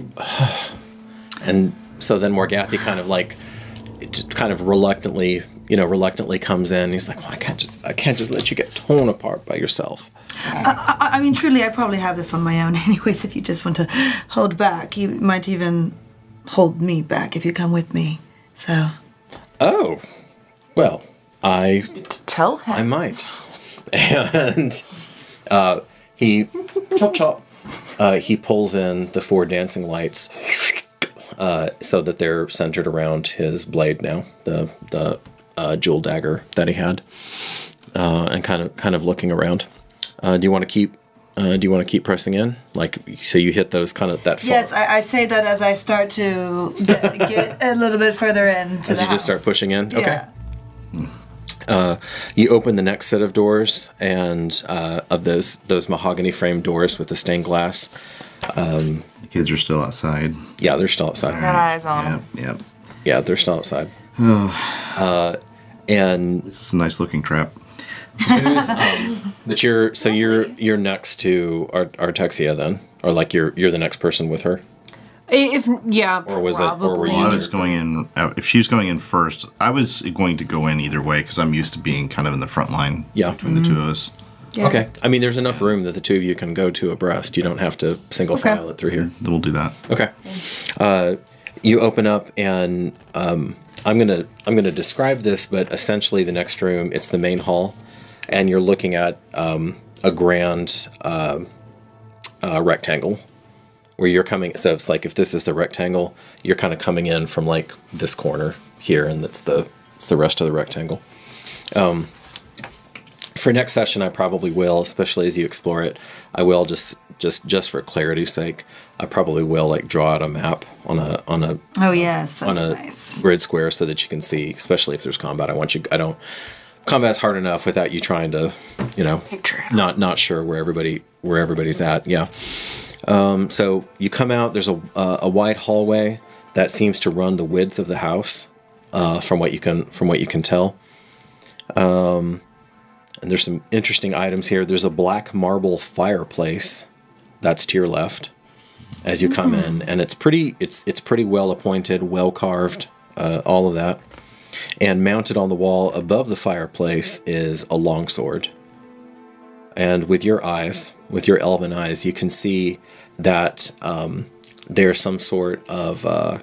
And so then Morgathi kind of reluctantly comes in. He's like, well, I can't just let you get torn apart by yourself. I mean, truly, I probably have this on my own anyways. If you just want to hold back, you might even hold me back if you come with me. So. Oh, well, tell him. I might. And he chop. He pulls in the 4 dancing lights so that they're centered around his blade now, the jewel dagger that he had, and kind of looking around. Do you want to keep pressing in? Like, so you hit those kind of that far? Yes, I say that as I start to get a little bit further in. As you just start pushing in? Okay. Yeah. You open the next set of doors, and of those mahogany framed doors with the stained glass. The kids are still outside. Yeah, they're still outside. Got eyes on them. Yep. Yeah, they're still outside. And This is a nice looking trap. but you're next to Artexia then, or like you're the next person with her. Or was probably. it? Or were you? I was going in. If she was going in first, I was going to go in either way because I'm used to being kind of in the front line between the two of us. Yeah. Okay. I mean, there's enough room that the two of you can go to abreast. You don't have to single file it through here. Then we'll do that. Okay. You open up, and I'm gonna describe this, but essentially the next room, it's the main hall, and you're looking at a grand rectangle. Where you're coming, so it's like if this is the rectangle, you're kind of coming in from like this corner here, and it's the rest of the rectangle. For next session, I probably will, especially as you explore it, I will just for clarity's sake, I probably will like draw out a map on a Oh yes, on a nice. grid square so that you can see, especially if there's combat. Combat's hard enough without you trying to, Picture it. not sure where everybody's at. Yeah. So you come out. There's a wide hallway that seems to run the width of the house, from what you can tell. And there's some interesting items here. There's a black marble fireplace that's to your left as you come in, and it's pretty well appointed, well carved, all of that. And mounted on the wall above the fireplace is a longsword. And with your elven eyes, you can see that there's some sort of, I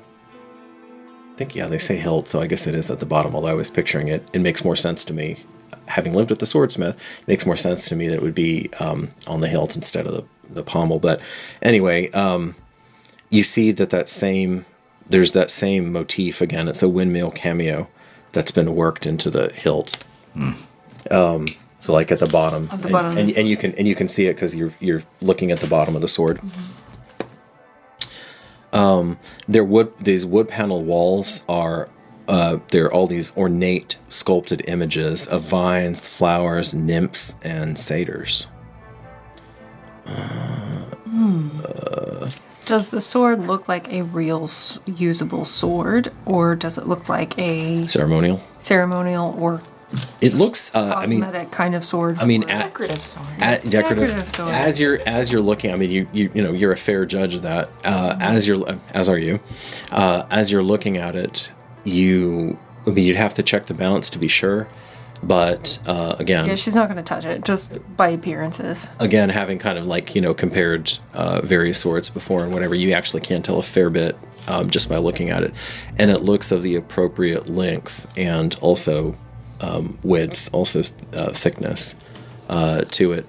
think, they say hilt, so I guess it is at the bottom, although I was picturing it. It makes more sense to me. Having lived with the swordsmith, it makes more sense to me that it would be on the hilt instead of the pommel. But anyway, you see there's that same motif again. It's a windmill cameo that's been worked into the hilt. So like at the bottom, and you can see it because you're looking at the bottom of the sword. These wood panel walls are there are all these ornate sculpted images of vines, flowers, nymphs, and satyrs. Does the sword look like a real usable sword, or does it look like a ceremonial or it looks cosmetic kind of sword? Decorative sword. Decorative sword. As you're looking, I mean, you're a fair judge of that. As are you. As you're looking at it, you'd have to check the balance to be sure. But again, Yeah, she's not going to touch it, just by appearances. again, having kind of like, compared various swords before and whatever, you actually can tell a fair bit just by looking at it. And it looks of the appropriate length and also width, also thickness to it.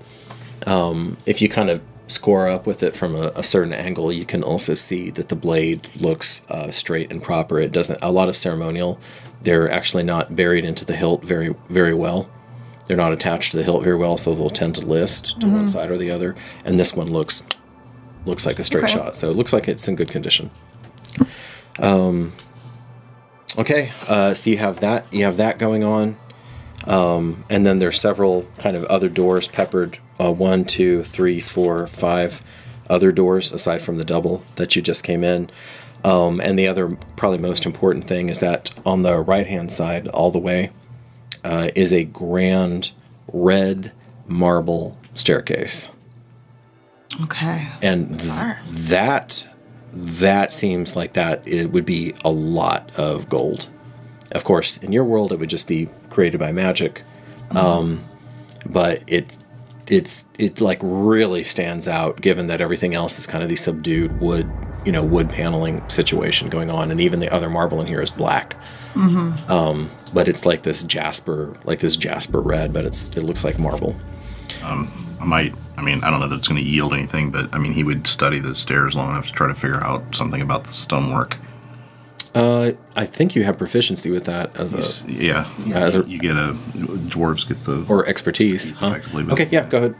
If you kind of score up with it from a certain angle, you can also see that the blade looks straight and proper. It doesn't, a lot of ceremonial, they're actually not buried into the hilt very, very well. They're not attached to the hilt very well, so they'll tend to list to one side or the other. And this one looks like a straight shot, so it looks like it's in good condition. Okay, so you have that going on. And then there's several kind of other doors peppered, 1, 2, 3, 4, 5 other doors aside from the double that you just came in. And the other, probably most important thing is that on the right-hand side, all the way, is a grand red marble staircase. Okay. And that seems like that it would be a lot of gold. Of course, in your world, it would just be created by magic, but it like really stands out given that everything else is kind of the subdued wood paneling situation going on, and even the other marble in here is black. But it's like this jasper red, but it looks like marble. I don't know that it's going to yield anything, but he would study the stairs long enough to try to figure out something about the stonework. I think you have proficiency with that as you get dwarves get the or expertise. Okay, yeah, go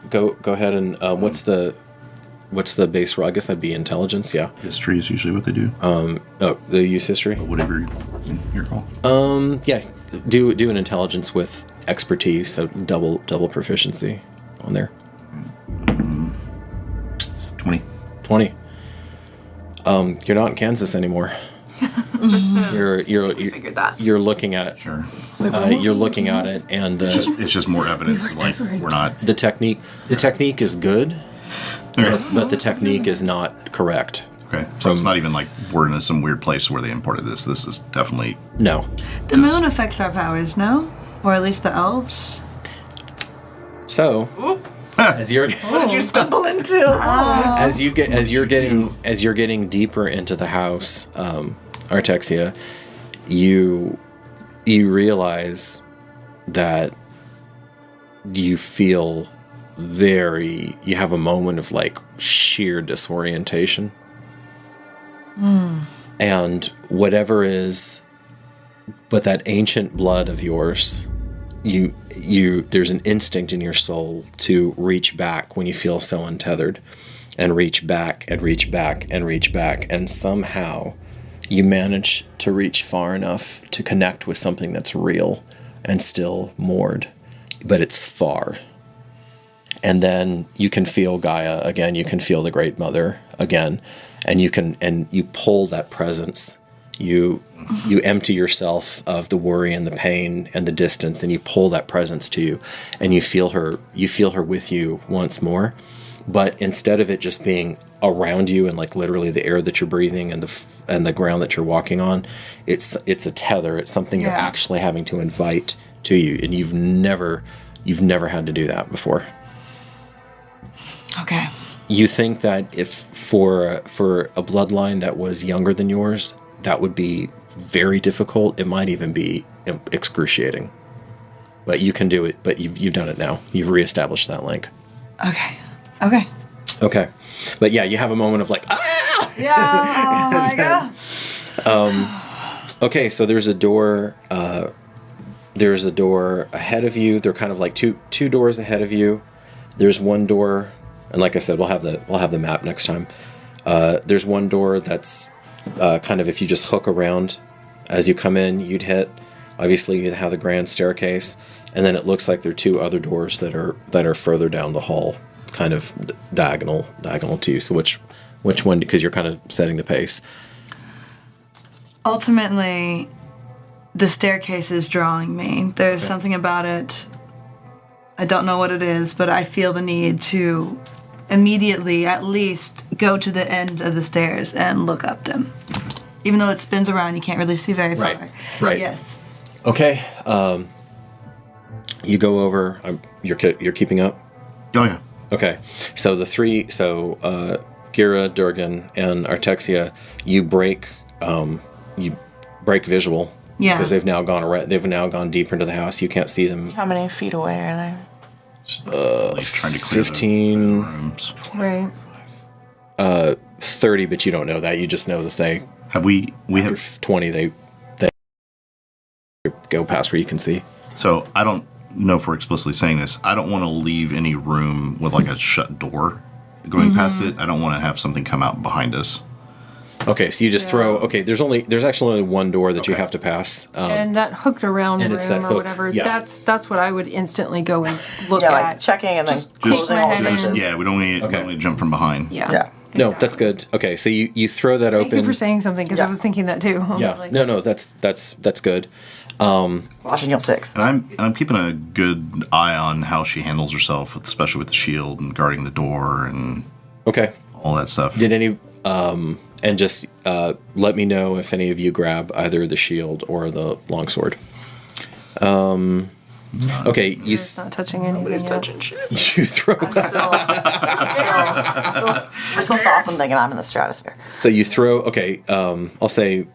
ahead and what's the base roll? I guess that'd be intelligence. Yeah, history is usually what they do. They use history. Whatever your call. Yeah, do an intelligence with expertise, so double proficiency on there. 20. 20. You're not in Kansas anymore. You're figured that. You're looking at it. Sure. You're looking at it, and it's just more evidence. Like we're not. The technique is good, but the technique is not correct. Okay, so it's not even like we're in some weird place where they imported this. This is definitely no. The moon affects our powers, no? Or at least the elves. So, as you're What did you stumble into? as you're getting deeper into the house, Artexia, you realize that you feel you have a moment of like sheer disorientation. And whatever is but that ancient blood of yours, there's an instinct in your soul to reach back when you feel so untethered, and reach back and reach back and reach back, and somehow you manage to reach far enough to connect with something that's real and still moored, but it's far. And then you can feel Gaia again, you can feel the Great Mother again, and you pull that presence. You empty yourself of the worry and the pain and the distance, and you pull that presence to you, and you feel her with you once more. But instead of it just being around you and like literally the air that you're breathing and the ground that you're walking on, it's a tether. It's something you're actually having to invite to you, and you've never had to do that before. Okay. You think that if for a bloodline that was younger than yours, that would be very difficult. It might even be excruciating. But you can do it. But you've done it now. You've reestablished that link. Okay. But yeah, you have a moment of like, ah! Yeah. Okay, so there's a door. There's a door ahead of you. They're kind of like two doors ahead of you. There's one door, and like I said, we'll have the map next time. There's one door that's kind of, if you just hook around as you come in, you'd hit. Obviously, you have the grand staircase, and then it looks like there are two other doors that are further down the hall, kind of diagonal to you. So which one? Because you're kind of setting the pace. Ultimately, the staircase is drawing me. There's something about it. I don't know what it is, but I feel the need to immediately, at least, go to the end of the stairs and look up them. Even though it spins around, you can't really see very far. Right. Yes. Okay. You go over. You're keeping up. Oh yeah. Okay, so the three, Gheera, Durgen, and Artexia, you break visual. Yeah. Because they've now gone around. They've now gone deeper into the house. You can't see them. How many feet away are they? Like trying to clear 15. the rooms. Right. 30, but you don't know that. You just know that they We after have 20 they go past where you can see. So I don't know if we're explicitly saying this. I don't want to leave any room with like a shut door going past it. I don't want to have something come out behind us. Okay, so you just throw. Okay, there's actually only one door that you Okay. have to pass. And that hooked around and room it's that or hook, whatever, yeah. that's what I would instantly go and look Yeah, at. like checking and then Just closing my all the head in. switches. Yeah, we don't only jump from behind. Yeah. Yeah. No, exactly. that's good. Okay, so you throw that open. Thank you for saying something because I Yeah. was thinking that too. I was Yeah. like, No, that's good. Watching your 6. And I'm keeping a good eye on how she handles herself, especially with the shield and guarding the door and Okay. all that stuff. Did any and just let me know if any of you grab either the shield or the longsword. Okay, you It's not touching anything yet. shit. you throw. We're still saw something and I'm in the stratosphere. So you throw. Okay, I'll say,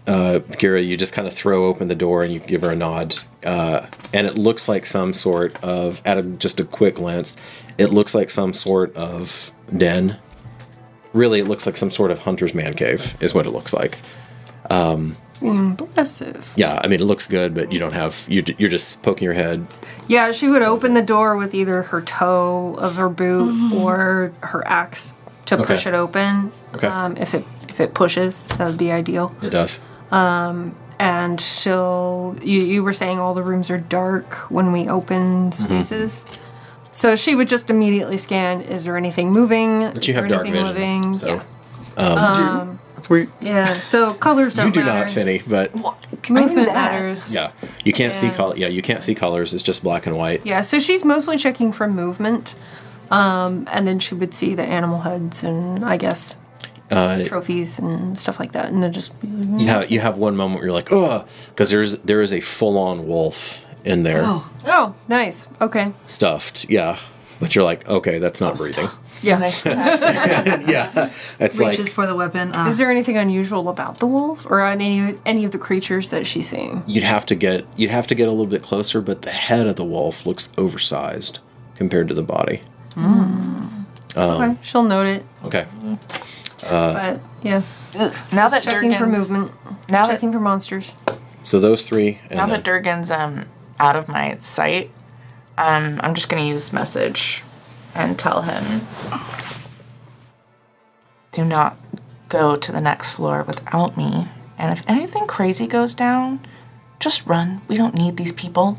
Gheera, you just kind of throw open the door and you give her a nod, and it looks like some sort of, just a quick glance, it looks like some sort of den. Really, it looks like some sort of hunter's man cave, is what it looks like. Impressive. Yeah, I mean, it looks good, but you don't have, you're just poking your head. Yeah, she would open the door with either her toe of her boot or her axe to push it open. Okay. If it pushes, that would be ideal. It does. And you were saying all the rooms are dark when we open spaces. So she would just immediately scan, is there anything moving? But you is there have dark anything vision. moving? So. Yeah. Sweet. Yeah, so colors don't You do matter. not, Finny, but Movement matters. yeah, you can't see And- color. Yeah, you can't see colors. It's just black and white. Yeah, so she's mostly checking for movement. And then she would see the animal heads and I guess trophies and stuff like that. And then just be like, You have one moment where you're like, oh, because there is a full on wolf in there, oh, nice. Okay. stuffed. Yeah, but you're like, okay, that's not breathing. Yeah. Yeah, it's like Reaches for the weapon. Is there anything unusual about the wolf or on any of the creatures that she's seeing? you'd have to get a little bit closer, but the head of the wolf looks oversized compared to the body. Okay, she'll note it. Okay, But yeah, Now that checking for Durgen's movement, now that- checking for monsters. so those three. And now then, that Durgen's out of my sight, I'm just gonna use message and tell him, do not go to the next floor without me. And if anything crazy goes down, just run. We don't need these people.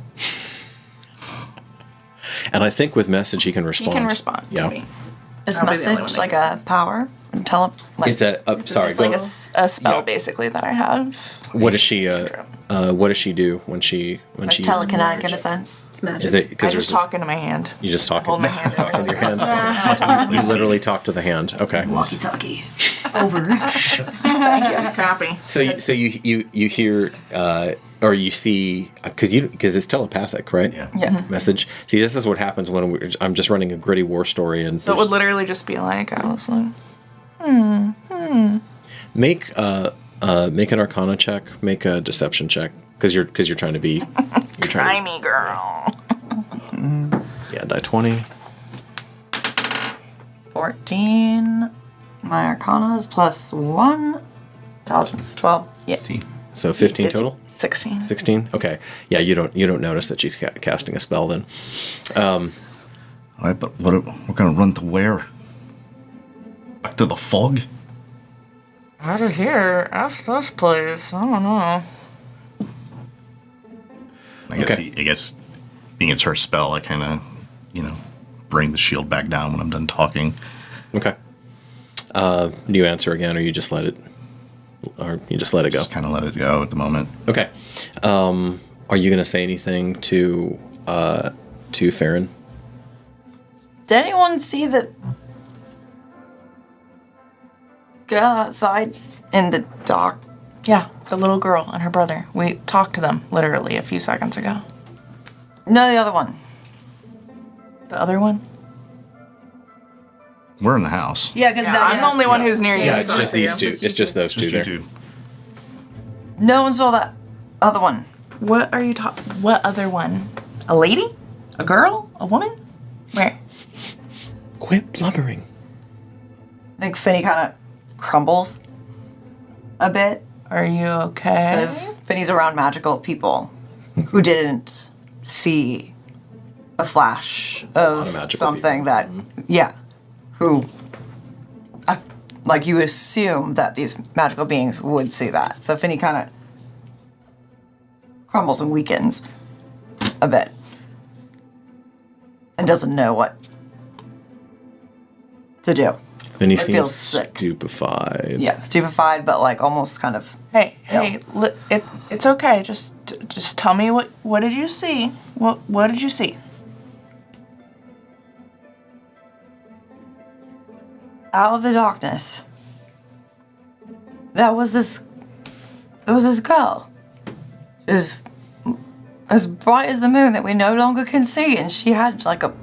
and I think with message he can He respond. can respond Yeah. to me. Is I'll be the only one message that like can a power? And like, It's a sorry. It's like go- a spell Yeah. basically that I have. What does she? What does she do when she like uses telekinetic message? in a sense. It's magic. Is it I because just talk into my hand. You just talk Hold my hand talk in your hand. hand. You literally talk to the hand. Okay. walkie-talkie? Over. Thank you. Copy. So you hear or you see because it's telepathic, right? Yeah. Yeah. Message. See, this is what happens when I'm just running a gritty war story and So it would literally just be like, I was like, make an Arcana check, make a Deception check because you're trying to be try me, girl. die 20. 14. My Arcana is +1. Intelligence 12. Yeah. So 15 It's- total. 16. 16. Okay. Yeah, you don't notice that she's casting a spell then. All right, but we're gonna run to where? Back to the fog? Out of here. Ask this place. I don't know. I guess being it's her spell, I kind of, bring the shield back down when I'm done talking. Okay. Do you answer again, or you just let it, go? Just kind of let it go at the moment. Okay. Are you going to say anything to Faren? Did anyone see the girl outside in the dock? Yeah, the little girl and her brother. We talked to them literally a few seconds ago. No, the other one. The other one? We're in the house. Yeah, because I'm the only one who's near you. Yeah, it's just these two. It's just those two Just you there. two. No one saw that other one. What are you talking? What other one? A lady? A girl? A woman? Where? Quit blubbering. I think Finny kind of crumbles a bit Are you okay? because Finny's around magical people who didn't see a flash of magical something that, yeah, who, like you assume that these magical beings would see that. So Finny kind of crumbles and weakens a bit and doesn't know what to do. And he Or seems feels sick. stupefied. Yeah, stupefied, but like almost kind of. Hey, it's okay. Just tell me what did you see? What did you see? Out of the darkness, there was this girl. It was as bright as the moon that we no longer can see, and she had like a.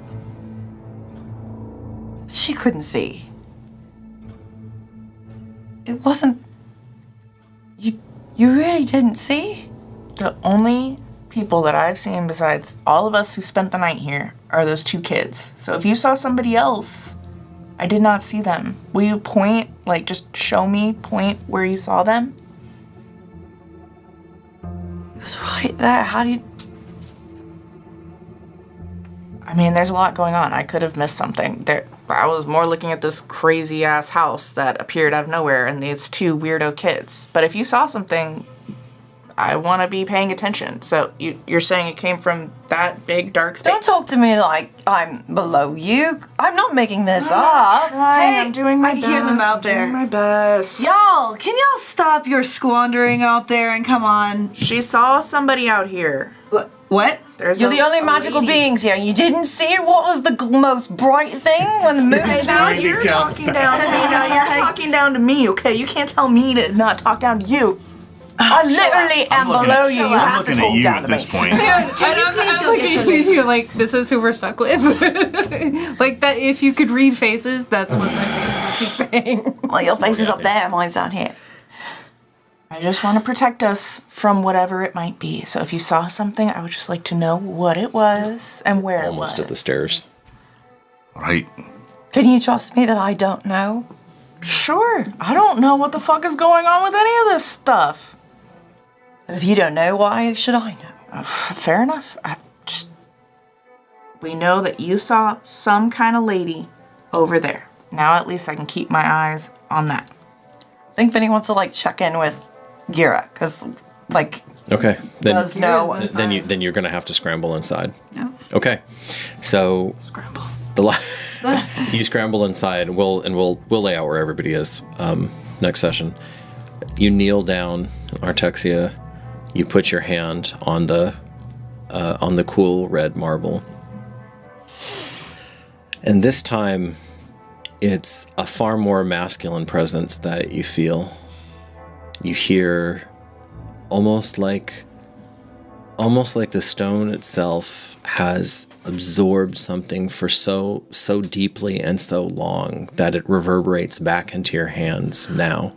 She couldn't see. It wasn't. You really didn't see? The only people that I've seen besides all of us who spent the night here are those two kids. So if you saw somebody else, I did not see them. Will you point, like just show me, point where you saw them? It was right there. How do you. I mean, there's a lot going on. I could have missed something. I was more looking at this crazy-ass house that appeared out of nowhere and these two weirdo kids. But if you saw something, I want to be paying attention. So you're saying it came from that big dark space? Don't talk to me like I'm below you. I'm not making this up. I'm doing my I best. hear them out there. Doing my best. Y'all, can y'all stop your squandering out there and come on? She saw somebody out here. What? There's You're a- the only a magical lady. beings here. You didn't see it? What was the most bright thing when the moon came Now out? you're talking down to me. Now you're talking down to me, okay? You can't tell me to not talk down to you. I literally am looking below at- you. You I'm have to looking talk at you down at to this me. point. I'm looking at you like, this is who we're stuck with. Like that, if you could read faces, that's what my face would be saying. Well, your face is up there, mine's down here. I just want to protect us from whatever it might be. So if you saw something, I would just like to know what it was and where it was. Almost at the stairs. Right. Can you trust me that I don't know? Sure. I don't know what the fuck is going on with any of this stuff. But if you don't know, why should I know? Fair enough. We know that you saw some kind of lady over there. Now at least I can keep my eyes on that. I think Vinny wants to like check in with Gheera, because like Okay. does know. Then you're gonna have to scramble inside. Yeah. Okay. So Scramble. so you scramble inside. We'll lay out where everybody is next session. You kneel down, Artexia. You put your hand on the cool red marble, and this time it's a far more masculine presence that you feel. You hear almost like the stone itself has absorbed something for so deeply and so long that it reverberates back into your hands now.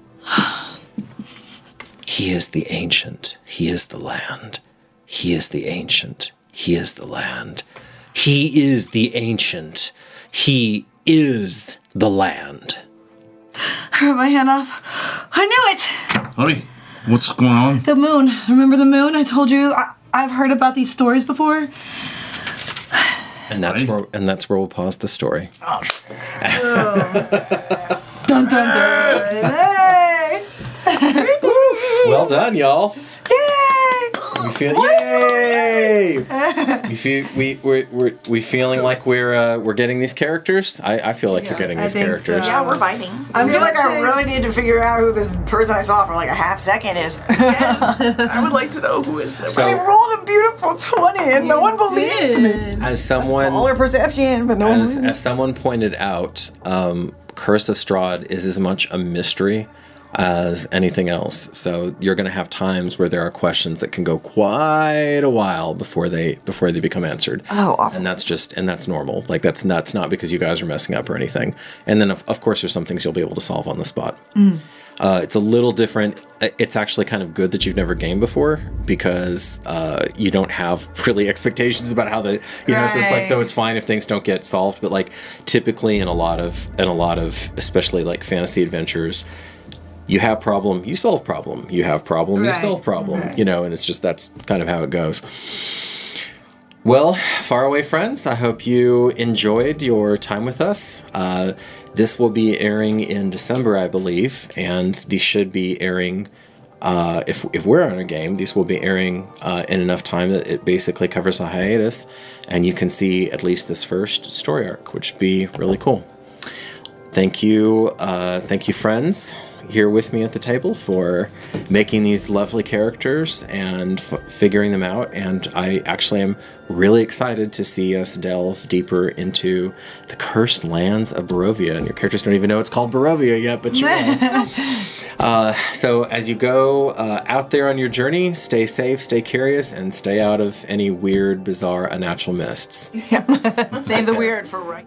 He is the ancient. He is the land. He is the ancient. He is the land. He is the ancient. He is the land. I ripped my hand off. I knew it! Buddy, what's going on? The moon. Remember the moon? I told you I've heard about these stories before. And that's where we'll pause the story. Dun dun dun. Hey! Well done, y'all. Yay! We feel we feeling like we're getting these characters. I feel like you're getting I these think characters. so. Yeah, we're vibing. I feel like I really need to figure out who this person I saw for like a half second is. I would like to know who is it. I rolled a beautiful 20 and no one believes me. As someone All our perception, but no one believes me. as someone pointed out, Curse of Strahd is as much a mystery as anything else. So you're going to have times where there are questions that can go quite a while before they become answered. Oh, awesome. And that's normal. Like that's not because you guys are messing up or anything. And then of course there's some things you'll be able to solve on the spot. It's a little different. It's actually kind of good that you've never gamed before because you don't have really expectations about how so it's like, so it's fine if things don't get solved. But like typically in a lot of especially like fantasy adventures, you have problem, you solve problem. You have problem, you solve problem. Right. And it's just that's kind of how it goes. Well, faraway friends, I hope you enjoyed your time with us. This will be airing in December, I believe, and these should be airing, if we're on a game, these will be airing in enough time that it basically covers a hiatus, and you can see at least this first story arc, which would be really cool. Thank you, friends, here with me at the table for making these lovely characters and figuring them out. And I actually am really excited to see us delve deeper into the cursed lands of Barovia. And your characters don't even know it's called Barovia yet, but you will. So as you go out there on your journey, stay safe, stay curious, and stay out of any weird, bizarre, unnatural mists. Save the weird for right.